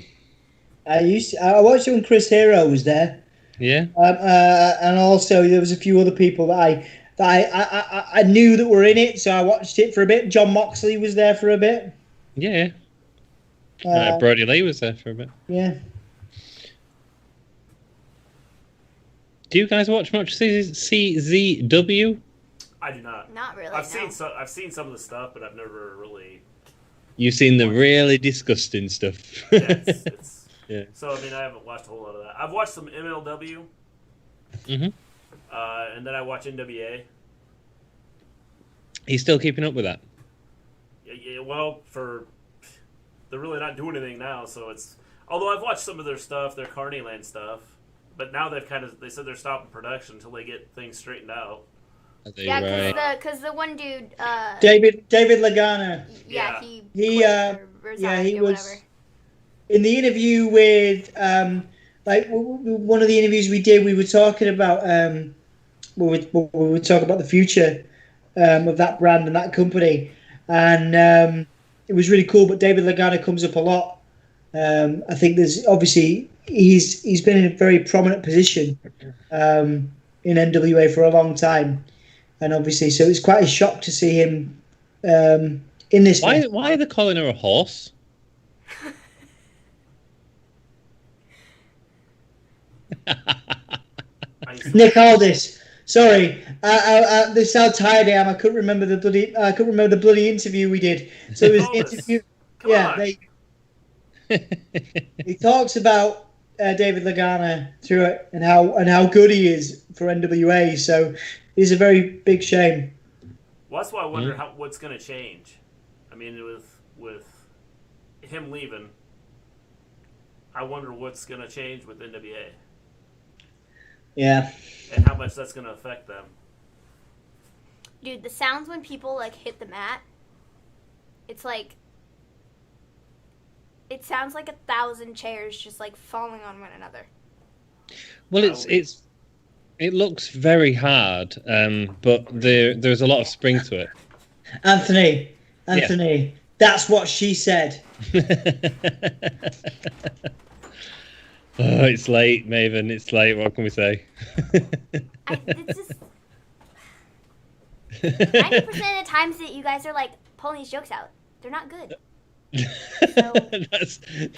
Speaker 3: I watched it when Chris Hero was there.
Speaker 4: Yeah.
Speaker 3: And also there was a few other people that I knew that were in it, so I watched it for a bit. John Moxley was there for a bit.
Speaker 4: Yeah. Brody Lee was there for a bit.
Speaker 3: Yeah.
Speaker 4: Do you guys watch much CZW?
Speaker 1: I do not.
Speaker 2: not really.
Speaker 1: I've
Speaker 2: no.
Speaker 1: seen some of the stuff, but I've never really.
Speaker 4: You've seen the really disgusting stuff.
Speaker 1: Yeah, it's
Speaker 4: Yeah.
Speaker 1: So I mean, I haven't watched a whole lot of that. I've watched some MLW,
Speaker 4: Mhm.
Speaker 1: and then I watch NWA.
Speaker 4: He's still keeping up with that.
Speaker 1: Yeah, well, they're really not doing anything now, so it's. Although I've watched some of their stuff, their Carneyland stuff, but now they said they're stopping production until they get things straightened out.
Speaker 4: Are they
Speaker 2: Yeah,
Speaker 4: right?
Speaker 2: because the one dude,
Speaker 3: David Lagana.
Speaker 2: yeah,
Speaker 1: Yeah.
Speaker 2: he
Speaker 3: He,
Speaker 2: quit
Speaker 3: uh,
Speaker 2: or resigned
Speaker 3: he
Speaker 2: or
Speaker 3: was
Speaker 2: whatever.
Speaker 3: in the interview with one of the interviews we did. We were talking about we were talking about the future of that brand and that company, and it was really cool. But David Lagana comes up a lot. I think there's obviously he's been in a very prominent position in NWA for a long time, and obviously so it's quite a shock to see him in this.
Speaker 4: Why are they calling her a horse?
Speaker 3: Nick Aldis. Sorry, this is how tired I am. I couldn't remember the bloody interview we did. So it was the
Speaker 1: Aldis.
Speaker 3: interview.
Speaker 1: Come on.
Speaker 3: He talks about David Lagana through it and how good he is for NWA. So it's a very big shame.
Speaker 1: Well, that's why I wonder what's going to change. I mean, with him leaving, I wonder what's going to change with NWA
Speaker 3: Yeah.
Speaker 1: and how much that's going to affect them.
Speaker 2: Dude, the sounds when people like hit the mat, it's like it sounds like 1,000 chairs just like falling on one another.
Speaker 4: Well, it looks very hard, but there's a lot of spring to it.
Speaker 3: Anthony, that's what she said.
Speaker 4: Oh, it's late, Maven. It's late. What can we say?
Speaker 2: It's just 90% of the times that you guys are like pulling these jokes out, they're not good. So,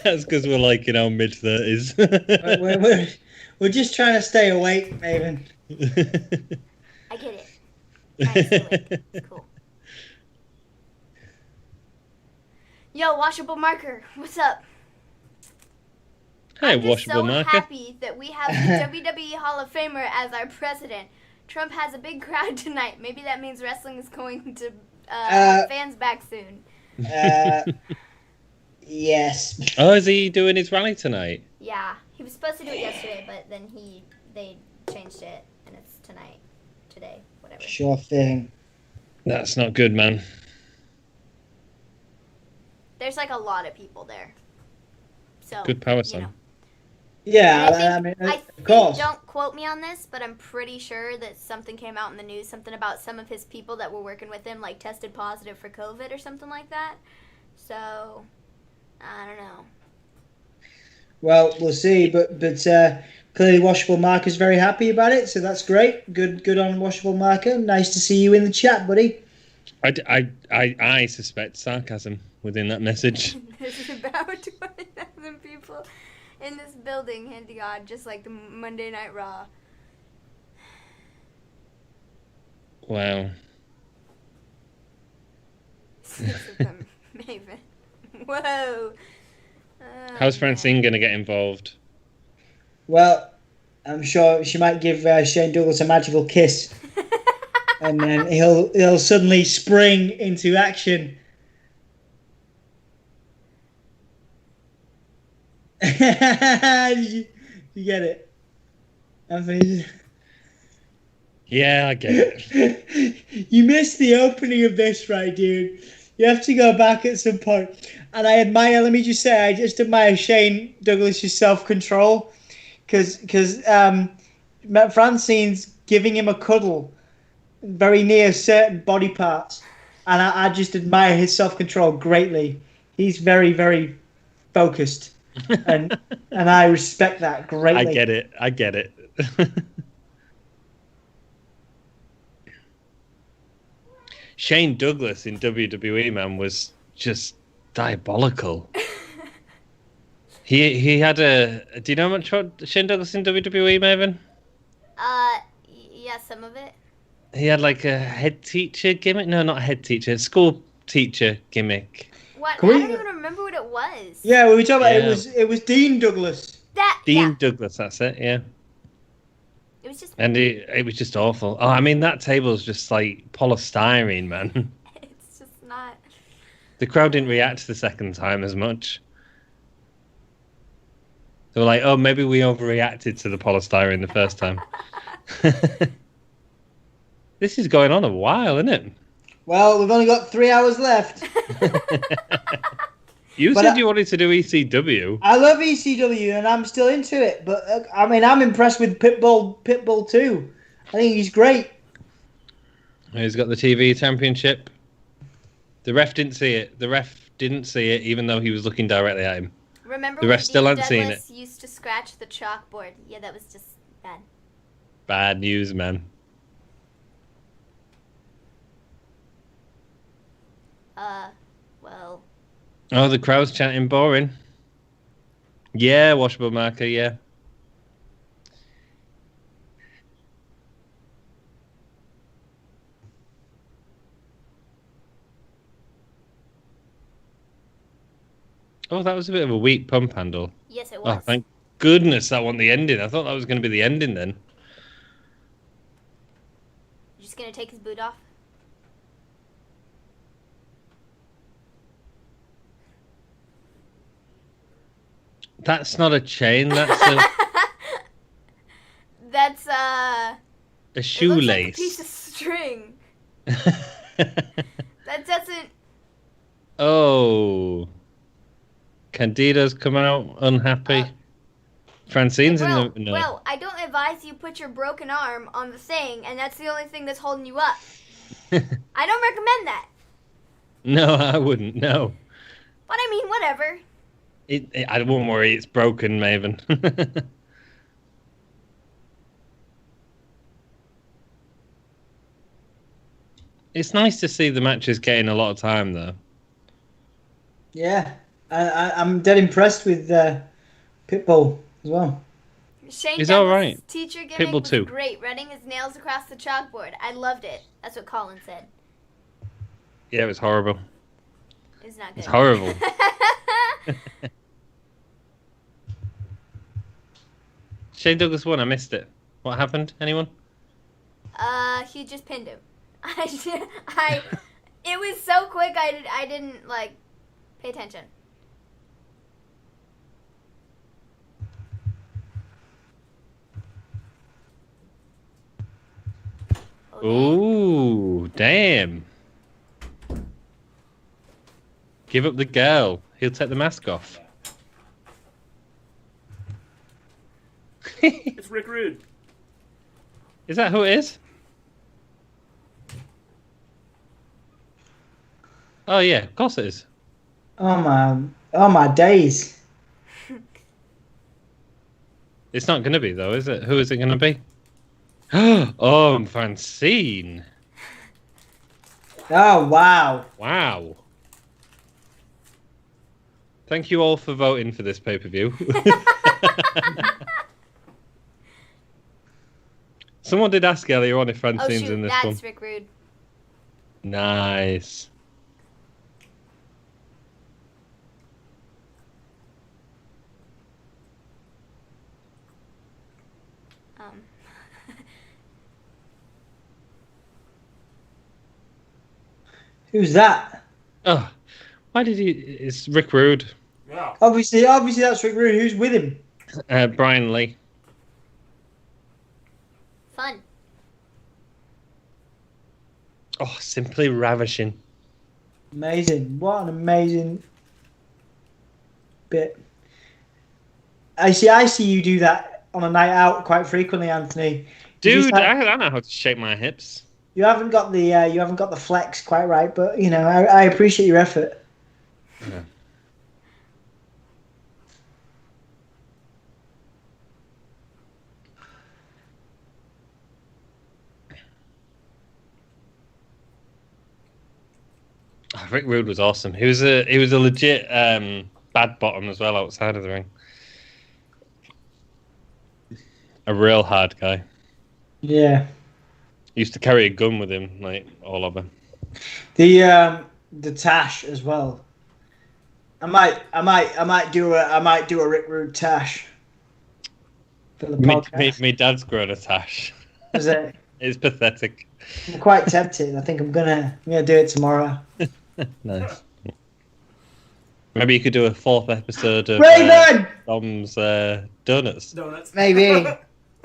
Speaker 4: That's because we're like in our mid-30s.
Speaker 3: We're just trying to stay awake, Maven.
Speaker 2: I get it. Trying to stay awake. It's cool. Yo, washable marker, what's up?
Speaker 4: Hey,
Speaker 2: I'm just
Speaker 4: washable
Speaker 2: so
Speaker 4: marker.
Speaker 2: happy that we have the WWE Hall of Famer as our president. Trump has a big crowd tonight. Maybe that means wrestling is going to have fans back soon.
Speaker 3: Yes.
Speaker 4: Oh, is he doing his rally tonight?
Speaker 2: Yeah, he was supposed to do it yesterday, but then they changed it, and it's today, whatever.
Speaker 3: Sure thing.
Speaker 4: That's not good, man.
Speaker 2: There's like a lot of people there. So
Speaker 4: Good power
Speaker 2: you
Speaker 4: song.
Speaker 2: know.
Speaker 3: Yeah,
Speaker 2: And
Speaker 3: I
Speaker 2: I
Speaker 3: of
Speaker 2: think,
Speaker 3: course.
Speaker 2: don't quote me on this, but I'm pretty sure that something came out in the news, something about some of his people that were working with him, like tested positive for COVID or something like that. So, I don't know.
Speaker 3: Well, we'll see, but clearly Washable Marker's very happy about it, so that's great. Good on Washable Marker. Nice to see you in the chat, buddy.
Speaker 4: I suspect sarcasm within that message.
Speaker 2: There's about 20,000 people in this building, hand to God, just like the Monday Night Raw.
Speaker 4: Wow.
Speaker 2: 6 of them, Maven. Whoa.
Speaker 4: How's Francine going to get involved?
Speaker 3: Well, I'm sure she might give Shane Douglas a magical kiss, and then he'll suddenly spring into action. you get it, Anthony?
Speaker 4: Yeah, I get it.
Speaker 3: You missed the opening of this, right, dude? You have to go back at some point. And I just admire Shane Douglas's self-control, because Francine's giving him a cuddle, very near certain body parts, and I just admire his self-control greatly. He's very, very focused, and I respect that greatly.
Speaker 4: I get it. Shane Douglas in WWE, man, was just diabolical. He had a. Do you know much about Shane Douglas in WWE, Maven?
Speaker 2: Yeah, some of it.
Speaker 4: He had like a head teacher gimmick. No, not a head teacher. School teacher gimmick.
Speaker 2: What?
Speaker 3: Can
Speaker 2: I
Speaker 3: we-
Speaker 2: don't even remember what it was.
Speaker 3: Yeah, we were talking about
Speaker 4: Yeah.
Speaker 3: it was Dean Douglas.
Speaker 4: Dean
Speaker 2: Yeah.
Speaker 4: Douglas, that's it. Yeah.
Speaker 2: It was just.
Speaker 4: And it was just awful. Oh, I mean, that table's just like polystyrene, man.
Speaker 2: It's just not.
Speaker 4: The crowd didn't react the second time as much. They were like, oh, maybe we overreacted to the polystyrene the first time. This is going on a while, isn't it?
Speaker 3: Well, we've only got 3 hours left.
Speaker 4: You
Speaker 3: But
Speaker 4: said you wanted to do ECW.
Speaker 3: I love ECW, and I'm still into it. But I mean, I'm impressed with Pitbull too. I think he's great.
Speaker 4: He's got the TV championship. The ref didn't see it. The ref didn't see it, even though he was looking directly at him.
Speaker 2: Remember
Speaker 4: The
Speaker 2: when
Speaker 4: rest still
Speaker 2: Dean
Speaker 4: hadn't seen
Speaker 2: Douglas used to scratch the chalkboard? Yeah, that was just bad.
Speaker 4: Bad news, man.
Speaker 2: Well,
Speaker 4: Oh, the crowd's chanting boring. Yeah, washable marker, yeah. Oh, that was a bit of a weak pump handle.
Speaker 2: yes, it
Speaker 4: Oh,
Speaker 2: was.
Speaker 4: thank goodness that wasn't the ending. I thought that was going to be the ending then.
Speaker 2: You're just gonna take his boot off?
Speaker 4: That's not a chain, that's a,
Speaker 2: That's
Speaker 4: a
Speaker 2: It looks like a
Speaker 4: shoelace.
Speaker 2: piece of string. That doesn't.
Speaker 4: Oh. Candido's come out unhappy. Francine's
Speaker 2: Well,
Speaker 4: in the... No.
Speaker 2: well, I don't advise you put your broken arm on the thing, and that's the only thing that's holding you up. I don't recommend that.
Speaker 4: No, I wouldn't, no.
Speaker 2: But I mean, whatever.
Speaker 4: I won't worry, it's broken, Maven. It's nice to see the matches getting a lot of time, though.
Speaker 3: Yeah, I'm dead impressed with Pitbull as well.
Speaker 2: Shane
Speaker 4: He's
Speaker 2: Douglas'
Speaker 4: alright.
Speaker 2: teacher gimmick
Speaker 4: Pitbull
Speaker 2: was
Speaker 4: too.
Speaker 2: great, running his nails across the chalkboard. I loved it. That's what Colin said.
Speaker 4: Yeah, it was horrible.
Speaker 2: It was not good.
Speaker 4: It's horrible. Shane Douglas won, I missed it. What happened? Anyone?
Speaker 2: He just pinned him. It was so quick. I didn't like pay attention. Okay.
Speaker 4: Ooh, damn. Give up the girl. He'll take the mask off.
Speaker 1: It's Rick Rude.
Speaker 4: Is that who it is? Oh yeah, of course it is.
Speaker 3: Oh my days.
Speaker 4: It's not going to be though, is it? Who is it going to be? Oh, Francine.
Speaker 3: Oh wow.
Speaker 4: Wow. Thank you all for voting for this pay-per-view. Someone did ask earlier on if
Speaker 2: Oh
Speaker 4: Francine's
Speaker 2: shoot,
Speaker 4: in this
Speaker 2: that's
Speaker 4: one.
Speaker 2: Rick Rude.
Speaker 4: Nice.
Speaker 3: Who's that?
Speaker 4: Oh, why did he? It's Rick Rude.
Speaker 1: Wow.
Speaker 3: Obviously that's Rick Rude. Who's with him?
Speaker 4: Brian Lee.
Speaker 2: Fun.
Speaker 4: Oh, simply ravishing.
Speaker 3: Amazing. What an amazing bit. I see you do that on a night out quite frequently, Anthony.
Speaker 4: Dude, I know how to shake my hips.
Speaker 3: You haven't got the flex quite right, but you know I appreciate your effort.
Speaker 4: Yeah. Rick Rude was awesome. He was a legit bad bottom as well outside of the ring. A real hard guy.
Speaker 3: Yeah.
Speaker 4: He used to carry a gun with him, like all over.
Speaker 3: The Tash as well. I might do a Rick Rude Tash for the podcast.
Speaker 4: Me dad's grown a tash.
Speaker 3: Is it?
Speaker 4: It's pathetic.
Speaker 3: I'm quite tempted. I think I'm gonna do it tomorrow.
Speaker 4: Nice. Maybe you could do a 4th episode of
Speaker 3: Raven!
Speaker 4: Dom's Donuts.
Speaker 3: Maybe.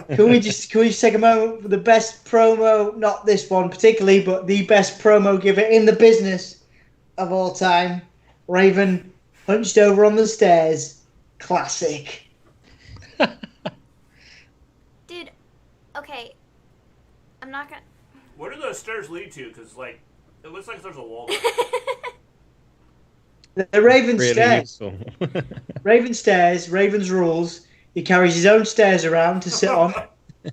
Speaker 3: Can we just take a moment for the best promo, not this one particularly, but the best promo giver in the business of all time? Raven hunched over on the stairs. Classic.
Speaker 2: Dude, okay. I'm not gonna...
Speaker 1: Where do those stairs lead to? Because, like, it looks like there's a wall.
Speaker 3: The Raven
Speaker 4: Really
Speaker 3: stairs.
Speaker 4: useful.
Speaker 3: Raven stairs, Raven's rules. He carries his own stairs around to sit on.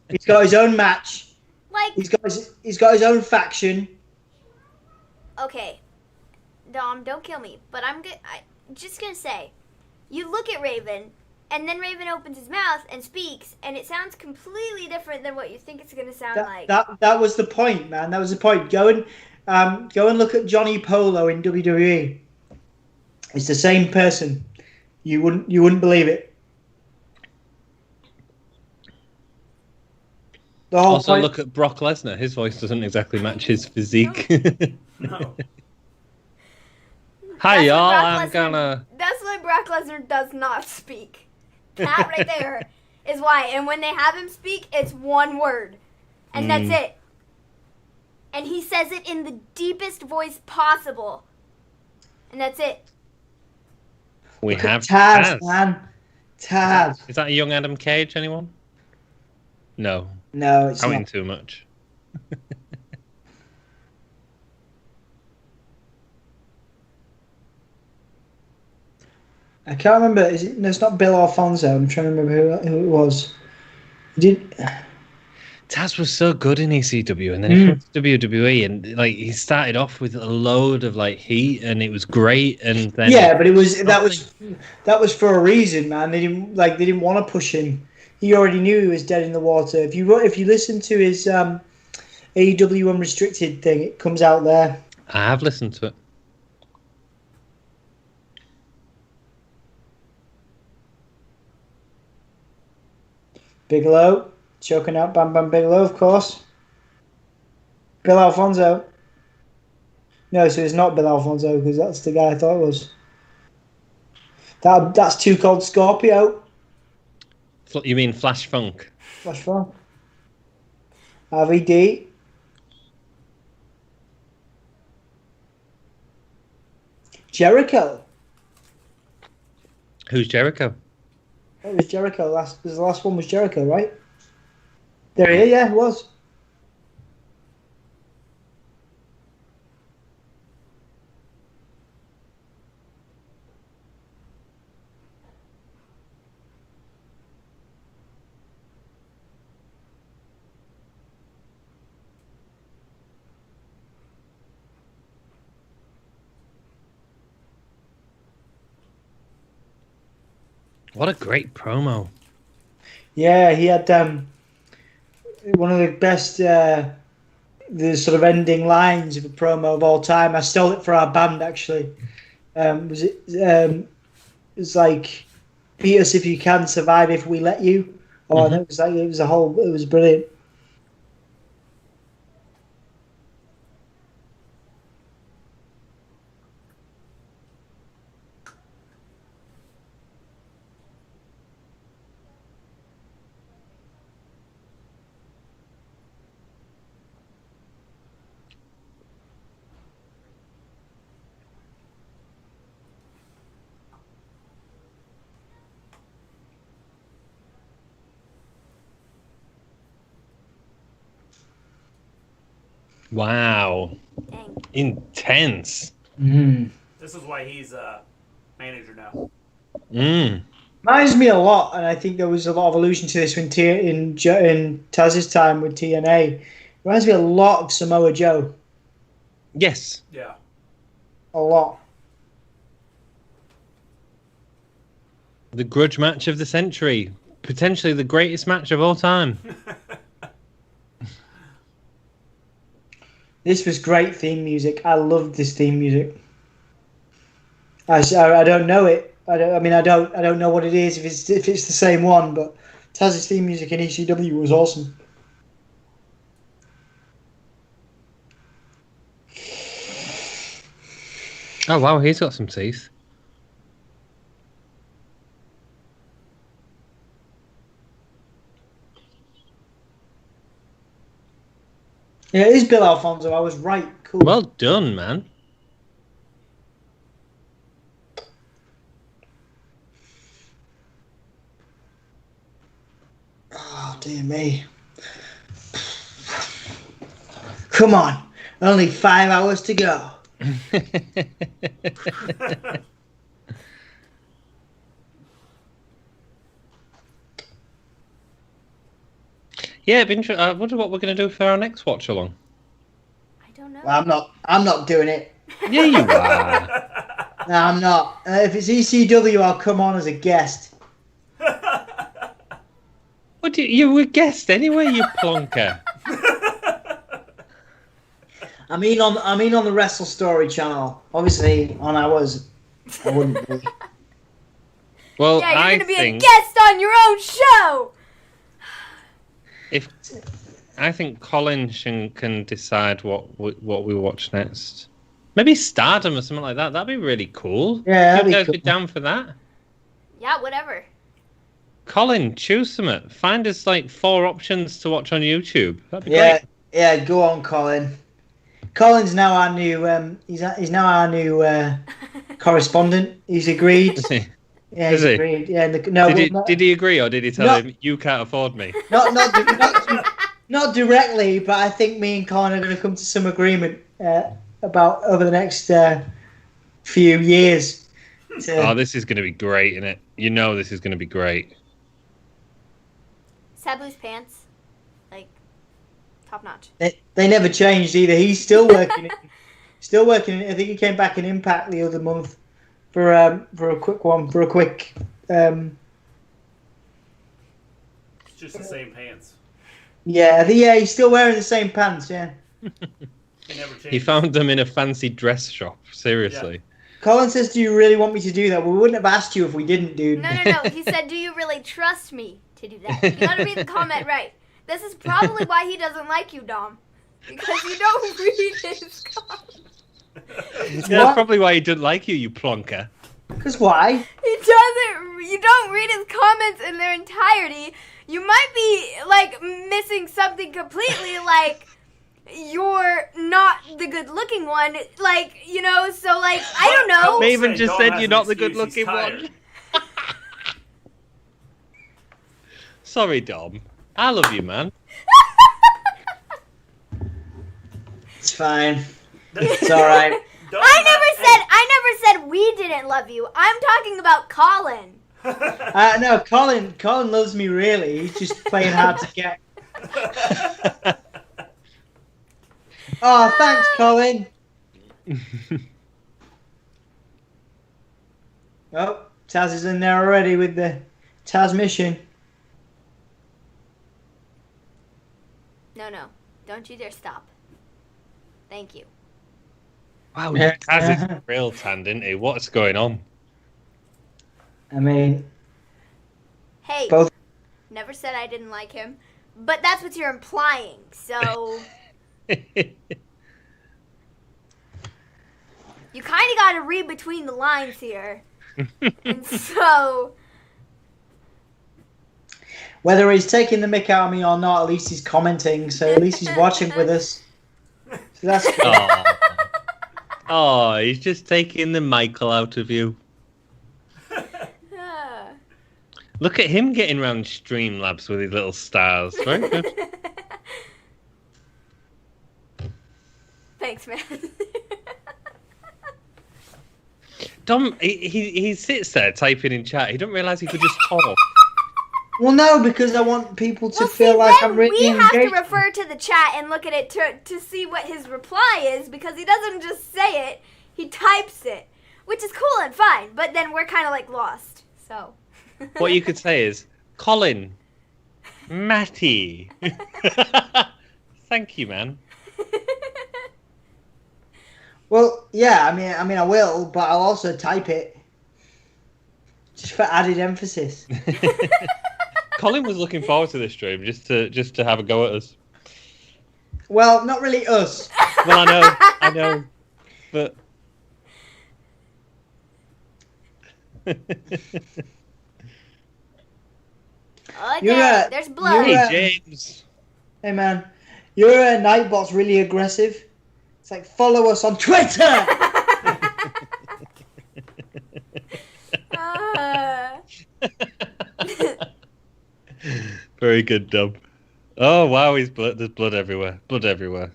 Speaker 3: He's got his own match.
Speaker 2: Like...
Speaker 3: He's got his own faction.
Speaker 2: Okay. Dom, don't kill me. But I'm just gonna say, you look at Raven, and then Raven opens his mouth and speaks, and it sounds completely different than what you think it's gonna sound like.
Speaker 3: That was the point, man. That was the point. Go and look at Johnny Polo in WWE. It's the same person. You wouldn't believe it.
Speaker 4: Also, look at Brock Lesnar. His voice doesn't exactly match his physique.
Speaker 1: No.
Speaker 4: Hi, y'all.
Speaker 2: That's why Brock Lesnar does not speak. That right there is why. And when they have him speak, it's one word. And that's it. And he says it in the deepest voice possible. And that's it.
Speaker 4: We have
Speaker 3: Taz, man. Taz.
Speaker 4: Is that a young Adam Cage, anyone? No.
Speaker 3: No, it's
Speaker 4: Counting
Speaker 3: not.
Speaker 4: too much.
Speaker 3: I can't remember. No, it's not Bill Alfonso. I'm trying to remember who it was.
Speaker 4: Taz was so good in ECW, and then he went to WWE, and like he started off with a load of like heat, and it was great. And then
Speaker 3: but that was for a reason, man. They didn't want to push him. He already knew he was dead in the water. If you listen to his AEW Unrestricted thing, it comes out there.
Speaker 4: I have listened to it.
Speaker 3: Bigelow, choking out Bam Bam Bigelow, of course. Bill Alfonso. No, so it's not Bill Alfonso because that's the guy I thought it was. That's Too Cold Scorpio.
Speaker 4: You mean Flash Funk?
Speaker 3: Flash Funk. RVD. Jericho.
Speaker 4: Who's Jericho?
Speaker 3: It was Jericho. The last one was Jericho, right? There he is, yeah, it was.
Speaker 4: What a great promo.
Speaker 3: Yeah, he had one of the best the sort of ending lines of a promo of all time. I stole it for our band, actually. It's like, beat us if you can, survive if we let you. Oh, it was brilliant.
Speaker 5: Wow.
Speaker 2: Dang.
Speaker 5: Intense.
Speaker 1: This is why he's manager now.
Speaker 3: Reminds me a lot, and I think there was a lot of allusion to this in Taz's time with TNA. Reminds me a lot of Samoa Joe.
Speaker 5: Yes.
Speaker 1: Yeah.
Speaker 3: A lot.
Speaker 5: The grudge match of the century. Potentially the greatest match of all time.
Speaker 3: This was great theme music. I loved this theme music. I don't know it. I don't know what it is if it's the same one, but Taz's theme music in ECW was awesome.
Speaker 5: Oh wow, he's got some teeth.
Speaker 3: Yeah, it is Bill Alfonso. I was right. Cool.
Speaker 5: Well done, man.
Speaker 3: Oh, dear me. Come on. Only 5 hours to go.
Speaker 5: Yeah, I wonder what we're going to do for our next watch along.
Speaker 2: I don't know.
Speaker 3: Well, I'm not doing it.
Speaker 5: Yeah, you are.
Speaker 3: No, I'm not. If it's ECW, I'll come on as a guest.
Speaker 5: What you were a guest anyway, you plonker.
Speaker 3: I mean on the Wrestle Story channel. Obviously, on ours, I wouldn't be.
Speaker 5: Well,
Speaker 2: Yeah, you're gonna be a
Speaker 5: think
Speaker 2: guest on your own show.
Speaker 5: I think Colin can decide what we watch next. Maybe Stardom or something like that. That'd be really cool.
Speaker 3: Yeah, that'd
Speaker 5: you
Speaker 3: be
Speaker 5: guys
Speaker 3: cool.
Speaker 5: be down for that?
Speaker 2: Yeah, whatever.
Speaker 5: Colin, choose something. Find us like 4 options to watch on YouTube. That'd be
Speaker 3: Yeah,
Speaker 5: great.
Speaker 3: yeah. Go on, Colin. Colin's now our new. He's now our new correspondent. He's agreed.
Speaker 5: Is he?
Speaker 3: Yeah,
Speaker 5: Is
Speaker 3: he's
Speaker 5: he?
Speaker 3: agreed. Yeah.
Speaker 5: Did he agree, or did he tell
Speaker 3: No.
Speaker 5: him you can't afford me?
Speaker 3: Not directly, but I think me and Colin are going to come to some agreement about over the next few years.
Speaker 5: Oh, this is going to be great, isn't it? You know this is going to be great.
Speaker 2: Sabu's pants, like, top notch.
Speaker 3: They never changed either. He's still working. Still working. I think he came back in Impact the other month for a quick one. For a quick.
Speaker 1: It's just the same pants.
Speaker 3: Yeah, he's still wearing the same pants. Yeah.
Speaker 1: They never changed.
Speaker 5: He found them in a fancy dress shop. Seriously.
Speaker 3: Colin says, "Do you really want me to do that?" Well, we wouldn't have asked you if we didn't, dude.
Speaker 2: No. He said, "Do you really trust me to do that?" You gotta read the comment right. This is probably why he doesn't like you, Dom, because you don't read his comments.
Speaker 5: Yeah, that's probably why he didn't like you, you plonker.
Speaker 3: Because why?
Speaker 2: He doesn't. You don't read his comments in their entirety. You might be like missing something completely, like you're not the good-looking one, like So like I don't know.
Speaker 5: Maven just
Speaker 1: Dom
Speaker 5: said
Speaker 1: has
Speaker 5: you're
Speaker 1: an
Speaker 5: not the
Speaker 1: excuse,
Speaker 5: good-looking
Speaker 1: he's tired.
Speaker 5: one. Sorry, Dom. I love you, man.
Speaker 3: It's fine. It's all right.
Speaker 2: I never said we didn't love you. I'm talking about Colin.
Speaker 3: No, Colin loves me really. He's just playing hard to get. Oh, thanks, Colin. Oh, Taz is in there already with the Taz mission.
Speaker 2: No. Don't you dare stop. Thank you.
Speaker 5: Wow, Taz is real tan, didn't he? What's going on?
Speaker 3: I mean,
Speaker 2: Hey,
Speaker 3: both.
Speaker 2: never said I didn't like him, but that's what you're implying, so you kind of got to read between the lines here. And so,
Speaker 3: Whether he's taking the mick out of me or not, at least he's commenting. So at least he's watching with us. So that's good.
Speaker 5: Oh, he's just taking the Michael out of you. Look at him getting around Streamlabs with his little stars. Very good.
Speaker 2: Thanks, man.
Speaker 5: Dom, he sits there typing in chat. He didn't realise he could just talk.
Speaker 3: Well, no, because I want people to
Speaker 2: Well,
Speaker 3: feel
Speaker 2: see,
Speaker 3: like
Speaker 2: then
Speaker 3: I'm really
Speaker 2: we have
Speaker 3: engaged.
Speaker 2: to refer to the chat and look at it to see what his reply is, because he doesn't just say it, he types it, which is cool and fine, but then we're kind of like lost, so.
Speaker 5: What you could say is, Colin, Matty. Thank you, man.
Speaker 3: Well, yeah, I mean, I will, but I'll also type it just for added emphasis.
Speaker 5: Colin was looking forward to this stream just to have a go at us.
Speaker 3: Well, not really us.
Speaker 5: Well, I know, but
Speaker 2: Okay, there's blood.
Speaker 5: hey, James.
Speaker 3: Hey, man, your Nightbot's really aggressive. It's like, follow us on Twitter.
Speaker 5: Very good, Dub. Oh wow, he's blood. There's blood everywhere. Blood everywhere.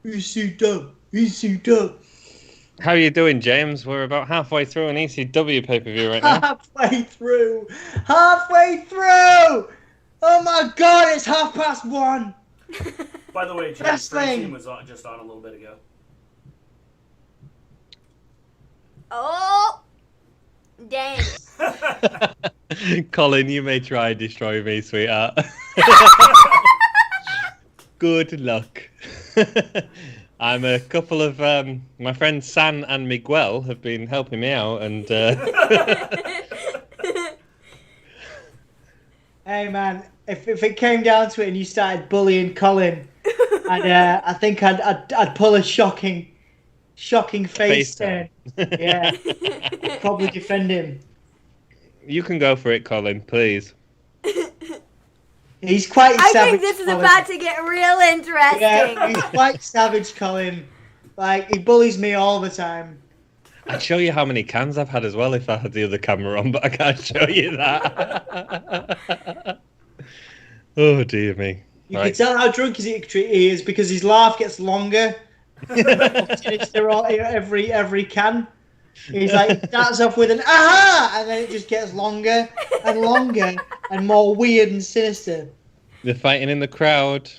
Speaker 3: He's so dumb. He's so dumb.
Speaker 5: How are you doing, James? We're about halfway through an ECW pay-per-view right now.
Speaker 3: Halfway through. Halfway through. Oh my God! It's 1:30.
Speaker 1: By the way, James,
Speaker 3: Wrestling.
Speaker 1: team was just on a little bit ago.
Speaker 2: Oh, dang.
Speaker 5: Colin, you may try and destroy me, sweetheart. Good luck. I'm a couple of my friends San and Miguel have been helping me out, and
Speaker 3: Hey man, if it came down to it and you started bullying Colin, I think I'd pull a shocking face turn. Yeah, probably defend him.
Speaker 5: you can go for it, Colin, please.
Speaker 3: He's quite
Speaker 2: I
Speaker 3: savage.
Speaker 2: think this is
Speaker 3: Colin.
Speaker 2: about to get real interesting.
Speaker 3: Yeah, he's quite savage, Colin. Like, he bullies me all the time.
Speaker 5: I'd show you how many cans I've had as well if I had the other camera on, but I can't show you that. Oh dear me.
Speaker 3: You can tell how drunk he is because his laugh gets longer. every can. He's like, he starts off with an aha, and then it just gets longer and longer and more weird and sinister.
Speaker 5: They're fighting in the crowd.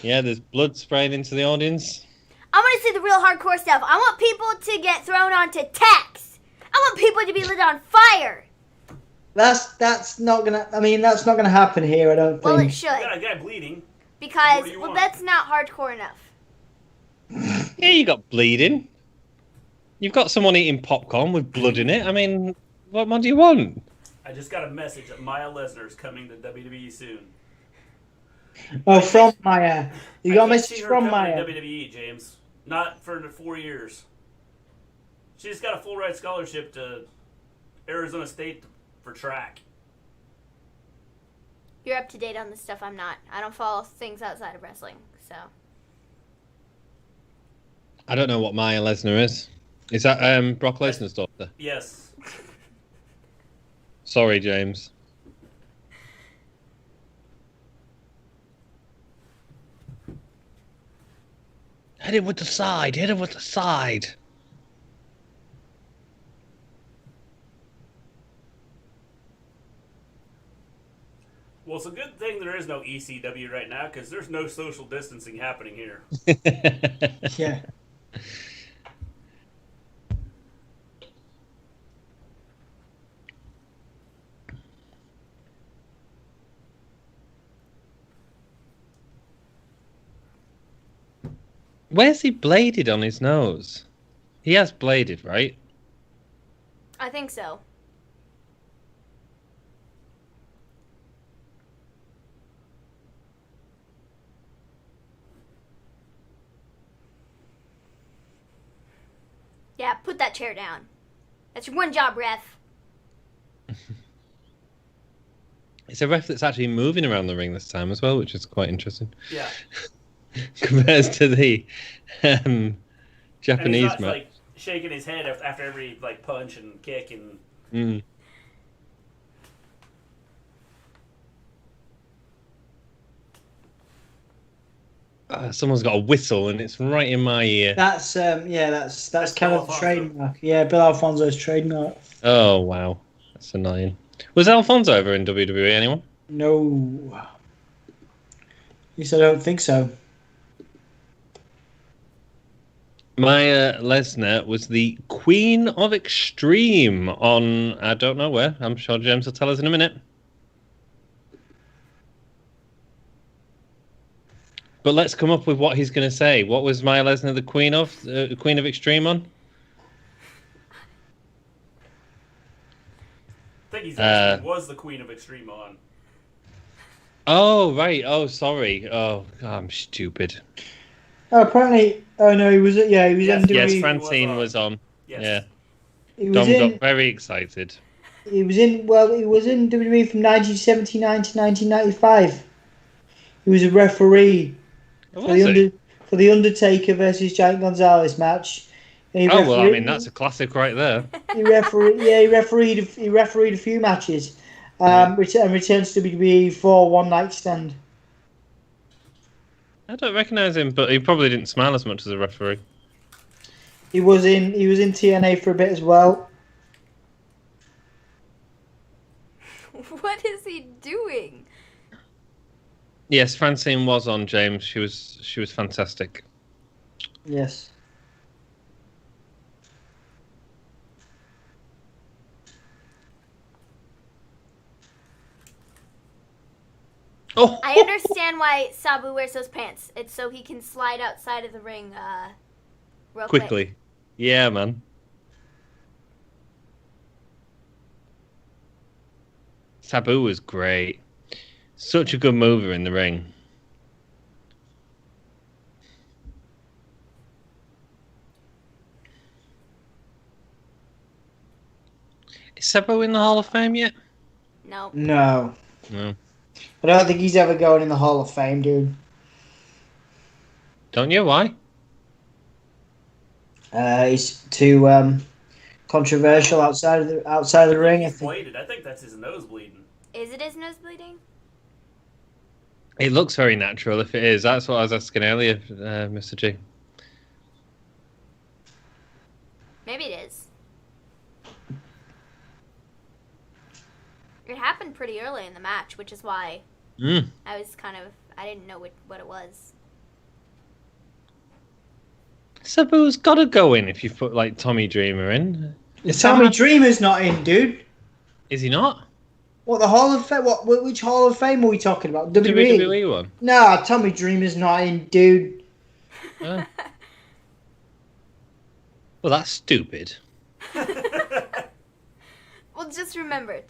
Speaker 5: Yeah, there's blood spraying into the audience.
Speaker 2: I want to see the real hardcore stuff. I want people to get thrown onto tacks. I want people to be lit on fire.
Speaker 3: That's not gonna. I mean, that's not gonna happen here. I don't think.
Speaker 2: Well, it should.
Speaker 1: You got a guy bleeding.
Speaker 2: Because,
Speaker 1: What do you
Speaker 2: well,
Speaker 1: want?
Speaker 2: that's not hardcore enough.
Speaker 5: Yeah, you got bleeding. You've got someone eating popcorn with blood in it. I mean, what more do you want?
Speaker 1: I just got a message that Maya Lesnar's coming to WWE soon.
Speaker 3: Oh, from Maya. You got a
Speaker 1: I can't
Speaker 3: message
Speaker 1: see her
Speaker 3: from
Speaker 1: coming
Speaker 3: Maya.
Speaker 1: to WWE, James. Not for 4 years. She just got a full ride scholarship to Arizona State for track.
Speaker 2: You're up to date on this stuff. I'm not. I don't follow things outside of wrestling, so.
Speaker 5: I don't know what Maya Lesnar is. Is that Brock Lesnar's daughter?
Speaker 1: Yes.
Speaker 5: Sorry, James. Hit it with the side. Hit it with the side.
Speaker 1: Well, it's a good thing there is no ECW right now because there's no social distancing happening here.
Speaker 3: Yeah.
Speaker 5: Where's he bladed on his nose? He has bladed, right?
Speaker 2: I think so. Yeah, put that chair down. That's your one job, ref.
Speaker 5: It's a ref that's actually moving around the ring this time as well, which is quite interesting.
Speaker 1: Yeah.
Speaker 5: Compared to the
Speaker 1: And
Speaker 5: Japanese
Speaker 1: he's not,
Speaker 5: match.
Speaker 1: like, shaking his head after every like punch and kick and...
Speaker 5: Mm. Someone's got a whistle and it's right in my ear.
Speaker 3: That's that's kind
Speaker 1: Bill
Speaker 3: of the
Speaker 1: Alfonso.
Speaker 3: trademark. Yeah, Bill Alfonso's trademark.
Speaker 5: Oh, wow. That's annoying. Was Alfonso ever in WWE, anyone?
Speaker 3: No. At least I don't think so.
Speaker 5: Maya Lesnar was the Queen of Extreme on, I don't know where. I'm sure James will tell us in a minute. But let's come up with what he's going to say. What was Maya Lesnar the Queen of Extreme on?
Speaker 1: I think he's actually was the Queen of Extreme on.
Speaker 5: Oh, right. Oh, sorry. Oh, I'm stupid.
Speaker 3: Oh, apparently. Oh no, he was. Yeah, he was
Speaker 1: Yes,
Speaker 3: in.
Speaker 5: Yes,
Speaker 1: He
Speaker 5: Francine
Speaker 1: was
Speaker 5: was on.
Speaker 1: Yes.
Speaker 5: Yeah.
Speaker 3: He was
Speaker 5: Dom
Speaker 3: in.
Speaker 5: got very excited.
Speaker 3: He was in. Well, he was in WWE from 1979 to 1995. He was a referee
Speaker 5: Oh, was he?
Speaker 3: for the Undertaker versus Giant Gonzalez match. And he
Speaker 5: Oh, well, I
Speaker 3: refereed-
Speaker 5: mean, that's a classic right there.
Speaker 3: He refereed a few matches, and returns to WWE for One Night Stand.
Speaker 5: I don't recognise him, but he probably didn't smile as much as a referee.
Speaker 3: He was in TNA for a bit as well.
Speaker 2: What is he doing?
Speaker 5: Yes, Francine was on, James. She was fantastic.
Speaker 3: Yes.
Speaker 5: Oh,
Speaker 2: I understand why Sabu wears those pants. It's so he can slide outside of the ring real quick.
Speaker 5: quickly. Yeah, man. Sabu was great. Such a good mover in the ring. Is Sabu in the Hall of Fame yet?
Speaker 2: No.
Speaker 3: No.
Speaker 5: No.
Speaker 3: I don't think he's ever going in the Hall of Fame, dude.
Speaker 5: Don't you? Why?
Speaker 3: He's too controversial outside of the ring. I
Speaker 1: He's
Speaker 3: think.
Speaker 1: bladed. I think that's his nose bleeding.
Speaker 2: Is it his nose bleeding?
Speaker 5: It looks very natural if it is. That's what I was asking earlier, Mr. G.
Speaker 2: Maybe it is. It happened pretty early in the match, which is why I didn't know what it was.
Speaker 5: Sabu's got to go in if you put like Tommy Dreamer in.
Speaker 3: Tommy Dreamer's not in, dude.
Speaker 5: Is he not?
Speaker 3: What, the Hall of Fame? Which Hall of Fame are we talking about? WWE.
Speaker 5: WWE one.
Speaker 3: No, Tommy Dreamer's not in, dude.
Speaker 5: Oh. Well, that's stupid.
Speaker 2: Well, just remember,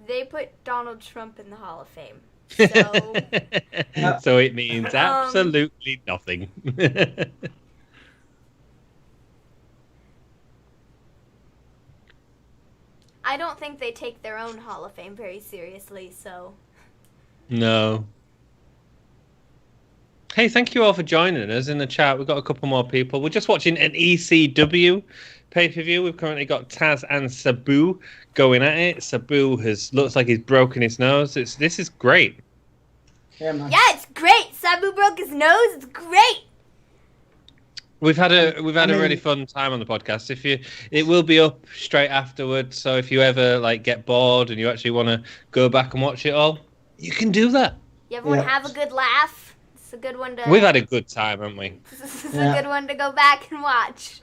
Speaker 2: they put Donald Trump in the Hall of Fame. So,
Speaker 5: So it means absolutely nothing.
Speaker 2: I don't think they take their own Hall of Fame very seriously, so...
Speaker 5: No. Hey, thank you all for joining us in the chat. We've got a couple more people. We're just watching an ECW pay-per-view. We've currently got Taz and Sabu going at it. Sabu looks like he's broken his nose. This is great.
Speaker 3: Yeah, man.
Speaker 2: Yeah, it's great! Sabu broke his nose, it's great!
Speaker 5: We've had a really fun time on the podcast. It will be up straight afterwards. So if you ever get bored and you actually want to go back and watch it all, you can do that.
Speaker 2: You ever want to have a good laugh? It's a good one to...
Speaker 5: We've had a good time, haven't we?
Speaker 2: This is a good one to go back and watch.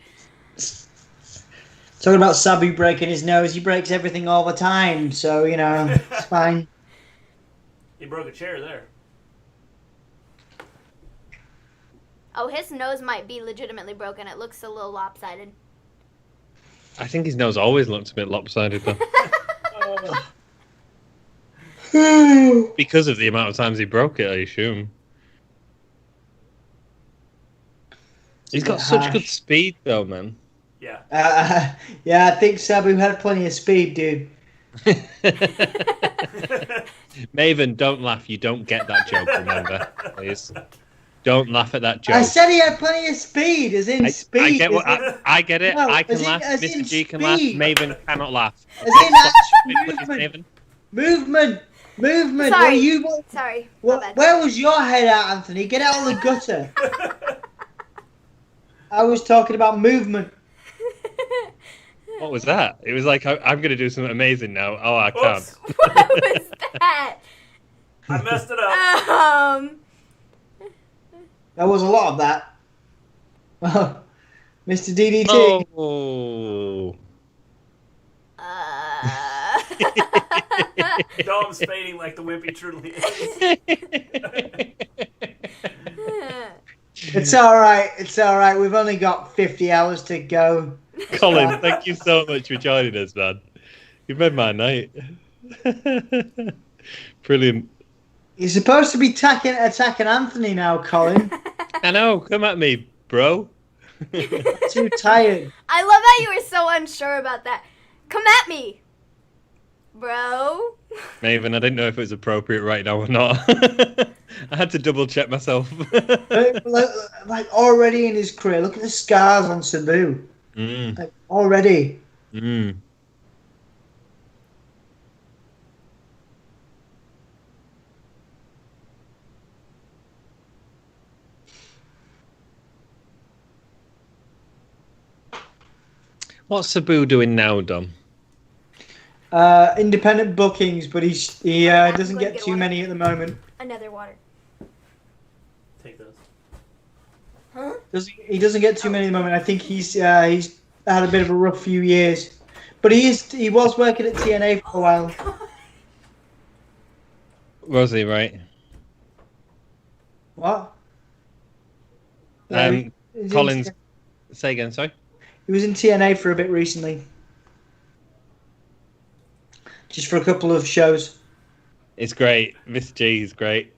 Speaker 3: Talking about Sabu breaking his nose, he breaks everything all the time, so, it's fine.
Speaker 1: He broke a chair there.
Speaker 2: Oh, his nose might be legitimately broken. It looks a little lopsided.
Speaker 5: I think his nose always looks a bit lopsided, though. Because of the amount of times he broke it, I assume. He's got such good speed, though, man.
Speaker 1: Yeah.
Speaker 3: Yeah, I think Sabu had plenty of speed, dude.
Speaker 5: Maven, don't laugh. You don't get that joke, remember, please. Don't laugh at that joke.
Speaker 3: I said he had plenty of speed, as in speed.
Speaker 5: I get it.
Speaker 3: No,
Speaker 5: I can
Speaker 3: as in-
Speaker 5: laugh.
Speaker 3: as in
Speaker 5: Mr. G can laugh.
Speaker 3: speed.
Speaker 5: Maven cannot laugh.
Speaker 3: As in actual
Speaker 5: Please,
Speaker 3: movement.
Speaker 5: Maven.
Speaker 3: Movement. Movement.
Speaker 2: Sorry. Sorry. My bad.
Speaker 3: Where was your head at, Anthony? Get out of the gutter. I was talking about movement.
Speaker 5: What was that? It was like, I'm going to do something amazing now. Oh, I can't.
Speaker 1: Oops.
Speaker 2: What was that?
Speaker 1: I messed it up.
Speaker 3: There was a lot of that. Mr. DDT.
Speaker 5: Oh.
Speaker 1: Dom's fading like the wimpy truly is.
Speaker 3: It's all right. It's all right. We've only got 50 hours to go.
Speaker 5: Colin, thank you so much for joining us, man. You've made my night. Brilliant.
Speaker 3: You're supposed to be attacking Anthony now, Colin.
Speaker 5: I know. Come at me, bro.
Speaker 3: Too tired.
Speaker 2: I love how you were so unsure about that. Come at me, bro.
Speaker 5: Maven, I didn't know if it was appropriate right now or not. I had to double check myself.
Speaker 3: like already in his career, look at the scars on Sabu. Like already.
Speaker 5: What's Sabu doing now, Dom?
Speaker 3: Independent bookings, but he doesn't get too many at the moment.
Speaker 2: Another water.
Speaker 1: Take those.
Speaker 2: Huh?
Speaker 3: He doesn't get too many at the moment. I think he's had a bit of a rough few years, but he was working at TNA for a while.
Speaker 5: Was he, right?
Speaker 3: What?
Speaker 5: Collins, say again, sorry?
Speaker 3: He was in TNA for a bit recently. Just for a couple of shows.
Speaker 5: It's great. Mr. G is great.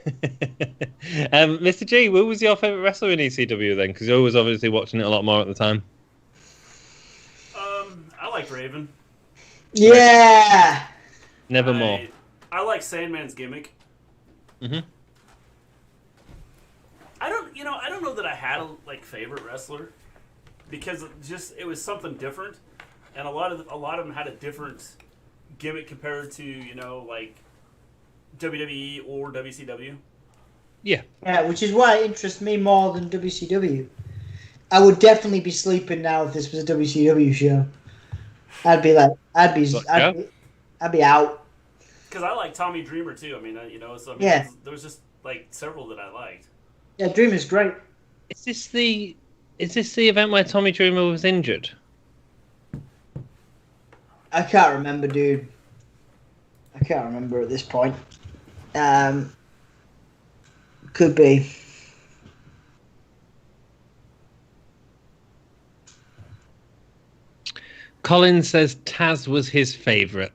Speaker 5: Mr. G, who was your favourite wrestler in ECW then? Because you was obviously watching it a lot more at the time.
Speaker 1: I like Raven.
Speaker 3: Yeah!
Speaker 5: Nevermore.
Speaker 1: I like Sandman's gimmick.
Speaker 5: Mm-hmm.
Speaker 1: I don't know that I had a favorite wrestler because it was something different, and a lot of them had a different gimmick compared to WWE or WCW.
Speaker 5: Yeah,
Speaker 3: which is why it interests me more than WCW. I would definitely be sleeping now if this was a WCW show. I'd be out.
Speaker 1: Because I like Tommy Dreamer too. I mean,
Speaker 3: yeah.
Speaker 1: There was just several that I liked.
Speaker 3: Yeah, Dreamer's great.
Speaker 5: Is this the event where Tommy Dreamer was injured?
Speaker 3: I can't remember, dude. I can't remember at this point. Could be.
Speaker 5: Colin says Taz was his favourite.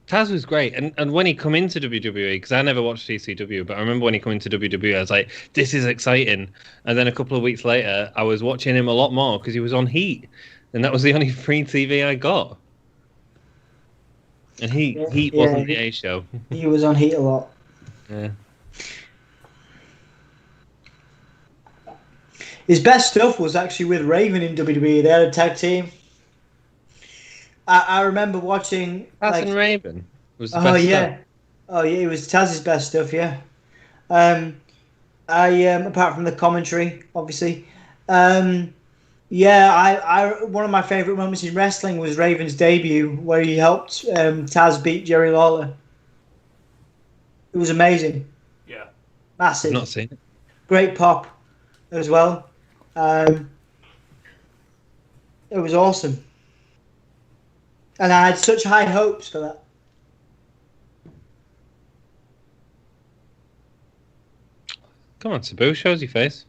Speaker 5: Taz was great, and when he come into WWE, because I never watched ECW, but I remember when he come into WWE, I was like, this is exciting. And then a couple of weeks later, I was watching him a lot more because he was on Heat, and that was the only free TV I got. And Heat wasn't the A show.
Speaker 3: He was on Heat a lot.
Speaker 5: Yeah.
Speaker 3: His best stuff was actually with Raven in WWE. They had a tag team. I remember watching.
Speaker 5: Taz and Raven was the best stuff.
Speaker 3: Oh yeah, it was Taz's best stuff. Yeah. Apart from the commentary, obviously. I one of my favorite moments in wrestling was Raven's debut, where he helped Taz beat Jerry Lawler. It was amazing.
Speaker 1: Yeah.
Speaker 3: Massive.
Speaker 5: I've not seen it.
Speaker 3: Great pop, as well. It was awesome. And I had such high hopes for that.
Speaker 5: Come on, Sabu, show us your face.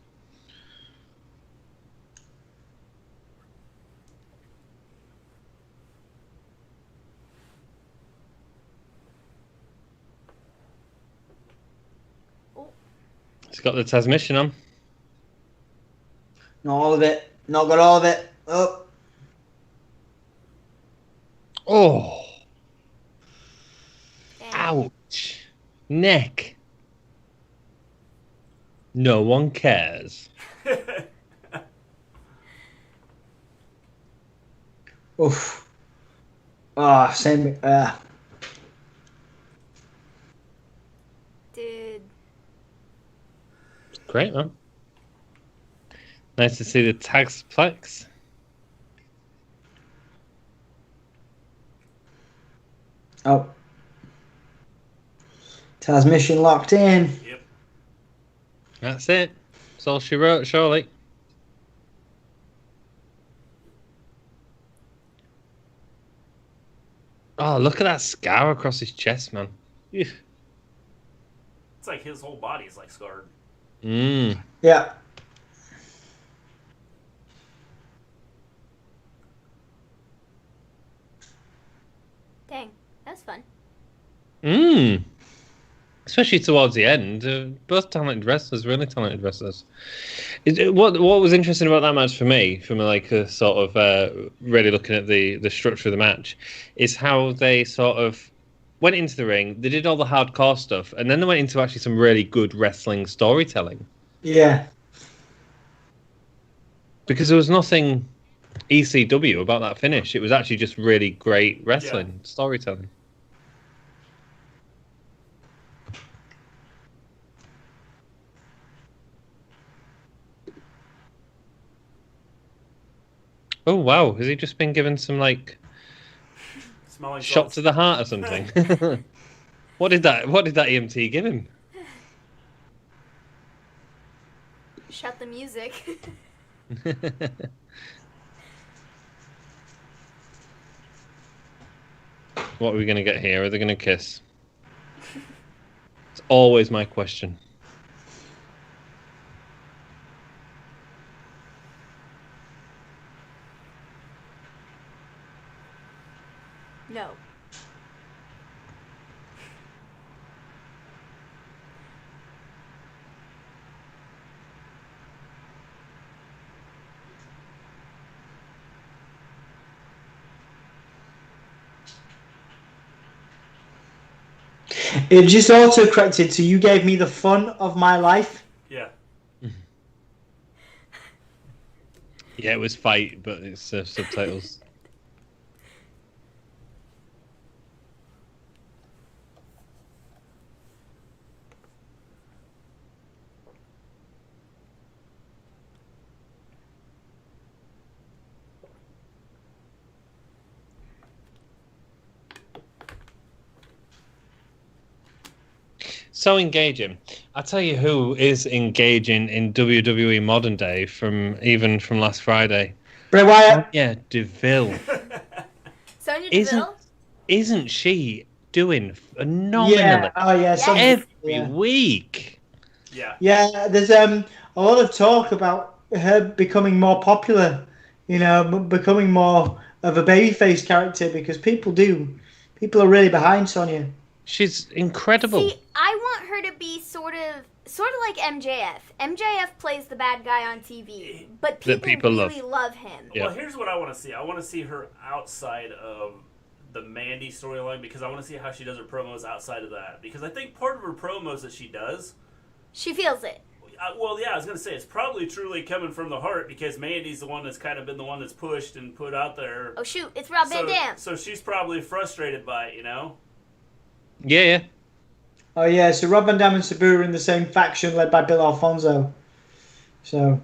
Speaker 5: He's got the transmission on.
Speaker 3: Not all of it. Not got all of it. Oh.
Speaker 5: Oh.
Speaker 2: Damn.
Speaker 5: Ouch. Neck. No one cares.
Speaker 3: Oof. Ah, same.
Speaker 5: Great, man. Nice to see the Tagsplex.
Speaker 3: Oh. Taz mission locked in.
Speaker 1: Yep.
Speaker 5: That's it. That's all she wrote, surely. Oh, look at that scar across his chest, man. Ew.
Speaker 1: It's like his whole body is like scarred.
Speaker 3: Yeah.
Speaker 2: Dang, that's fun.
Speaker 5: Especially towards the end. Both talented wrestlers, really talented wrestlers. What was interesting about that match for me, from like a sort of really looking at the structure of the match, is how they sort of went into the ring, they did all the hardcore stuff, and then they went into actually some really good wrestling storytelling.
Speaker 3: Yeah.
Speaker 5: Because there was nothing ECW about that finish. It was actually just really great wrestling storytelling. Oh wow, has he just been given some like
Speaker 1: Smelling
Speaker 5: shot
Speaker 1: salts.
Speaker 5: to the heart or something? What did that EMT give him?
Speaker 2: Shut the music.
Speaker 5: What are we going to get here? Are they going to kiss? It's always my question.
Speaker 2: No.
Speaker 3: It just auto-corrected, so you gave me the fun of my life.
Speaker 1: Yeah.
Speaker 5: Yeah, it was fight, but it's subtitles. So engaging. I tell you who is engaging in WWE modern day from last Friday.
Speaker 3: Bray Wyatt.
Speaker 5: Yeah, DeVille.
Speaker 2: Sonya Deville?
Speaker 5: Isn't she doing phenomenally
Speaker 3: Yeah. Oh yeah.
Speaker 5: every week?
Speaker 1: Yeah.
Speaker 3: Yeah. There's a lot of talk about her becoming more popular. You know, becoming more of a babyface character because people are really behind Sonya.
Speaker 5: She's incredible.
Speaker 2: See, I want her to be sort of like MJF. MJF plays the bad guy on TV, but people really love him.
Speaker 5: Yeah.
Speaker 1: Well, here's what I want to see. I want to see her outside of the Mandy storyline because I want to see how she does her promos outside of that. Because I think part of her promos that she does,
Speaker 2: She feels it.
Speaker 1: well, yeah, I was going to say it's probably truly coming from the heart because Mandy's the one that's kind of been the one that's pushed and put out there.
Speaker 2: Oh shoot, it's Rob Van Dam.
Speaker 1: So she's probably frustrated by it, you know?
Speaker 5: Yeah.
Speaker 3: Oh yeah. So Rob Van Dam and Sabu are in the same faction led by Bill Alfonso. So.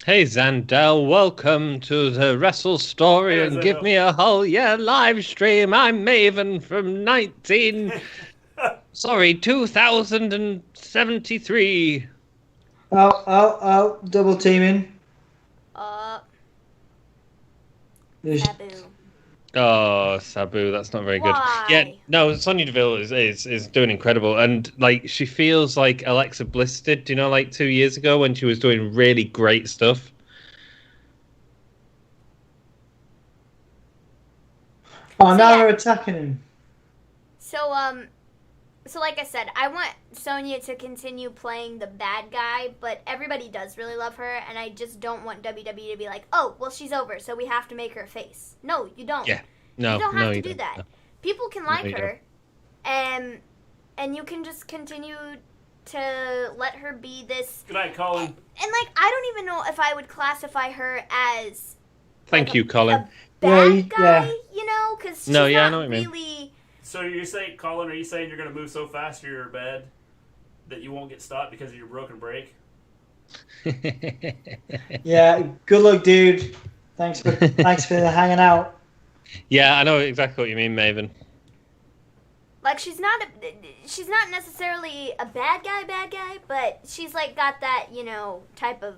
Speaker 5: Hey Zandel, welcome to the Wrestle Story
Speaker 1: Hey,
Speaker 5: and
Speaker 1: Zandel.
Speaker 5: give me a whole live stream. I'm Maven from 2073.
Speaker 3: Oh, double teaming. There's-
Speaker 2: Sabu.
Speaker 5: Oh, Sabu, that's not very good.
Speaker 2: Why?
Speaker 5: Yeah, no, Sonya Deville is doing incredible, and like she feels like Alexa Bliss did, you know, like 2 years ago when she was doing really great stuff.
Speaker 3: Oh, now
Speaker 2: yeah.
Speaker 3: they're attacking him.
Speaker 2: So like I said, I want Sonya to continue playing the bad guy, but everybody does really love her, and I just don't want WWE to be like, oh, well, she's over, so we have to make her a face. No, you don't.
Speaker 5: Yeah. No,
Speaker 2: you don't have
Speaker 5: no,
Speaker 2: to
Speaker 5: you
Speaker 2: do
Speaker 5: don't.
Speaker 2: that.
Speaker 5: No.
Speaker 2: People can
Speaker 5: No,
Speaker 2: like
Speaker 5: you
Speaker 2: her, and you can just continue to let her be this.
Speaker 1: Good night, Colin.
Speaker 2: And like, I don't even know if I would classify her as
Speaker 5: Thank you, Colin.
Speaker 2: a bad
Speaker 3: Yeah,
Speaker 2: guy,
Speaker 3: yeah.
Speaker 2: you know, because she's
Speaker 5: No, yeah, I
Speaker 2: not
Speaker 5: know what you mean.
Speaker 2: really.
Speaker 1: So you're saying, are you saying you're going to move so fast you're bad that you won't get stopped because of your broken brake?
Speaker 3: Yeah, good luck, dude. Thanks for hanging out.
Speaker 5: Yeah, I know exactly what you mean, Maven.
Speaker 2: Like she's not necessarily a bad guy, but she's like got that, you know, type of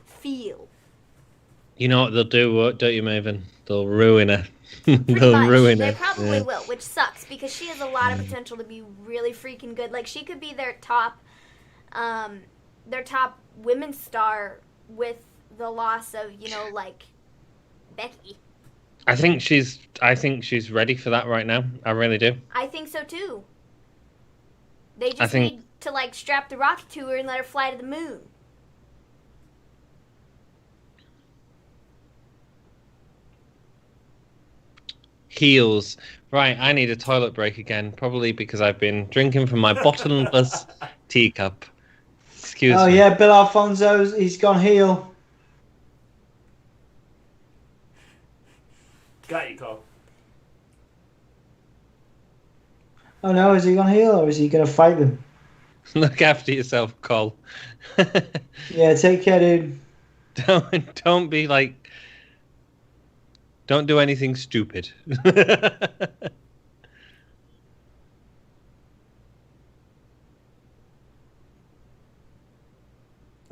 Speaker 2: feel.
Speaker 5: You know what they'll do, don't you, Maven? They'll ruin her.
Speaker 2: Pretty
Speaker 5: They'll
Speaker 2: much.
Speaker 5: ruin
Speaker 2: They
Speaker 5: her.
Speaker 2: probably will, which sucks because she has a lot of potential to be really freaking good. Like she could be their top women's star with the loss of, you know, like Becky.
Speaker 5: I think she's ready for that right now. I really do.
Speaker 2: I think so too. They just need to like strap the rocket to her and let her fly to the moon.
Speaker 5: Heels. Right, I need a toilet break again, probably because I've been drinking from my bottomless teacup. Excuse me.
Speaker 3: Oh yeah, Bill Alfonso's he's gone heel.
Speaker 1: Got you, Cole.
Speaker 3: Oh no, is he gone heel or is he gonna fight them?
Speaker 5: Look after yourself, Cole.
Speaker 3: Yeah, take care, dude.
Speaker 5: Don't be like. Don't do anything stupid.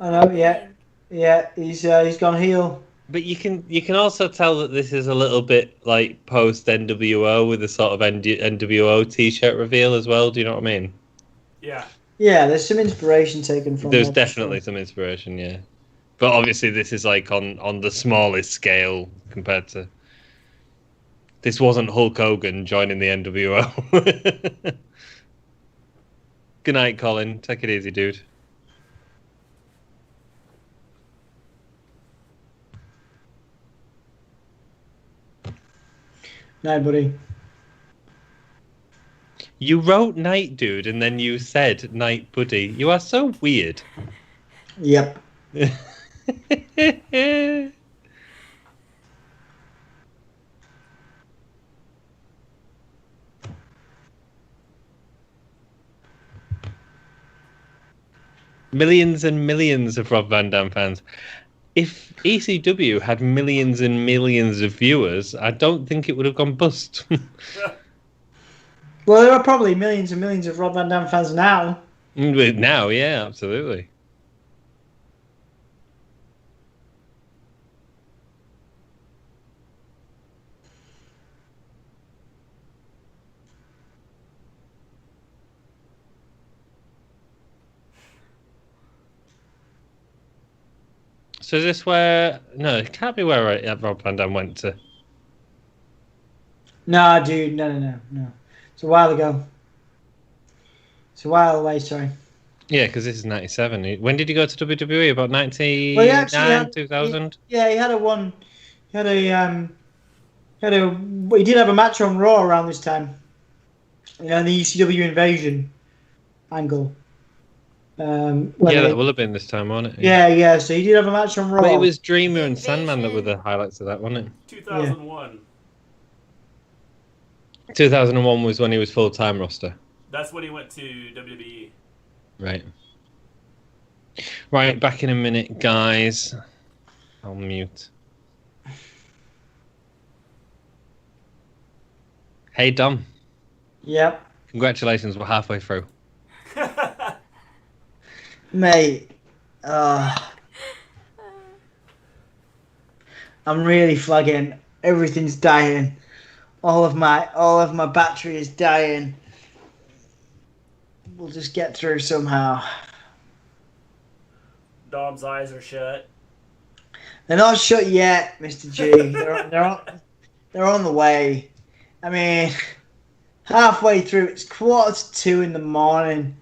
Speaker 3: I know, yeah, he's gone heel.
Speaker 5: But you can also tell that this is a little bit like post NWO with a sort of NWO t-shirt reveal as well. Do you know what I mean?
Speaker 1: Yeah.
Speaker 3: Yeah, there's some inspiration taken from.
Speaker 5: There's definitely some inspiration, yeah. But obviously, this is like on the smallest scale compared to. This wasn't Hulk Hogan joining the NWO. Good night, Colin. Take it easy, dude.
Speaker 3: No, buddy.
Speaker 5: You wrote night, dude, and then you said night, buddy. You are so weird.
Speaker 3: Yep.
Speaker 5: Millions and millions of Rob Van Dam fans. If ECW had millions and millions of viewers, I don't think it would have gone bust.
Speaker 3: Well, there are probably millions and millions of Rob Van Dam fans now.
Speaker 5: Now, yeah, absolutely. So is this where... No, it can't be where Rob Van Dam went to.
Speaker 3: Nah, dude, no. It's a while ago. It's a while away, sorry.
Speaker 5: Yeah, because this is 97. When did he go to WWE? About 99,
Speaker 3: Well, he actually had,
Speaker 5: 2000?
Speaker 3: He did have a match on Raw around this time. You know, the ECW invasion angle.
Speaker 5: That will have been this time, won't it?
Speaker 3: Yeah. So he did have a match on Raw.
Speaker 5: But it was Dreamer and Sandman that were the highlights of that, wasn't it?
Speaker 1: 2001.
Speaker 3: Yeah.
Speaker 5: 2001 was when he was full-time roster.
Speaker 1: That's when he went to WWE.
Speaker 5: Right. Right, back in a minute, guys. I'll mute. Hey, Dom.
Speaker 3: Yep.
Speaker 5: Congratulations, we're halfway through.
Speaker 3: Mate, I'm really flagging. Everything's dying. All of my battery is dying. We'll just get through somehow.
Speaker 1: Dom's eyes are shut.
Speaker 3: They're not shut yet, Mr. G. They're on the way. I mean, halfway through. It's 1:45 in the morning.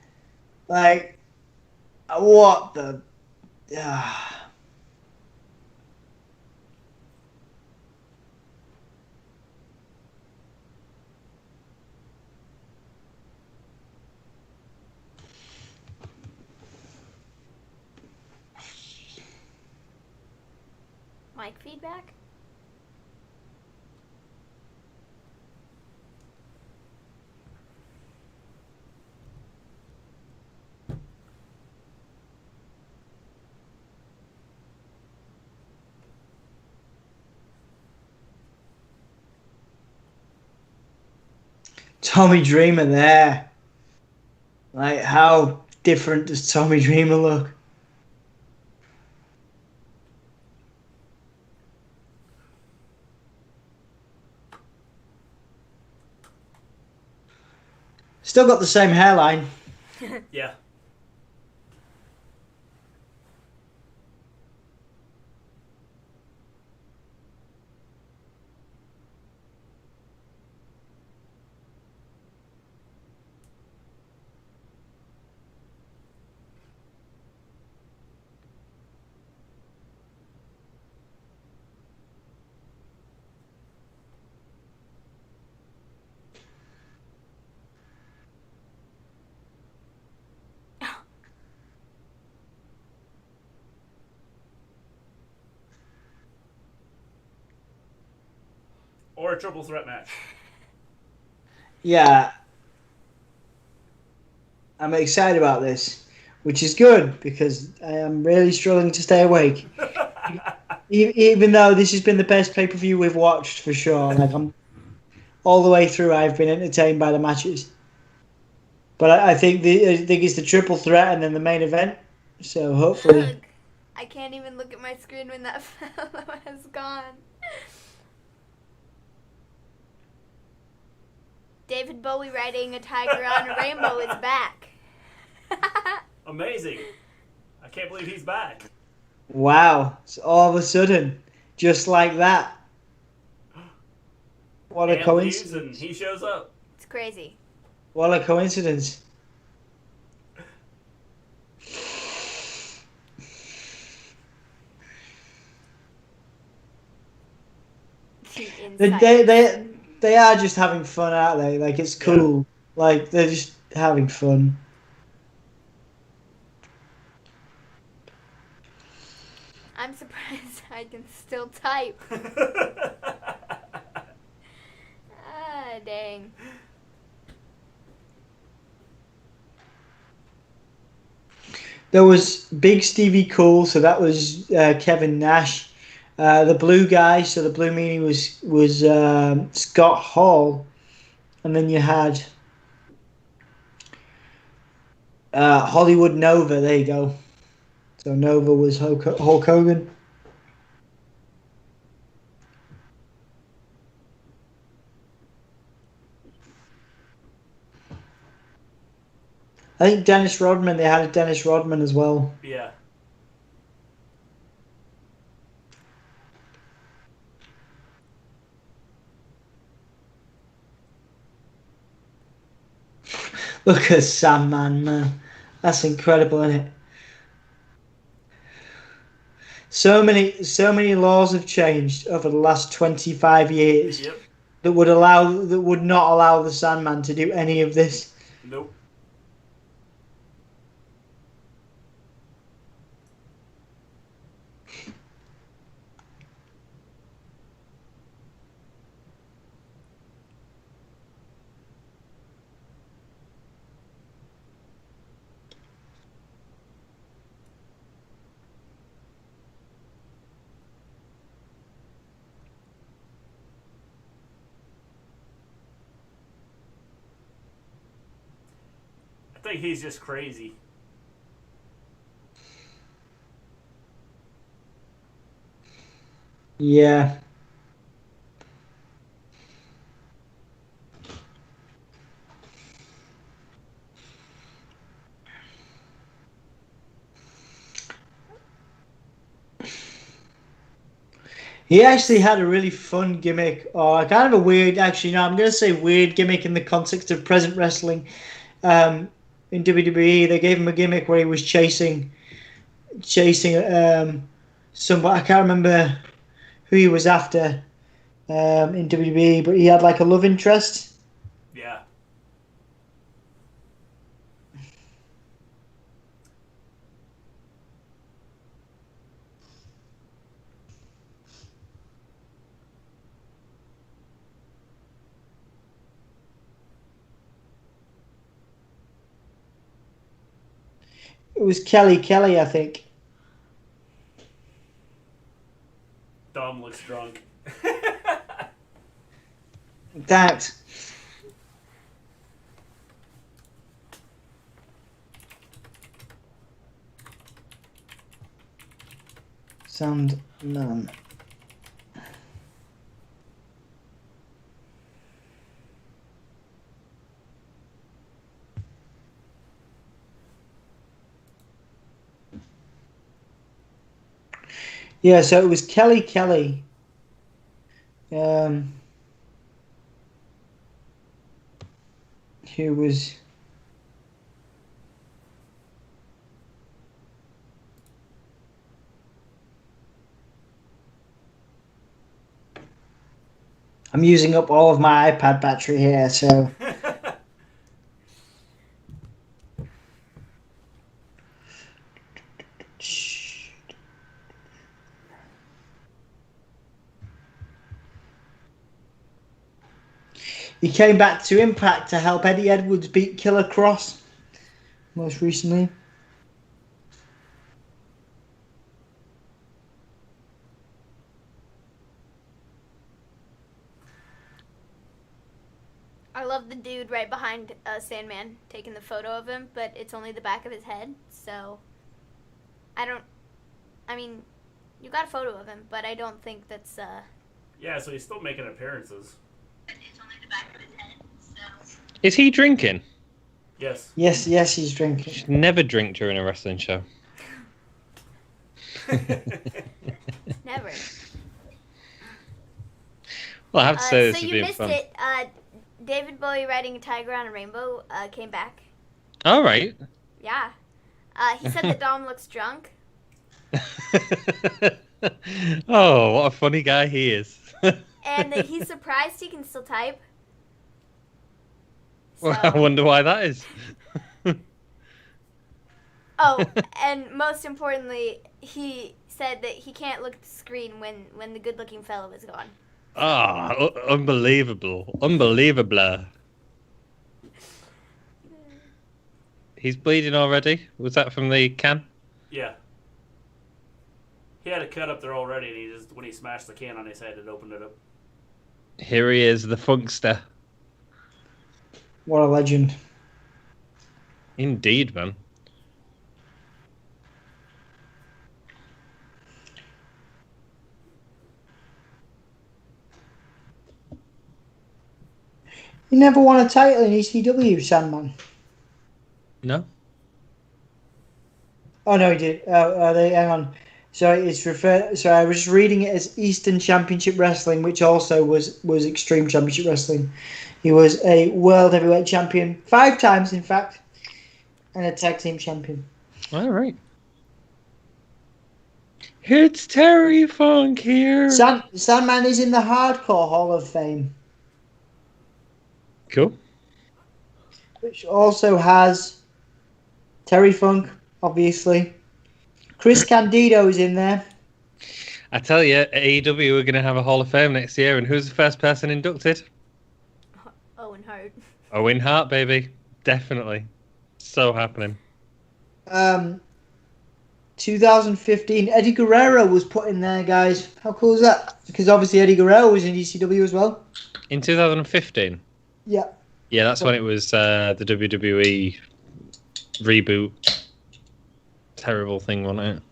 Speaker 3: Like, what the?
Speaker 2: Mic feedback?
Speaker 3: Tommy Dreamer there. Like, how different does Tommy Dreamer look? Still got the same hairline.
Speaker 1: Yeah. Or a triple threat match.
Speaker 3: Yeah. I'm excited about this, which is good because I am really struggling to stay awake. Even though this has been the best pay-per-view we've watched for sure. Like, I'm all the way through, I've been entertained by the matches. But I think it's the triple threat and then the main event. So hopefully,
Speaker 2: I can't even look at my screen when that fellow has gone. David Bowie riding a tiger on a rainbow is back.
Speaker 1: Amazing. I can't believe he's back.
Speaker 3: wow! So all of a sudden, just like that. What a
Speaker 1: Ant
Speaker 3: coincidence!
Speaker 1: leaves and he shows up.
Speaker 2: It's crazy.
Speaker 3: What a coincidence! They are just having fun, aren't they? Like, it's cool. Yeah. Like, they're just having fun.
Speaker 2: I'm surprised I can still type. Dang.
Speaker 3: There was Big Stevie Cool, so that was Kevin Nash. The blue guy, so the blue meanie was Scott Hall, and then you had Hollywood Nova. There you go. So Nova was Hulk Hogan. I think Dennis Rodman. They had a Dennis Rodman as well.
Speaker 1: Yeah.
Speaker 3: Look at Sandman, man. That's incredible, isn't it? So many laws have changed over the last 25 years.
Speaker 1: Yep.
Speaker 3: that would not allow the Sandman to do any of this.
Speaker 1: Nope. I think he's just crazy.
Speaker 3: Yeah. He actually had a really fun gimmick, or kind of a weird, actually, no, I'm going to say weird gimmick in the context of present wrestling. In WWE, they gave him a gimmick where he was chasing somebody. I can't remember who he was after in WWE, but he had like a love interest.
Speaker 1: Yeah.
Speaker 3: It was Kelly, I think.
Speaker 1: Dom looks drunk.
Speaker 3: Thanks. Sandman. Yeah, so it was Kelly. Who was... I'm using up all of my iPad battery here, so... He came back to Impact to help Eddie Edwards beat Killer Cross most recently.
Speaker 2: I love the dude right behind Sandman taking the photo of him, but it's only the back of his head, so I mean, you got a photo of him, but I don't think that's
Speaker 1: Yeah, so he's still making appearances.
Speaker 2: It's only the back of his head, so...
Speaker 5: Is he drinking?
Speaker 1: Yes.
Speaker 3: Yes, he's drinking.
Speaker 5: Should never drink during a wrestling show.
Speaker 2: Never.
Speaker 5: Well, I have to say this
Speaker 2: so
Speaker 5: has
Speaker 2: you
Speaker 5: been
Speaker 2: missed
Speaker 5: fun.
Speaker 2: it. David Bowie riding a tiger on a rainbow came back.
Speaker 5: All right.
Speaker 2: Yeah. He said that Dom looks drunk.
Speaker 5: Oh, what a funny guy he is.
Speaker 2: And that he's surprised he can still type.
Speaker 5: Well, I wonder why that is.
Speaker 2: Oh, and most importantly, he said that he can't look at the screen when the good-looking fellow is gone.
Speaker 5: Ah, unbelievable. Unbelievable. He's bleeding already? Was that from the can?
Speaker 1: Yeah. He had a cut up there already, and when he smashed the can on his head, it opened it up.
Speaker 5: Here he is, the Funkster.
Speaker 3: What a legend.
Speaker 5: Indeed, man.
Speaker 3: He never won a title in ECW, Sandman.
Speaker 5: No?
Speaker 3: Oh no, he did. Hang on. So it's referred. So I was reading it as Eastern Championship Wrestling, which also was Extreme Championship Wrestling. He was a World Heavyweight Champion 5 times, in fact, and a Tag Team Champion.
Speaker 5: All right. It's Terry Funk here.
Speaker 3: Sandman is in the Hardcore Hall of Fame,
Speaker 5: Cool.
Speaker 3: which also has Terry Funk, obviously. Chris Candido is in there.
Speaker 5: I tell you, AEW are going to have a Hall of Fame next year, and who's the first person inducted?
Speaker 2: Owen Hart.
Speaker 5: Owen Hart, baby. Definitely. So happening.
Speaker 3: 2015, Eddie Guerrero was put in there, guys. How cool is that? Because obviously Eddie Guerrero was in ECW as well.
Speaker 5: In 2015?
Speaker 3: Yeah.
Speaker 5: Yeah, that's when it was the WWE reboot. Terrible thing, wasn't it?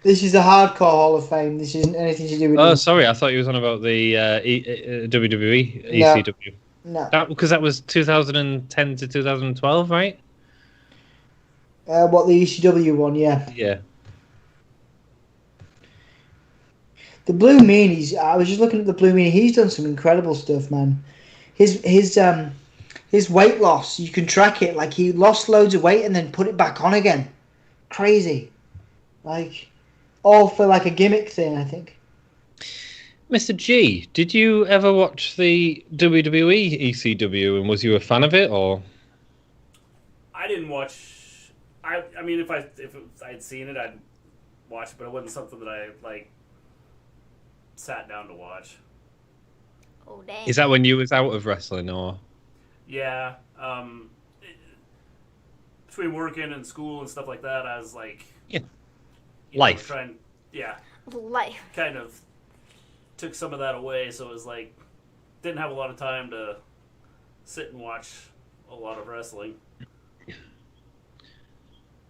Speaker 3: This is the Hardcore Hall of Fame. This isn't anything to do with...
Speaker 5: Oh, sorry. I thought you was on about the WWE ECW.
Speaker 3: No.
Speaker 5: Because that was 2010 to 2012, right?
Speaker 3: What, the ECW one, yeah.
Speaker 5: Yeah.
Speaker 3: The Blue Meanies, I was just looking at the Blue Meanie. He's done some incredible stuff, man. His weight loss, you can track it. Like, he lost loads of weight and then put it back on again. Crazy. Like, all for like a gimmick thing, I think.
Speaker 5: Mr. G, did you ever watch the WWE ECW, and was you a fan of it, or?
Speaker 1: I didn't watch. I mean, if I'd seen it, I'd watch it, but it wasn't something that I sat down to watch.
Speaker 2: Oh, dang.
Speaker 5: Is that when you was out of wrestling, or?
Speaker 1: Yeah. Between working and school and stuff like that, I was like,
Speaker 5: Life.
Speaker 2: Life.
Speaker 1: Kind of took some of that away, so it was like, didn't have a lot of time to sit and watch a lot of wrestling.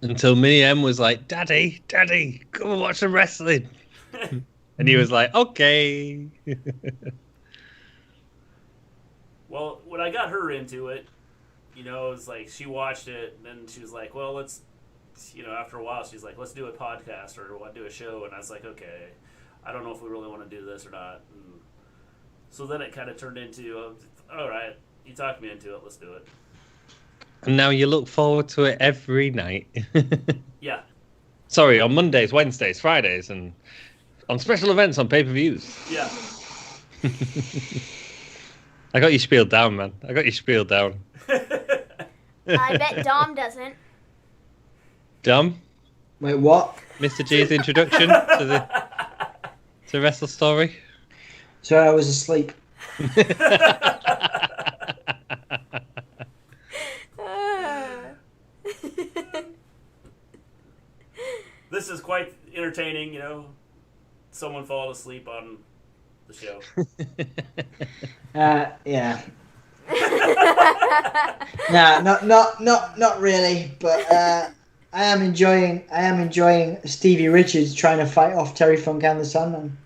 Speaker 5: Until Minnie M was like, Daddy, come and watch some wrestling. And he was like, okay.
Speaker 1: Well, when I got her into it, it was like she watched it, and then she was like, well, let's, after a while, she's like, let's do a podcast or we'll do a show. And I was like, okay, I don't know if we really want to do this or not. And so then it kind of turned into, all right, you talked me into it, let's do it.
Speaker 5: And now you look forward to it every night.
Speaker 1: Yeah.
Speaker 5: Sorry, on Mondays, Wednesdays, Fridays, and on special events on pay-per-views.
Speaker 1: Yeah.
Speaker 5: I got you spieled down, man. I got you spieled down.
Speaker 2: I bet Dom doesn't.
Speaker 5: Dom?
Speaker 3: Wait, what?
Speaker 5: Mr. G's introduction to Wrestle Story?
Speaker 3: Sorry, I was asleep.
Speaker 1: This is quite entertaining, Someone falling asleep on the show.
Speaker 3: Yeah. No, not really. But I am enjoying Stevie Richards trying to fight off Terry Funk and the Sandman.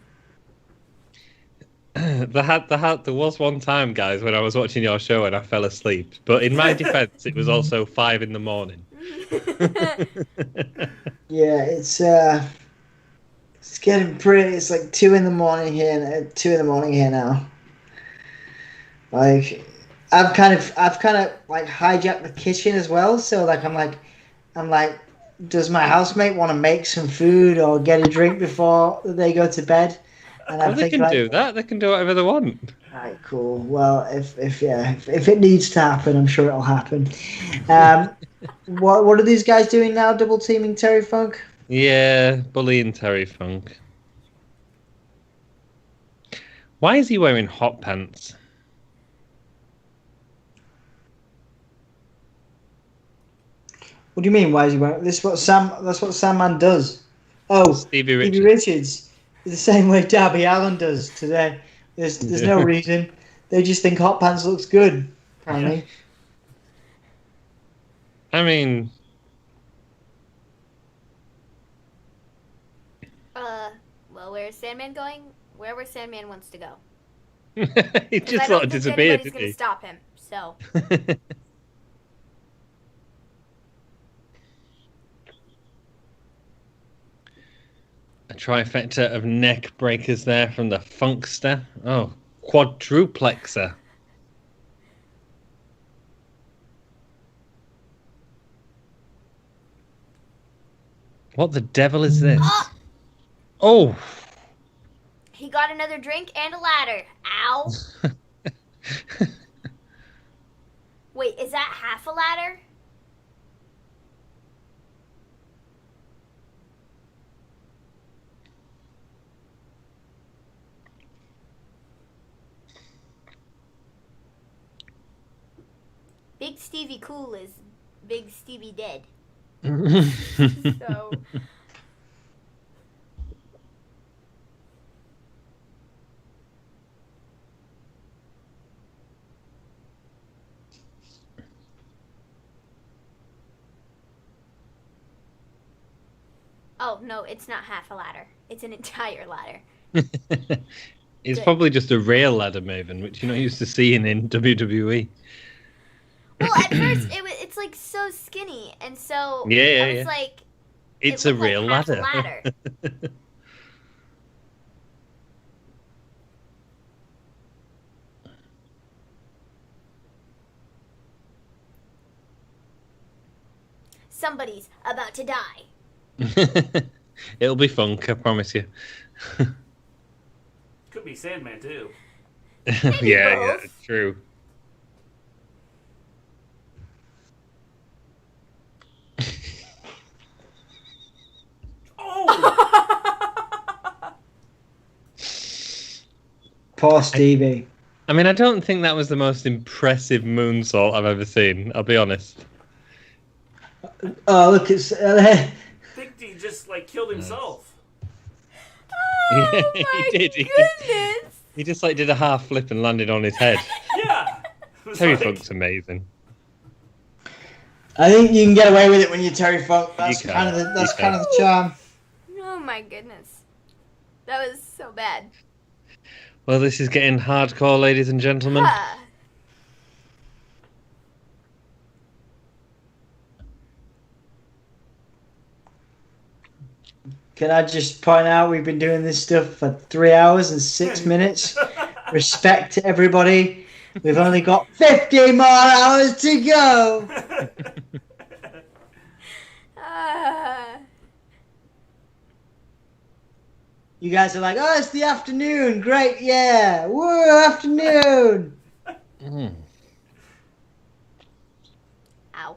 Speaker 5: There was one time, guys, when I was watching your show and I fell asleep. But in my defense, it was also 5 a.m.
Speaker 3: Yeah, it's getting pretty. It's like 2 a.m. here. 2 a.m. here now. Like, I've kind of like hijacked the kitchen as well. So like, I'm like, does my housemate want to make some food or get a drink before they go to bed? And
Speaker 5: well, they can do that. They can do whatever they want.
Speaker 3: Alright, cool. Well, if it needs to happen, I'm sure it'll happen. What are these guys doing now? Double teaming Terry Funk?
Speaker 5: Yeah, bullying Terry Funk. Why is he wearing hot pants?
Speaker 3: What do you mean? Why is he wearing? That's what Sandman does. Oh,
Speaker 5: Stevie Richards.
Speaker 3: Stevie Richards. The same way Darby Allin does today. There's no reason. They just think hot pants looks good, apparently.
Speaker 5: I mean...
Speaker 2: Well, where's Sandman going? Wherever Sandman wants to go.
Speaker 5: He just sort of disappeared,
Speaker 2: didn't
Speaker 5: didn't he?
Speaker 2: Stop him, so...
Speaker 5: A trifecta of neck breakers there from the Funkster. Oh, quadruplexer. What the devil is this? Oh!
Speaker 2: He got another drink and a ladder. Ow. Wait, is that half a ladder? Big Stevie Cool is Big Stevie Dead. So... Oh, no, it's not half a ladder. It's an entire ladder.
Speaker 5: It's
Speaker 2: Good.
Speaker 5: probably just a real ladder, Maven, which you're not used to seeing in WWE.
Speaker 2: Well, at first, it's like so skinny, and so
Speaker 5: Yeah,
Speaker 2: I was
Speaker 5: yeah.
Speaker 2: like...
Speaker 5: It's
Speaker 2: it
Speaker 5: a
Speaker 2: looked like
Speaker 5: real
Speaker 2: half a
Speaker 5: ladder.
Speaker 2: ladder. Somebody's about to die.
Speaker 5: It'll be funk, I promise you.
Speaker 1: Could be Sandman, too.
Speaker 5: yeah,
Speaker 2: both.
Speaker 5: true.
Speaker 1: Oh!
Speaker 3: Poor Stevie.
Speaker 5: I mean, I don't think that was the most impressive moonsault I've ever seen, I'll be honest.
Speaker 3: Oh, look, it's...
Speaker 1: Big D just, killed himself.
Speaker 2: Oh
Speaker 5: Yeah,
Speaker 2: my
Speaker 5: he did.
Speaker 2: goodness!
Speaker 5: He just did a half flip and landed on his head.
Speaker 1: Yeah. It was
Speaker 5: Terry
Speaker 1: like-
Speaker 5: Funk's amazing.
Speaker 3: I think you can get away with it when you're Terry Funk. That's
Speaker 5: You
Speaker 3: kind of
Speaker 5: can.
Speaker 3: the charm.
Speaker 2: Oh my goodness. That was so bad.
Speaker 5: Well, this is getting hardcore, ladies and gentlemen.
Speaker 2: Huh.
Speaker 3: Can I just point out we've been doing this stuff for 3 hours and 6 minutes? Respect to everybody. We've only got 50 more hours to go. You guys are like, oh, it's the afternoon. Great, yeah. Woo, afternoon.
Speaker 2: Ow.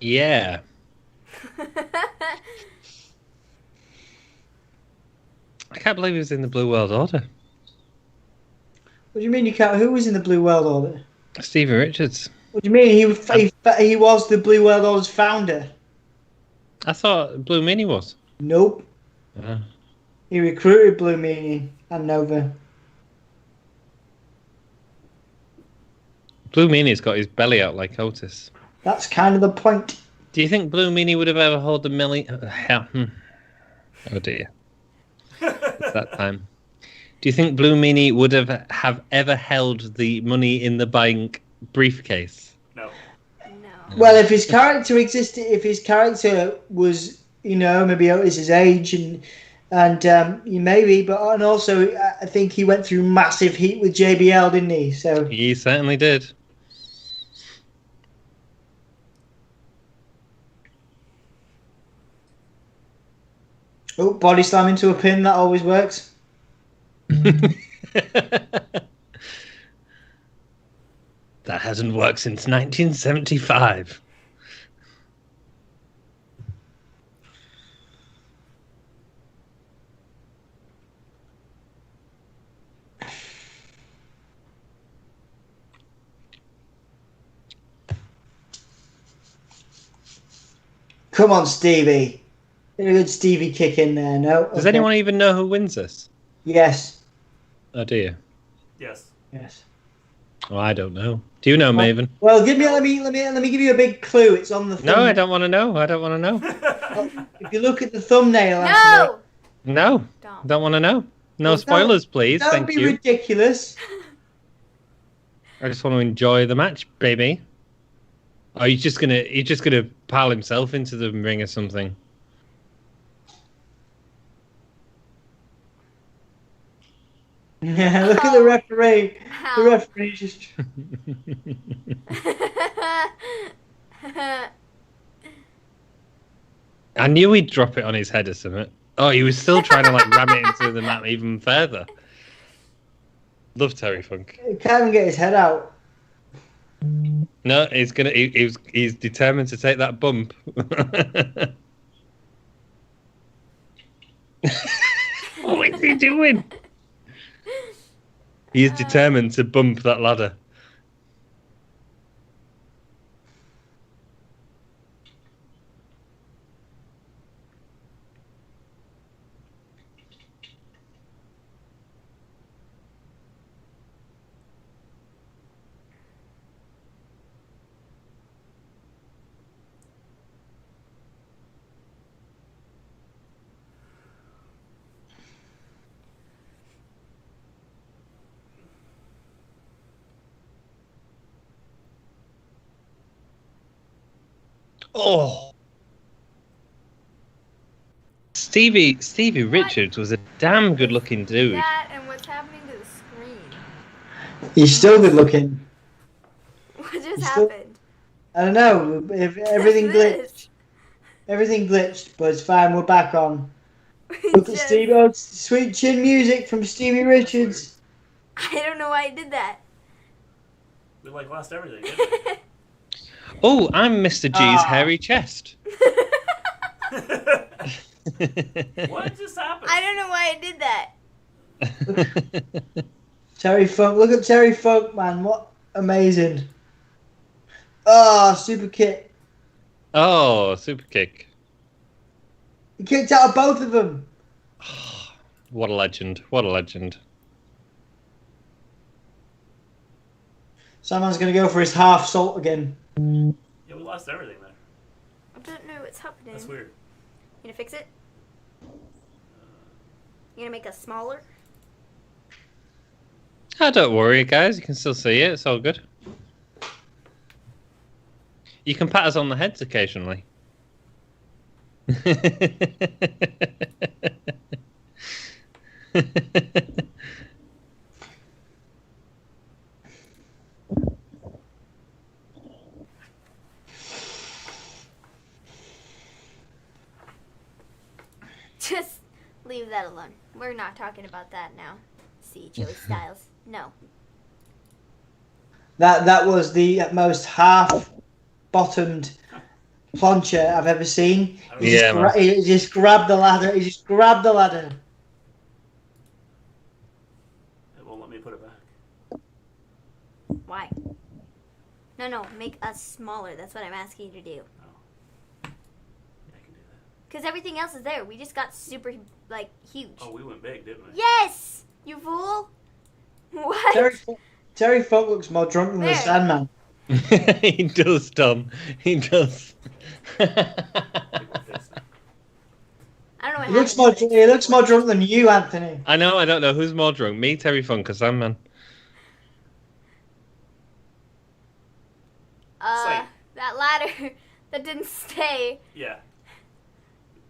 Speaker 5: Yeah. I can't believe he was in the Blue World Order.
Speaker 3: What do you mean you can't? Who was in the Blue World Order?
Speaker 5: Stevie Richards.
Speaker 3: What do you mean? He was the Blue World Order's founder.
Speaker 5: I thought Blue Meanie was.
Speaker 3: Nope. He recruited Blue Meanie and Nova.
Speaker 5: Blue Meanie's got his belly out like Otis.
Speaker 3: That's kind of the point.
Speaker 5: Do you think Blue Meanie would have ever held the million? Oh dear. It's that time. Do you think Blue Meanie would have ever held the money in the bank briefcase?
Speaker 1: No.
Speaker 2: No.
Speaker 3: Well, if his character existed, if his character was, maybe Otis's age and maybe, and also I think he went through massive heat with JBL, didn't he? So
Speaker 5: He certainly did.
Speaker 3: Oh, body slam into a pin, that always works.
Speaker 5: That hasn't worked since 1975.
Speaker 3: Come on, Stevie. Get a good Stevie kick in there, no?
Speaker 5: Does
Speaker 3: Okay.
Speaker 5: anyone even know who wins this?
Speaker 3: Yes.
Speaker 5: Oh dear.
Speaker 1: Yes.
Speaker 3: Yes.
Speaker 5: Oh, I don't know. Do you know, Maven?
Speaker 3: Well, let me give you a big clue. It's on the
Speaker 5: No,
Speaker 3: thumbnail.
Speaker 5: I don't want to know. I don't want to know.
Speaker 3: If you look at the thumbnail,
Speaker 2: No!
Speaker 5: No,
Speaker 2: Don't.
Speaker 5: don't want to know. No
Speaker 3: Well,
Speaker 5: spoilers, please.
Speaker 3: don't
Speaker 5: Thank
Speaker 3: be
Speaker 5: you.
Speaker 3: ridiculous.
Speaker 5: I just want to enjoy the match, baby. Oh, he's just gonna pile himself into the ring or something.
Speaker 3: Yeah, look at the referee. The
Speaker 2: Ow.
Speaker 3: referee just.
Speaker 5: I knew he'd drop it on his head or something. Oh, he was still trying to ram it into the mat even further. Love Terry Funk.
Speaker 3: He can't even get his head out.
Speaker 5: No, he's determined to take that bump. What is he doing? He is determined to bump that ladder. Oh. Stevie Richards was a damn good looking dude.
Speaker 2: That and what's happening to the screen?
Speaker 3: He's still good looking.
Speaker 2: What just
Speaker 3: He's still-
Speaker 2: happened?
Speaker 3: I don't know. If everything
Speaker 2: What's
Speaker 3: glitched.
Speaker 2: this?
Speaker 3: Everything glitched, but it's fine. We're back on. Look at
Speaker 2: Just-
Speaker 3: Steve. Oh, sweet chin music from Stevie Richards.
Speaker 2: I don't know why I did that.
Speaker 1: We lost everything, didn't we?
Speaker 5: Oh, I'm Mr. G's
Speaker 3: Ah.
Speaker 5: hairy chest.
Speaker 1: What just happened?
Speaker 2: I don't know why I did that.
Speaker 3: Terry Funk. Look at Terry Funk, man. What amazing. Oh, super kick.
Speaker 5: Oh, super kick.
Speaker 3: He kicked out of both of them.
Speaker 5: What a legend. What a legend.
Speaker 3: Someone's going to go for his half salt again.
Speaker 1: Yeah, we lost everything there.
Speaker 2: I don't know what's happening.
Speaker 1: That's weird.
Speaker 2: You gonna fix it? You gonna make us smaller?
Speaker 5: Oh, don't worry, guys. You can still see it. It's all good. You can pat us on the heads occasionally.
Speaker 2: Just leave that alone. We're not talking about that now. See, Joey Styles. No.
Speaker 3: That was the most half-bottomed plancher I've ever seen.
Speaker 5: Yeah,
Speaker 3: He just grabbed the ladder. He just grabbed the ladder.
Speaker 1: It won't let me put it back.
Speaker 2: Why? No, make us smaller. That's what I'm asking you to do.
Speaker 1: Yeah, I can do that.
Speaker 2: Because everything else is there. We just got super, like, huge.
Speaker 1: Oh, we went big, didn't we?
Speaker 2: Yes! You fool! What?
Speaker 3: Terry Funk looks more drunk than the
Speaker 2: There.
Speaker 3: Sandman.
Speaker 5: he does, Tom. He does.
Speaker 1: I think we're fixed now.
Speaker 2: I don't know what
Speaker 3: He looks
Speaker 2: happened.
Speaker 3: more. He looks more drunk than you, Anthony.
Speaker 5: I know. I don't know who's more drunk, me, Terry Funk, or Sandman.
Speaker 1: like-
Speaker 2: That ladder that didn't stay.
Speaker 1: Yeah.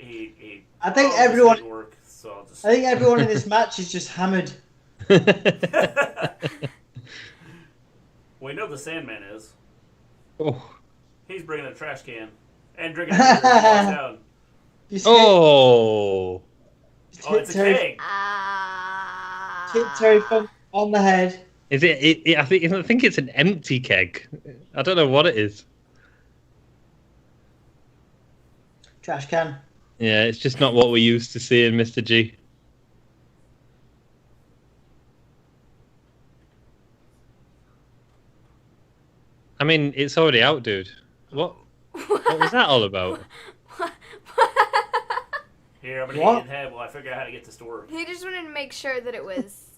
Speaker 3: I think
Speaker 1: this
Speaker 3: everyone.
Speaker 1: didn't work, so I'll just...
Speaker 3: I think everyone in this match is just hammered.
Speaker 1: We know the Sandman is.
Speaker 5: Oh.
Speaker 1: He's bringing a trash can. And drinking a beer as he walks down.
Speaker 3: Just
Speaker 5: Oh.
Speaker 3: hit,
Speaker 1: Oh, it's a keg.
Speaker 3: hit Terry Funk on the head.
Speaker 5: Is it? I think it's an empty keg. I don't know what it is.
Speaker 3: Trash can.
Speaker 5: Yeah, it's just not what we're used to seeing, Mr. G. I mean, it's already out, dude. What was that all about?
Speaker 1: Here, I'm going to
Speaker 3: What?
Speaker 1: eat in head while I figure out how to get this to work.
Speaker 2: He just wanted to make sure that it was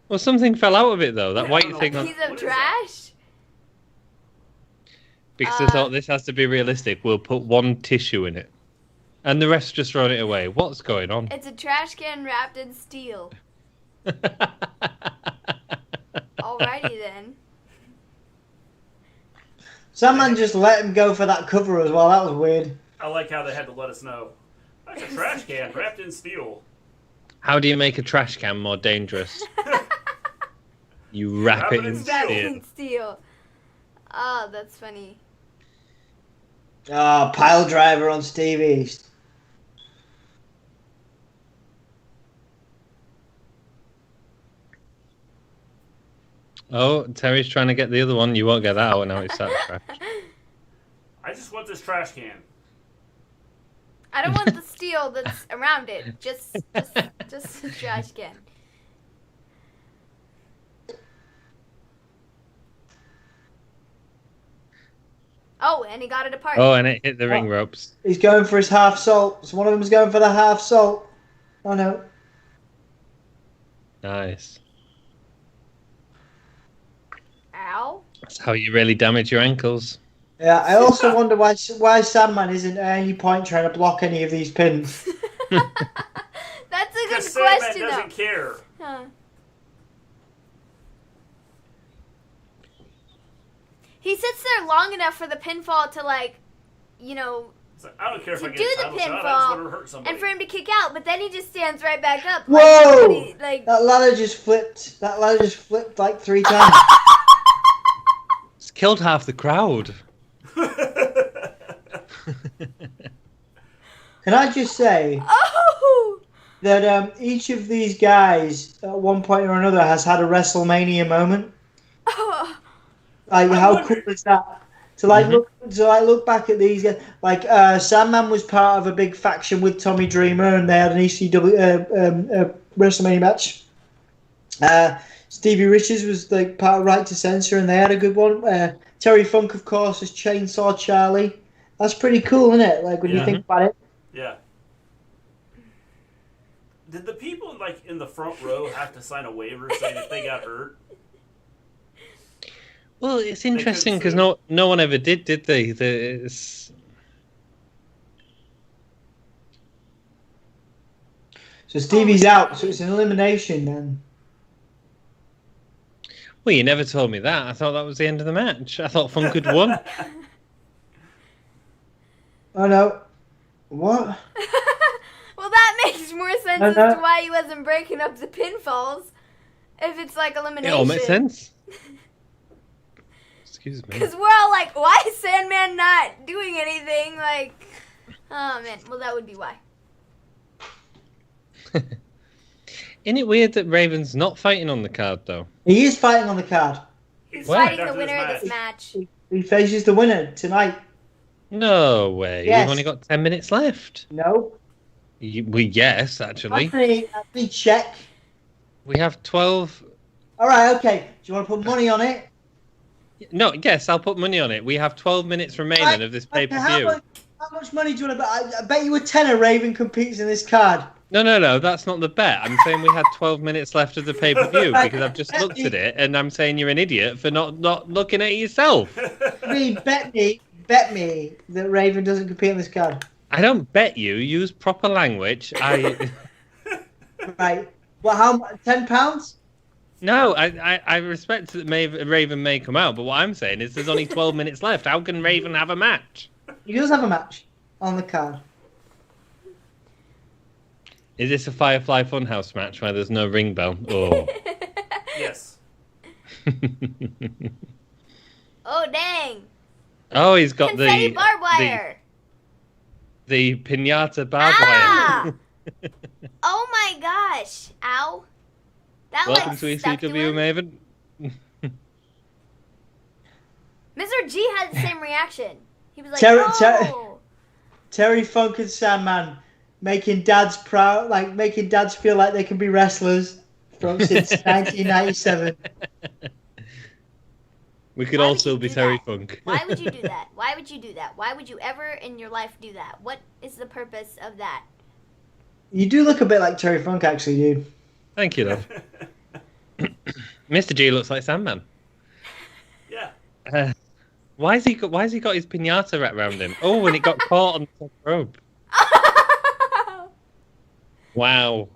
Speaker 5: Well, something fell out of it, though. That
Speaker 1: Yeah, I
Speaker 5: white
Speaker 1: don't know.
Speaker 5: thing
Speaker 2: a
Speaker 5: on...
Speaker 2: piece
Speaker 1: What
Speaker 2: of
Speaker 1: is that?
Speaker 2: trash.
Speaker 5: Because I thought this has to be realistic. We'll put one tissue in it. And the rest just thrown it away. What's going on?
Speaker 2: It's a trash can wrapped in steel. Alrighty then.
Speaker 3: Sandman just let him go for that cover as well. That was weird.
Speaker 1: I like how they had to let us know. That's a trash can wrapped in steel.
Speaker 5: How do you make a trash can more dangerous? You wrap it in
Speaker 2: Wrapped
Speaker 5: steel.
Speaker 2: in steel. Oh, that's funny.
Speaker 3: Ah, pile driver on Steve East.
Speaker 5: Oh, Terry's trying to get the other one. You won't get that out now. It's that trash.
Speaker 1: I just want this trash can.
Speaker 2: I don't want the steel that's around it. Just a trash can. Oh, and he got it apart.
Speaker 5: Oh, and it hit the ring ropes.
Speaker 3: He's going for his half salt. So one of them's going for the half salt. Oh no.
Speaker 5: Nice.
Speaker 2: Ow.
Speaker 5: That's how you really damage your ankles.
Speaker 3: Yeah, I also wonder why Sandman isn't at any point trying to block any of these pins.
Speaker 2: That's a good
Speaker 1: Because Sandman
Speaker 2: question,
Speaker 1: doesn't
Speaker 2: though.
Speaker 1: care.
Speaker 2: Huh. He sits there long enough for the pinfall to, like, you know,
Speaker 1: It's like, I don't care if
Speaker 2: to
Speaker 1: I get
Speaker 2: do
Speaker 1: a
Speaker 2: the
Speaker 1: title shot. I just want to
Speaker 2: pinfall
Speaker 1: hurt somebody.
Speaker 2: and for him to kick out, but then he just stands right back up.
Speaker 3: Whoa!
Speaker 2: Like, nobody, like,
Speaker 3: That ladder just flipped. That ladder just flipped like 3 times.
Speaker 5: It's killed half the crowd.
Speaker 3: Can I just say
Speaker 2: oh!
Speaker 3: that each of these guys at one point or another has had a WrestleMania moment?
Speaker 2: Oh.
Speaker 3: Like,
Speaker 1: I
Speaker 3: how
Speaker 1: wonder-
Speaker 3: cool is that? To like look back at these guys. Like Sandman was part of a big faction with Tommy Dreamer, and they had an ECW WrestleMania match. Stevie Richards was like part of Right to Censor, and they had a good one. Terry Funk, of course, is Chainsaw Charlie. That's pretty cool, isn't it? Like when you
Speaker 1: Yeah.
Speaker 3: think about it.
Speaker 1: Yeah. Did the people in the front row have to sign a waiver saying if they got hurt?
Speaker 5: Well, it's interesting because no one ever did they?
Speaker 3: So Stevie's out, so it's an elimination then.
Speaker 5: Well, you never told me that. I thought that was the end of the match. I thought Funk had won.
Speaker 3: Oh no. What?
Speaker 2: Well, that makes more sense as to why he wasn't breaking up the pinfalls. If it's like elimination.
Speaker 5: It all makes sense. Excuse me.
Speaker 2: Because we're all like, why is Sandman not doing anything? Like, oh man. Well, that would be why.
Speaker 5: Isn't it weird that Raven's not fighting on the card, though?
Speaker 3: He is fighting on the card.
Speaker 2: He's
Speaker 5: Well,
Speaker 2: fighting the winner of this match.
Speaker 3: He faces the winner tonight.
Speaker 5: No way.
Speaker 3: Yes.
Speaker 5: We've only got 10 minutes left.
Speaker 3: No.
Speaker 5: Yes, actually.
Speaker 3: Let me check.
Speaker 5: We have 12.
Speaker 3: All right, okay. Do you want to put money on it?
Speaker 5: No, yes, I'll put money on it. We have 12 minutes remaining of this pay-per-view.
Speaker 3: How much money do you want to bet? I bet you a tenner Raven competes in this card.
Speaker 5: No, that's not the bet. I'm saying we had 12 minutes left of the pay-per-view because I've just looked at it and I'm saying you're an idiot for not looking at it yourself.
Speaker 3: I mean, bet me that Raven doesn't compete in this card.
Speaker 5: I don't bet you. Use proper language.
Speaker 3: Right. Well, how much? £10?
Speaker 5: No, I respect that Raven may come out, but what I'm saying is there's only 12 minutes left. How can Raven have a match?
Speaker 3: He does have a match on the card.
Speaker 5: Is this a Firefly Funhouse match where there's no ring bell? Oh.
Speaker 1: Yes.
Speaker 2: Oh, dang.
Speaker 5: Oh, he's got
Speaker 2: Confetti barbed wire.
Speaker 5: The pinata barbed
Speaker 2: Ah!
Speaker 5: wire.
Speaker 2: Oh my gosh. Ow. That
Speaker 5: Welcome
Speaker 2: like
Speaker 5: to
Speaker 2: stuck to
Speaker 5: ECW,
Speaker 2: him.
Speaker 5: Maven.
Speaker 2: Mr. G had the same reaction. He was like,
Speaker 3: Terry Funk and Sandman making dads proud, like making dads feel like they can be wrestlers since 1997.
Speaker 5: We could also be Terry Funk.
Speaker 2: Why would you do that? Why would you do that? Why would you ever in your life do that? What is the purpose of that?
Speaker 3: You do look a bit like Terry Funk, actually, dude.
Speaker 5: Thank you, love. Mr. G looks like Sandman.
Speaker 1: Yeah.
Speaker 5: Why has he got his pinata wrapped around him? Oh, and it got caught on the top rope. Wow.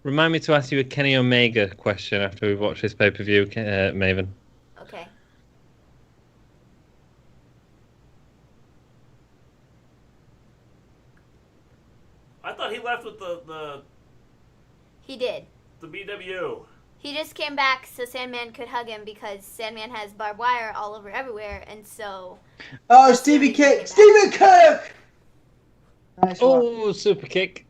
Speaker 5: Remind me to ask you a Kenny Omega question after we've watched this pay-per-view, Maven.
Speaker 2: Okay.
Speaker 1: I thought he left with the
Speaker 2: He did.
Speaker 1: the BW.
Speaker 2: He just came back so Sandman could hug him because Sandman has barbed wire all over everywhere, and so...
Speaker 3: Oh, Stevie Kirk! Stevie Kirk! Nice one.
Speaker 5: Oh, super kick.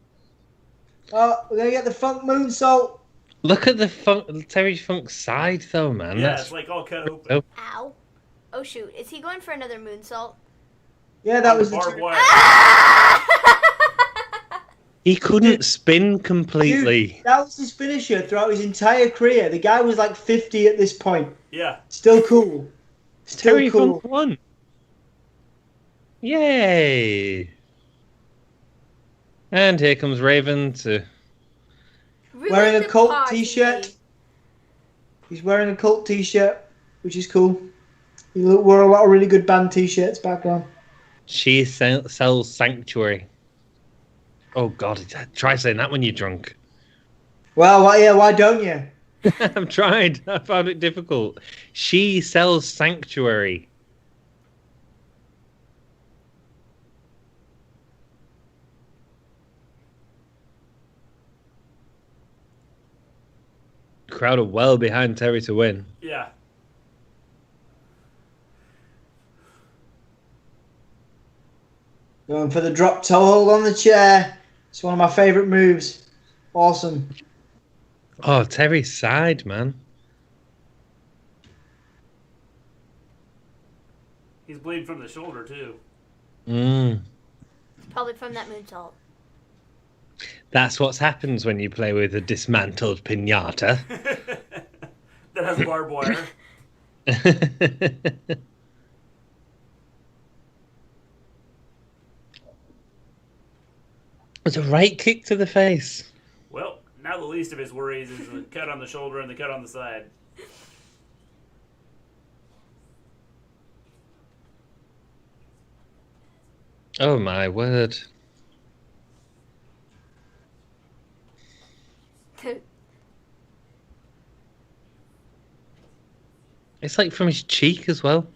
Speaker 3: Oh, we're going to get the Funk moonsault.
Speaker 5: Look at the Terry Funk side, though, man.
Speaker 1: Yeah,
Speaker 5: That's...
Speaker 1: it's like all cut open.
Speaker 2: Ow. Oh, shoot. Is he going for another moonsault?
Speaker 3: Yeah, that was
Speaker 1: barbed
Speaker 3: the...
Speaker 1: wire.
Speaker 5: He couldn't spin completely.
Speaker 3: Dude, that was his finisher throughout his entire career. The guy was like 50 at this point.
Speaker 1: Yeah.
Speaker 3: Still cool. Still
Speaker 5: Terry
Speaker 3: cool.
Speaker 5: Funk won. Yay. And here comes Raven to...
Speaker 3: Wearing a Cult t-shirt. He's wearing a Cult t-shirt, which is cool. He wore a lot of really good band t-shirts back on.
Speaker 5: She sells Sanctuary. Oh, God. Try saying that when you're drunk.
Speaker 3: Well, why don't you?
Speaker 5: I've tried. I found it difficult. She sells Sanctuary. Crowd are well behind Terry to win.
Speaker 1: Yeah.
Speaker 3: Going for the drop toe hold on the chair. It's one of my favourite moves. Awesome.
Speaker 5: Oh, Terry's side, man.
Speaker 1: He's bleeding from the shoulder, too.
Speaker 2: It's probably from that moonsault.
Speaker 5: That's what happens when you play with a dismantled pinata.
Speaker 1: That has barbed wire.
Speaker 5: It's a right kick to the face.
Speaker 1: Well, Now the least of his worries is the cut on the shoulder and the cut on the side.
Speaker 5: Oh my word. It's like from his cheek as well.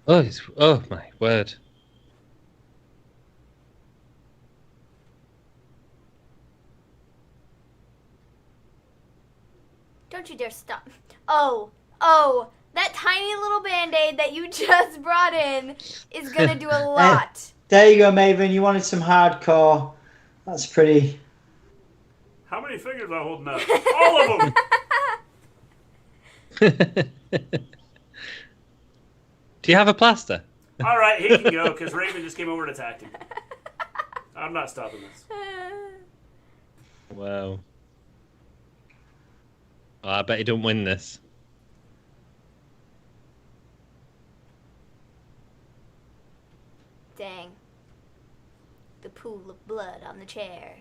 Speaker 5: Oh my word.
Speaker 2: Don't you dare stop. Oh, that tiny little Band-Aid that you just brought in is going to do a lot.
Speaker 3: There you go, Maven. You wanted some hardcore. That's pretty.
Speaker 1: How many fingers am I holding up? All of them!
Speaker 5: Do you have a plaster?
Speaker 1: All right, he can go because Raven just came over and attacked him. I'm not stopping this.
Speaker 5: Wow. Oh, I bet he don't win this.
Speaker 2: Dang. The pool of blood on the chair.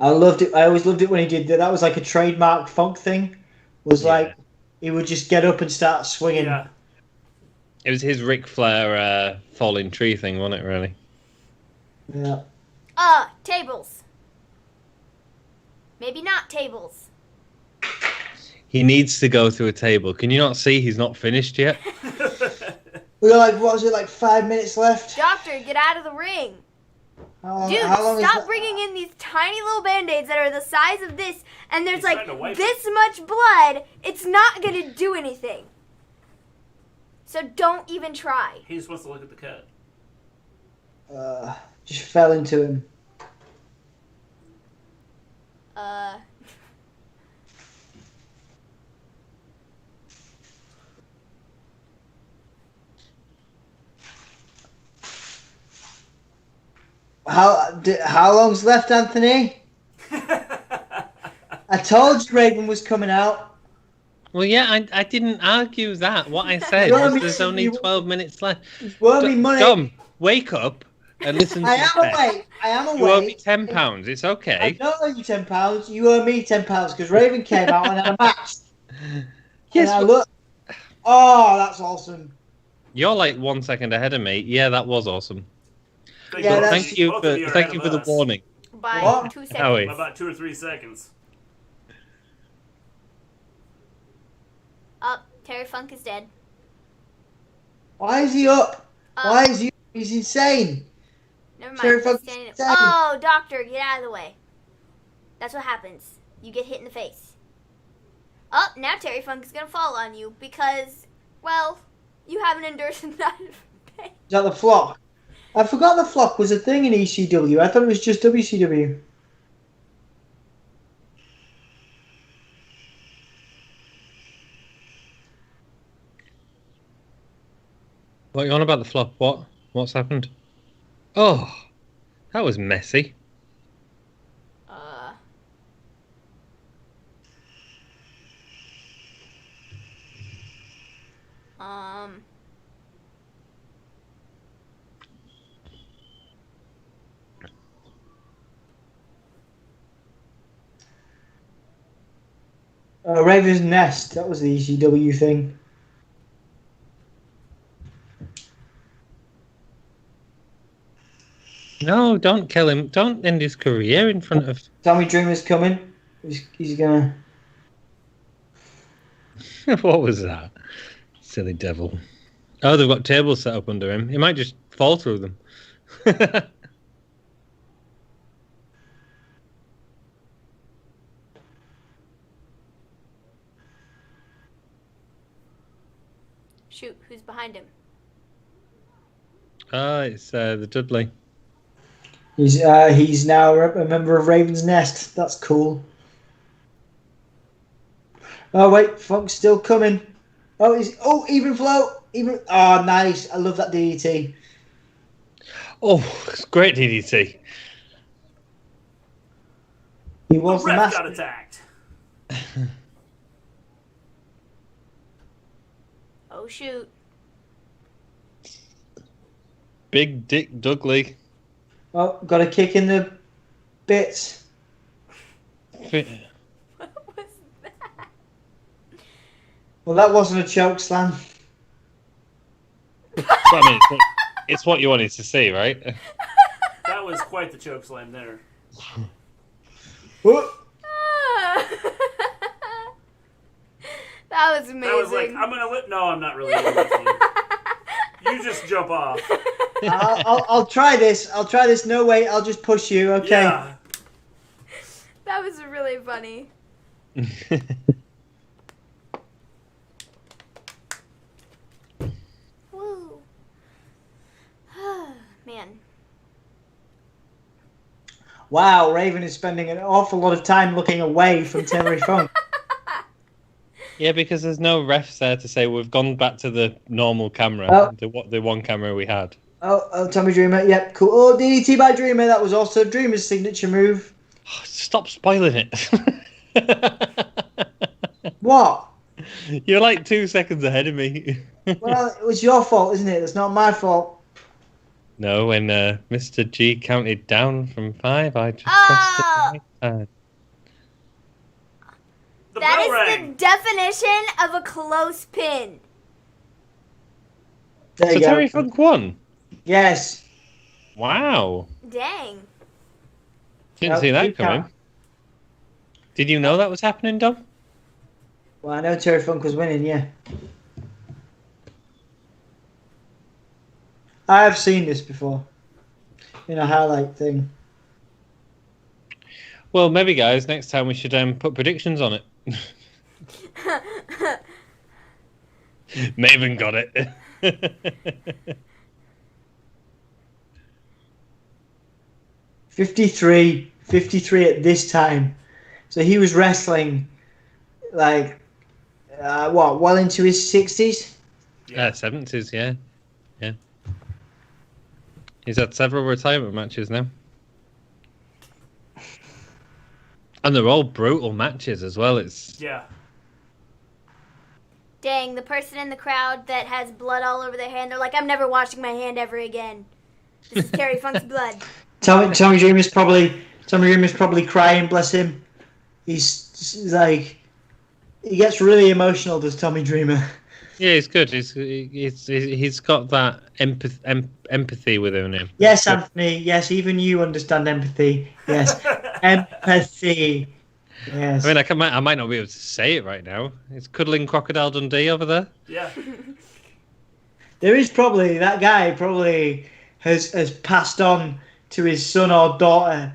Speaker 3: I loved it. I always loved it when he did that. That was like a trademark Funk thing. Was like he would just get up and start swinging.
Speaker 1: Yeah.
Speaker 5: It was his Ric Flair falling tree thing, wasn't it, really?
Speaker 3: Yeah.
Speaker 2: Tables. Maybe not tables.
Speaker 5: He needs to go through a table. Can you not see he's not finished yet?
Speaker 3: We got like, what was it, like 5 minutes left?
Speaker 2: Doctor, get out of the ring. Dude,
Speaker 3: how long
Speaker 2: stop bringing in these tiny little Band-Aids that are the size of this, and there's
Speaker 1: He's
Speaker 2: like
Speaker 1: trying to wipe
Speaker 2: this much blood. It's not going to do anything. So don't even try.
Speaker 1: He just wants to look at the cut.
Speaker 3: Just fell into him. How long's left, Anthony? I told you Raven was coming out.
Speaker 5: Well, yeah, I didn't argue that. What I said
Speaker 3: You're
Speaker 5: was there's only 12 minutes left.
Speaker 3: You owe me money.
Speaker 5: Dom, wake up and listen to
Speaker 3: I am
Speaker 5: me.
Speaker 3: awake. I am awake.
Speaker 5: You owe me £10. It's okay.
Speaker 3: I don't owe you £10. You owe me £10 because Raven came out and had a match.
Speaker 5: Yes,
Speaker 3: And I look. Oh, that's awesome.
Speaker 5: You're like 1 second ahead of me. Yeah, that was awesome.
Speaker 3: Yeah, that's-
Speaker 5: Thank you
Speaker 1: Both of are
Speaker 5: for
Speaker 1: ahead of
Speaker 5: the
Speaker 1: us
Speaker 5: warning.
Speaker 2: By
Speaker 3: What?
Speaker 2: 2 seconds.
Speaker 5: Howie.
Speaker 1: by about 2 or 3 seconds.
Speaker 2: Up. Terry Funk is dead.
Speaker 3: Why is he up? Why is he? He's insane.
Speaker 2: Never
Speaker 3: Terry
Speaker 2: mind.
Speaker 3: Funk
Speaker 2: He's standing
Speaker 3: is
Speaker 2: up.
Speaker 3: dead.
Speaker 2: Oh, doctor, get out of the way. That's what happens. You get hit in the face. Oh, now Terry Funk is going to fall on you because, well, you haven't endured enough pain.
Speaker 3: Is that the flock? I forgot the flock was a thing in ECW. I thought it was just WCW.
Speaker 5: What are you on about the flop? What's happened? Oh, that was messy.
Speaker 3: Raven's Nest. That was the ECW thing.
Speaker 5: No, don't kill him. Don't end his career in front of...
Speaker 3: Tommy Dreamer's coming. He's gonna...
Speaker 5: What was that? Silly devil. Oh, they've got tables set up under him. He might just fall through them.
Speaker 2: Shoot, who's behind him?
Speaker 5: It's the Dudley.
Speaker 3: He's now a member of Raven's Nest. That's cool. Oh wait, Funk's still coming. Even flow. Oh, nice. I love that DDT.
Speaker 5: Oh, it's great DDT.
Speaker 3: He was
Speaker 1: The
Speaker 3: the
Speaker 1: ref got
Speaker 3: master.
Speaker 1: attacked.
Speaker 2: Oh, shoot.
Speaker 5: Big Dick Dudley.
Speaker 3: Oh, got a kick in the bits.
Speaker 2: What was that?
Speaker 3: Well, that wasn't a choke slam.
Speaker 5: I mean, it's what you wanted to see, right?
Speaker 1: That was quite the choke slam there.
Speaker 3: Whoop.
Speaker 2: That was amazing.
Speaker 1: That was like, I'm gonna lift. No, I'm not really gonna lift you. You just jump off.
Speaker 3: I'll try this. I'll try this. No way. I'll just push you. Okay.
Speaker 1: Yeah.
Speaker 2: That was really funny. Woo. Man.
Speaker 3: Wow, Raven is spending an awful lot of time looking away from Terry Funk.
Speaker 5: Yeah, because there's no refs there to say we've gone back to the normal camera,
Speaker 3: Oh.
Speaker 5: the one camera we had.
Speaker 3: Oh, Tommy Dreamer. Yep, cool. Oh, DDT by Dreamer. That was also Dreamer's signature move.
Speaker 5: Stop spoiling it.
Speaker 3: What?
Speaker 5: You're like 2 seconds ahead of me.
Speaker 3: Well, it was your fault, isn't it? It's not my fault.
Speaker 5: No, when Mr. G counted down from 5, I just
Speaker 2: Oh!
Speaker 5: pressed the right side.
Speaker 1: The
Speaker 2: That
Speaker 1: bell
Speaker 2: is
Speaker 1: rang.
Speaker 2: the definition of a close pin.
Speaker 3: There
Speaker 5: So
Speaker 3: you go.
Speaker 5: Terry Funk won.
Speaker 3: Yes.
Speaker 5: Wow.
Speaker 2: Dang.
Speaker 5: Didn't
Speaker 3: Well,
Speaker 5: see
Speaker 3: you
Speaker 5: that coming.
Speaker 3: can't.
Speaker 5: Did you know that was happening, Dom?
Speaker 3: Well, I know Terry Funk was winning, yeah. I have seen this before. In a highlight thing.
Speaker 5: Well, maybe, guys, next time we should put predictions on it. Maven got it.
Speaker 3: 53 at this time. So he was wrestling, like, well into his 60s?
Speaker 5: Yeah, 70s, yeah. Yeah. He's had several retirement matches now. And they're all brutal matches as well. It's
Speaker 1: Yeah.
Speaker 2: Dang, the person in the crowd that has blood all over their hand, they're like, I'm never washing my hand ever again. This is Terry Funk's blood.
Speaker 3: Tommy Dreamer's probably crying, bless him. He's like, he gets really emotional, does Tommy Dreamer.
Speaker 5: yeah, he's good. He's got that empathy within him.
Speaker 3: Yes, Anthony, yes, even you understand empathy. Yes, empathy. Yes.
Speaker 5: I mean, I might not be able to say it right now. It's cuddling Crocodile Dundee over there.
Speaker 1: Yeah.
Speaker 3: There is probably, that guy probably has passed on to his son or daughter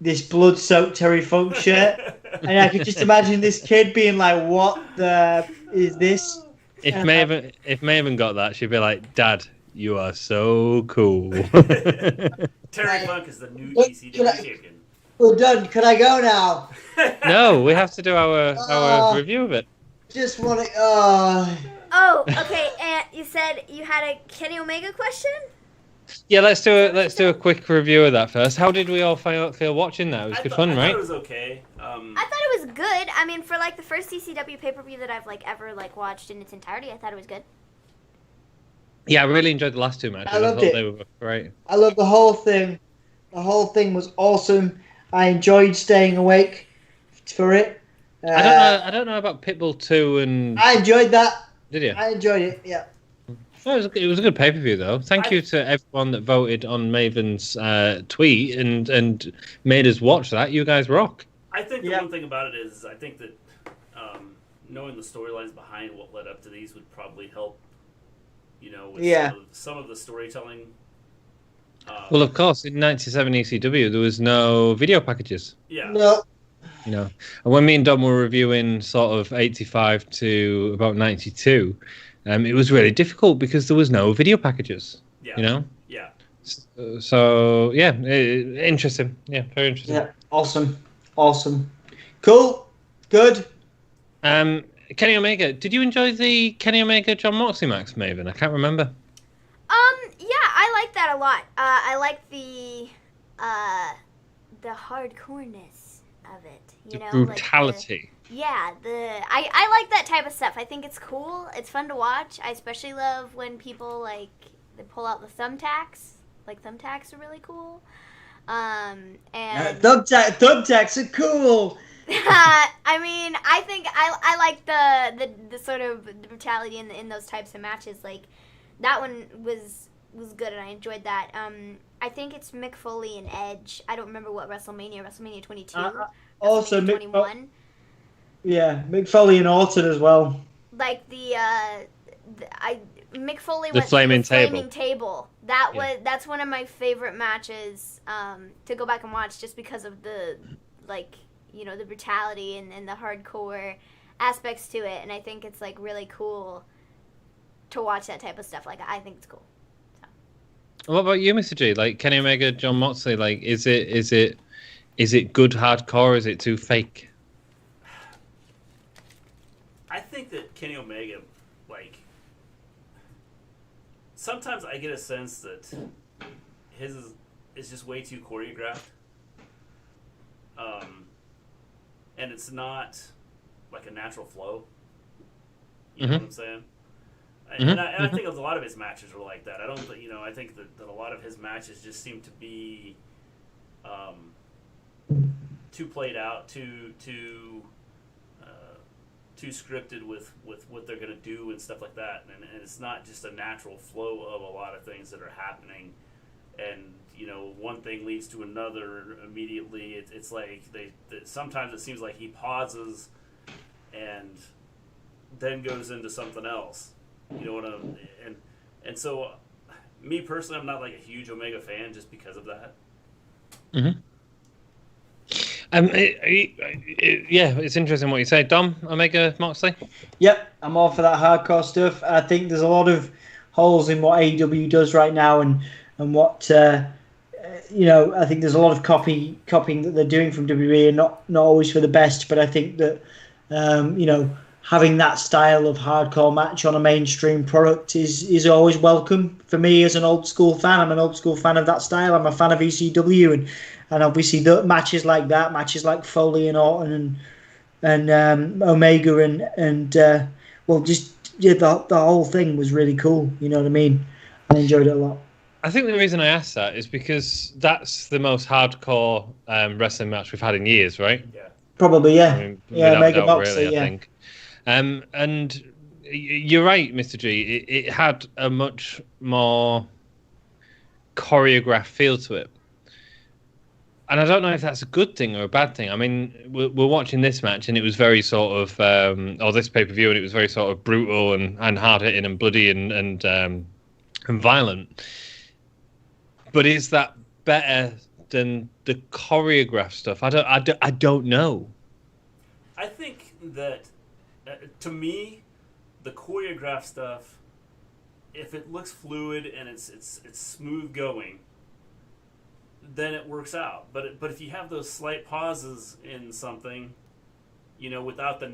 Speaker 3: this blood-soaked Terry Funk shirt. And I could just imagine this kid being like, what the is this?
Speaker 5: If Maven got that, she'd be like, Dad, you are so cool.
Speaker 1: Terry Funk is the new
Speaker 3: Look,
Speaker 1: ECW
Speaker 3: can I-
Speaker 1: champion.
Speaker 3: Well done. Can I go now?
Speaker 5: No, we have to do our review of it.
Speaker 3: Just want to.
Speaker 2: Oh, okay, and you said you had a Kenny Omega question?
Speaker 5: Yeah, let's do a quick review of that first. How did we all feel watching that? It was good fun,
Speaker 1: I
Speaker 5: right?
Speaker 1: thought it was okay.
Speaker 2: I thought it was good. I mean, for like the first CCW pay-per-view that I've like ever like watched in its entirety, I thought it was good.
Speaker 5: Yeah, I really enjoyed the last two matches.
Speaker 3: I loved
Speaker 5: thought
Speaker 3: it.
Speaker 5: they were great.
Speaker 3: I love the whole thing. The whole thing was awesome. I enjoyed staying awake for it.
Speaker 5: I don't know about Pitbull 2 and
Speaker 3: I enjoyed that.
Speaker 5: did you?
Speaker 3: I enjoyed it. Yeah.
Speaker 5: Well, it was a good pay-per-view though. Thank you to everyone that voted on Maven's tweet and made us watch that. You guys rock.
Speaker 1: I think the
Speaker 3: Yeah.
Speaker 1: one thing about it is I think that knowing the storylines behind what led up to these would probably help. You know, with
Speaker 3: Yeah.
Speaker 1: some of the storytelling.
Speaker 5: Well, of course, in '97 ECW there was no video packages.
Speaker 1: Yeah.
Speaker 3: No.
Speaker 5: You know, and when me and Dom were reviewing sort of 85 to about 92, it was really difficult because there was no video packages.
Speaker 1: Yeah.
Speaker 5: You know.
Speaker 1: Yeah.
Speaker 5: So yeah, interesting. Yeah, very interesting.
Speaker 3: Yeah. Awesome. Cool. Good.
Speaker 5: Kenny Omega. Did you enjoy the Kenny Omega John Moxley match, Maven? I can't remember.
Speaker 2: Yeah, I like that a lot. I like the hardcoreness of it. You
Speaker 5: The
Speaker 2: know,
Speaker 5: brutality.
Speaker 2: I like that type of stuff. I think it's cool. It's fun to watch. I especially love when people like they pull out the thumbtacks. Like thumbtacks are really cool. And
Speaker 3: thumbtacks are cool.
Speaker 2: I mean, I think I like the sort of the brutality in those types of matches. Like that one was good, and I enjoyed that. I think it's Mick Foley and Edge. I don't remember what WrestleMania 22,
Speaker 3: also
Speaker 2: WrestleMania 21.
Speaker 3: Mick Foley and Orton as well.
Speaker 2: Like Mick Foley
Speaker 5: the
Speaker 2: went
Speaker 5: flaming
Speaker 2: to the flaming table. That's one of my favorite matches to go back and watch, just because of the the brutality and the hardcore aspects to it, and I think it's like really cool to watch that type of stuff. Like I think it's cool. So.
Speaker 5: What about you, Mr. G? Like Kenny Omega, John Moxley, like is it good hardcore? Is it too fake?
Speaker 1: I think that Kenny Omega, like, sometimes I get a sense that his is just way too choreographed. And it's not like a natural flow. You know what I'm saying? And I think a lot of his matches are like that. I don't, I think that a lot of his matches just seem to be too played out, too scripted with what they're going to do and stuff like that. And it's not just a natural flow of a lot of things that are happening. And, one thing leads to another immediately. It's like sometimes it seems like he pauses and then goes into something else. You know what and so me personally, I'm not like a huge Omega fan just because of that.
Speaker 5: It's interesting what you say. Dom, Omega, Moxley?
Speaker 3: Yep, I'm all for that hardcore stuff. I think there's a lot of holes in what AEW does right now, and what I think there's a lot of copying that they're doing from WWE, and not always for the best. But I think that having that style of hardcore match on a mainstream product is always welcome for me as an old school fan. I'm an old school fan of that style. I'm a fan of ECW, and obviously the matches like that, matches like Foley and Orton and Omega and the whole thing was really cool. You know what I mean? I enjoyed it a lot.
Speaker 5: I think the reason I asked that is because that's the most hardcore wrestling match we've had in years, right?
Speaker 1: Yeah.
Speaker 3: Probably, yeah.
Speaker 5: I mean,
Speaker 3: Omega Moxley,
Speaker 5: really, I think. And you're right, Mr. G. It had a much more choreographed feel to it. And I don't know if that's a good thing or a bad thing. I mean, we're watching this match, and it was very sort of, or this pay-per-view, and it was very sort of brutal and hard-hitting and bloody and violent. But is that better than the choreographed stuff? I don't know.
Speaker 1: I think that, to me, the choreographed stuff, if it looks fluid and it's smooth going, then it works out. But if you have those slight pauses in something, without the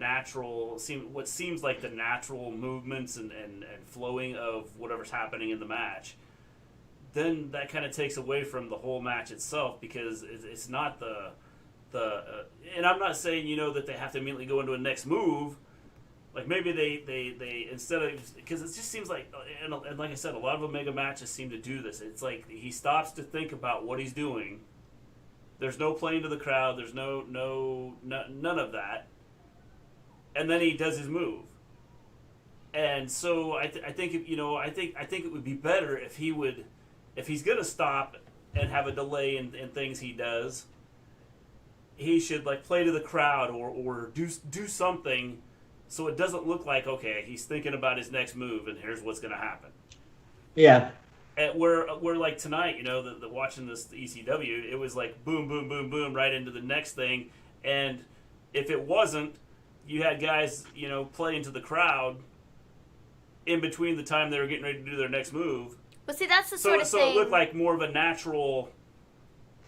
Speaker 1: what seems like the natural movements and flowing of whatever's happening in the match, then that kind of takes away from the whole match itself, because it's not and I'm not saying, that they have to immediately go into a next move. Like maybe they instead of, because it just seems like, and like I said, a lot of Omega matches seem to do this. It's like he stops to think about what he's doing. There's no playing to the crowd. There's none of that. And then he does his move. And so I think it would be better if he's gonna stop and have a delay in things he does. He should like play to the crowd or do something, so it doesn't look like, okay, he's thinking about his next move and here's what's going to happen.
Speaker 3: Yeah.
Speaker 1: And we're like tonight, the watching the ECW, it was like boom, boom, boom, boom, right into the next thing. And if it wasn't, you had guys, playing to the crowd in between the time they were getting ready to do their next move.
Speaker 2: Well, see, that's the sort of thing.
Speaker 1: So it looked like more of a natural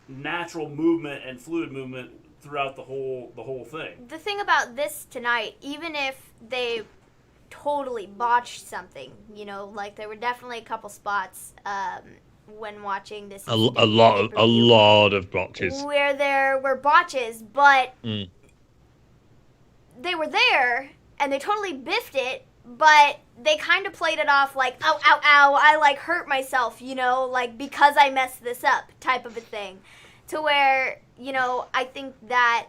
Speaker 1: movement and fluid movement throughout the whole thing.
Speaker 2: The thing about this tonight, even if they totally botched something, like there were definitely a couple spots when watching this.
Speaker 5: A lot of botches.
Speaker 2: Where there were botches, but they were there and they totally biffed it, but they kind of played it off like, ow, ow, ow, I like hurt myself, like because I messed this up type of a thing. to where, you know, I think that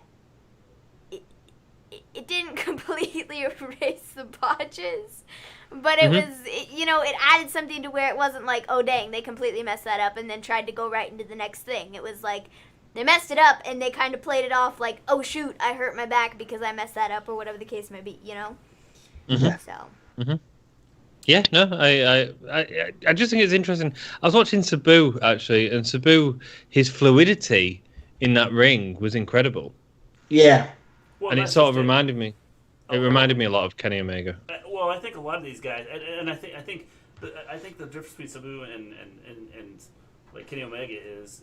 Speaker 2: it didn't completely erase the botches, but it was, you know, it added something to where it wasn't like, oh dang, they completely messed that up and then tried to go right into the next thing. It was like, they messed it up and they kind of played it off like, oh shoot, I hurt my back because I messed that up, or whatever the case may be, you know? So.
Speaker 5: Yeah, no, I just think it's interesting. I was watching Sabu, actually, and Sabu, his fluidity in that ring was incredible.
Speaker 3: Yeah.
Speaker 1: Well,
Speaker 5: And it sort of reminded me. It reminded me a lot of Kenny Omega.
Speaker 1: Well, I think a lot of these guys, and I think the difference between Sabu and like Kenny Omega is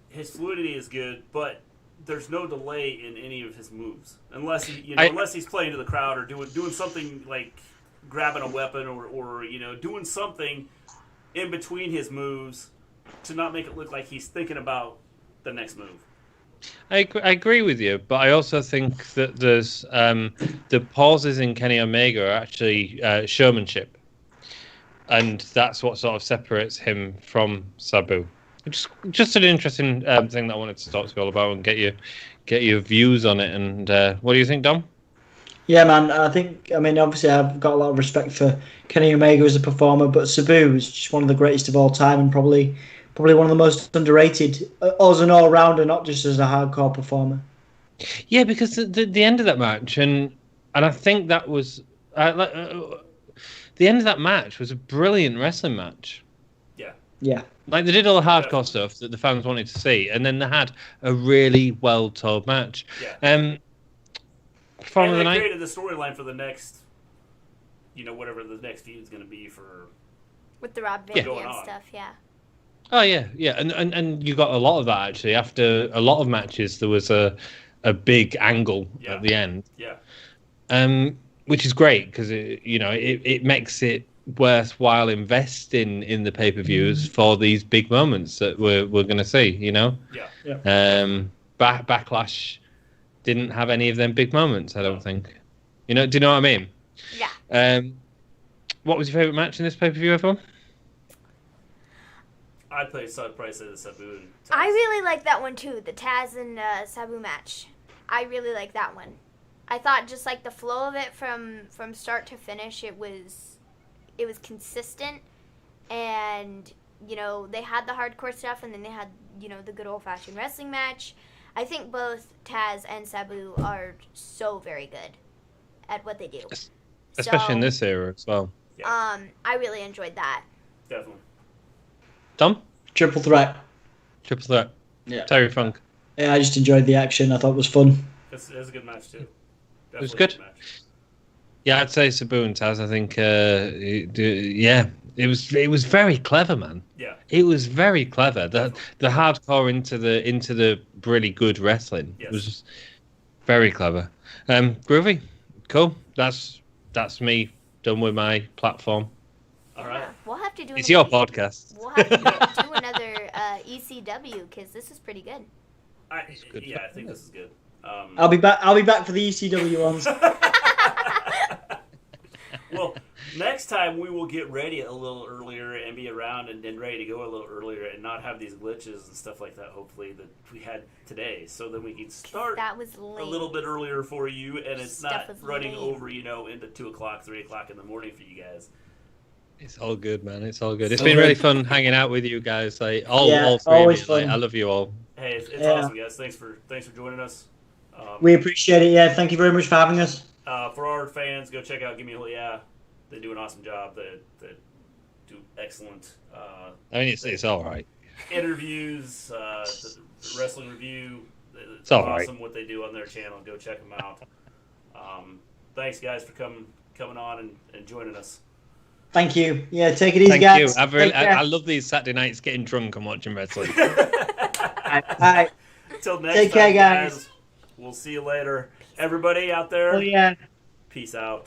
Speaker 1: his fluidity is good, but there's no delay in any of his moves unless unless he's playing to the crowd or doing something like grabbing a weapon or you know, doing something in between his moves to not make it look like he's thinking about the next move.
Speaker 5: I agree with you, but I also think that there's the pauses in Kenny Omega are actually showmanship, and that's what sort of separates him from Sabu. Just an interesting thing that I wanted to talk to you all about and get your views on it. And what do you think, Dom?
Speaker 3: Yeah, man. I mean, obviously, I've got a lot of respect for Kenny Omega as a performer, but Sabu is just one of the greatest of all time, and probably one of the most underrated as an all-rounder, not just as a hardcore performer.
Speaker 5: Yeah, because the end of that match, and I think that was the end of that match was a brilliant wrestling match.
Speaker 3: Yeah.
Speaker 5: Like, they did all the hardcore stuff that the fans wanted to see, and then they had a really well-told match.
Speaker 1: Yeah.
Speaker 5: And
Speaker 1: they
Speaker 5: night,
Speaker 1: created the storyline for the next, you know, whatever the next feud is going to be for.
Speaker 2: With the Rob Van
Speaker 1: Dam
Speaker 2: stuff, yeah.
Speaker 5: Oh yeah, and you got a lot of that actually. After a lot of matches, there was a big angle at the end.
Speaker 1: Yeah.
Speaker 5: Which is great because it makes it worthwhile investing in the pay-per-views for these big moments that we're going to see. You know.
Speaker 1: Yeah.
Speaker 5: Backlash didn't have any of them big moments. I don't think. You know? Do you know what I mean?
Speaker 2: Yeah.
Speaker 5: What was your favorite match in this pay-per-view, everyone?
Speaker 1: I'd probably say the Sabu and Taz.
Speaker 2: I really like that one too, the Taz and Sabu match. I really like that one. I thought just like the flow of it from start to finish, it was consistent, and you know, they had the hardcore stuff, and then they had, you know, the good old-fashioned wrestling match. I think both Taz and Sabu are so very good at what they do.
Speaker 5: Especially in this era as well.
Speaker 1: Yeah.
Speaker 2: I really enjoyed that.
Speaker 1: Definitely.
Speaker 5: Tom?
Speaker 3: Triple threat.
Speaker 5: Triple threat.
Speaker 3: Yeah.
Speaker 5: Terry Funk.
Speaker 3: Yeah, I just enjoyed the action. I thought it was fun.
Speaker 1: It was a good match too.
Speaker 5: It was good. Yeah, I'd say Sabu and Taz. I think, it was very clever, man.
Speaker 1: Yeah,
Speaker 5: it was very clever. The hardcore into the really good wrestling was just very clever. Groovy, cool. That's me done with my platform.
Speaker 1: All right,
Speaker 2: we'll have to do.
Speaker 5: It's your podcast.
Speaker 2: We'll have to do another ECW because this is pretty good.
Speaker 1: I think this is good.
Speaker 3: I'll be back for the ECW ones.
Speaker 1: Well, next time we will get ready a little earlier and be around and ready to go a little earlier and not have these glitches and stuff like that, hopefully, that we had today. So then we can start a little bit earlier for you, and it's not running over, you know, into 2 o'clock, 3 o'clock in the morning for you guys.
Speaker 5: It's all good, man. It's all good. It's been really fun hanging out with you guys. Like all three
Speaker 3: always
Speaker 5: of you.
Speaker 3: fun.
Speaker 5: I love you all.
Speaker 1: Hey, it's awesome, guys. Thanks for joining us.
Speaker 3: We appreciate it. Yeah, thank you very much for having us.
Speaker 1: For our fans, go check out Gimme. Yeah, they do an awesome job. They do excellent.
Speaker 5: I mean, it's all right.
Speaker 1: Interviews, the wrestling review. It's
Speaker 5: all
Speaker 1: awesome
Speaker 5: right.
Speaker 1: what they do on their channel. Go check them out. Thanks, guys, for coming on and joining us.
Speaker 3: Thank you. Yeah, take it easy,
Speaker 5: Thank
Speaker 3: guys.
Speaker 5: you. I love these Saturday nights getting drunk and watching wrestling.
Speaker 3: All right.
Speaker 1: Until next
Speaker 3: Take
Speaker 1: time,
Speaker 3: care, guys.
Speaker 1: We'll see you later. Everybody out there,
Speaker 3: Oh, yeah.
Speaker 1: peace out.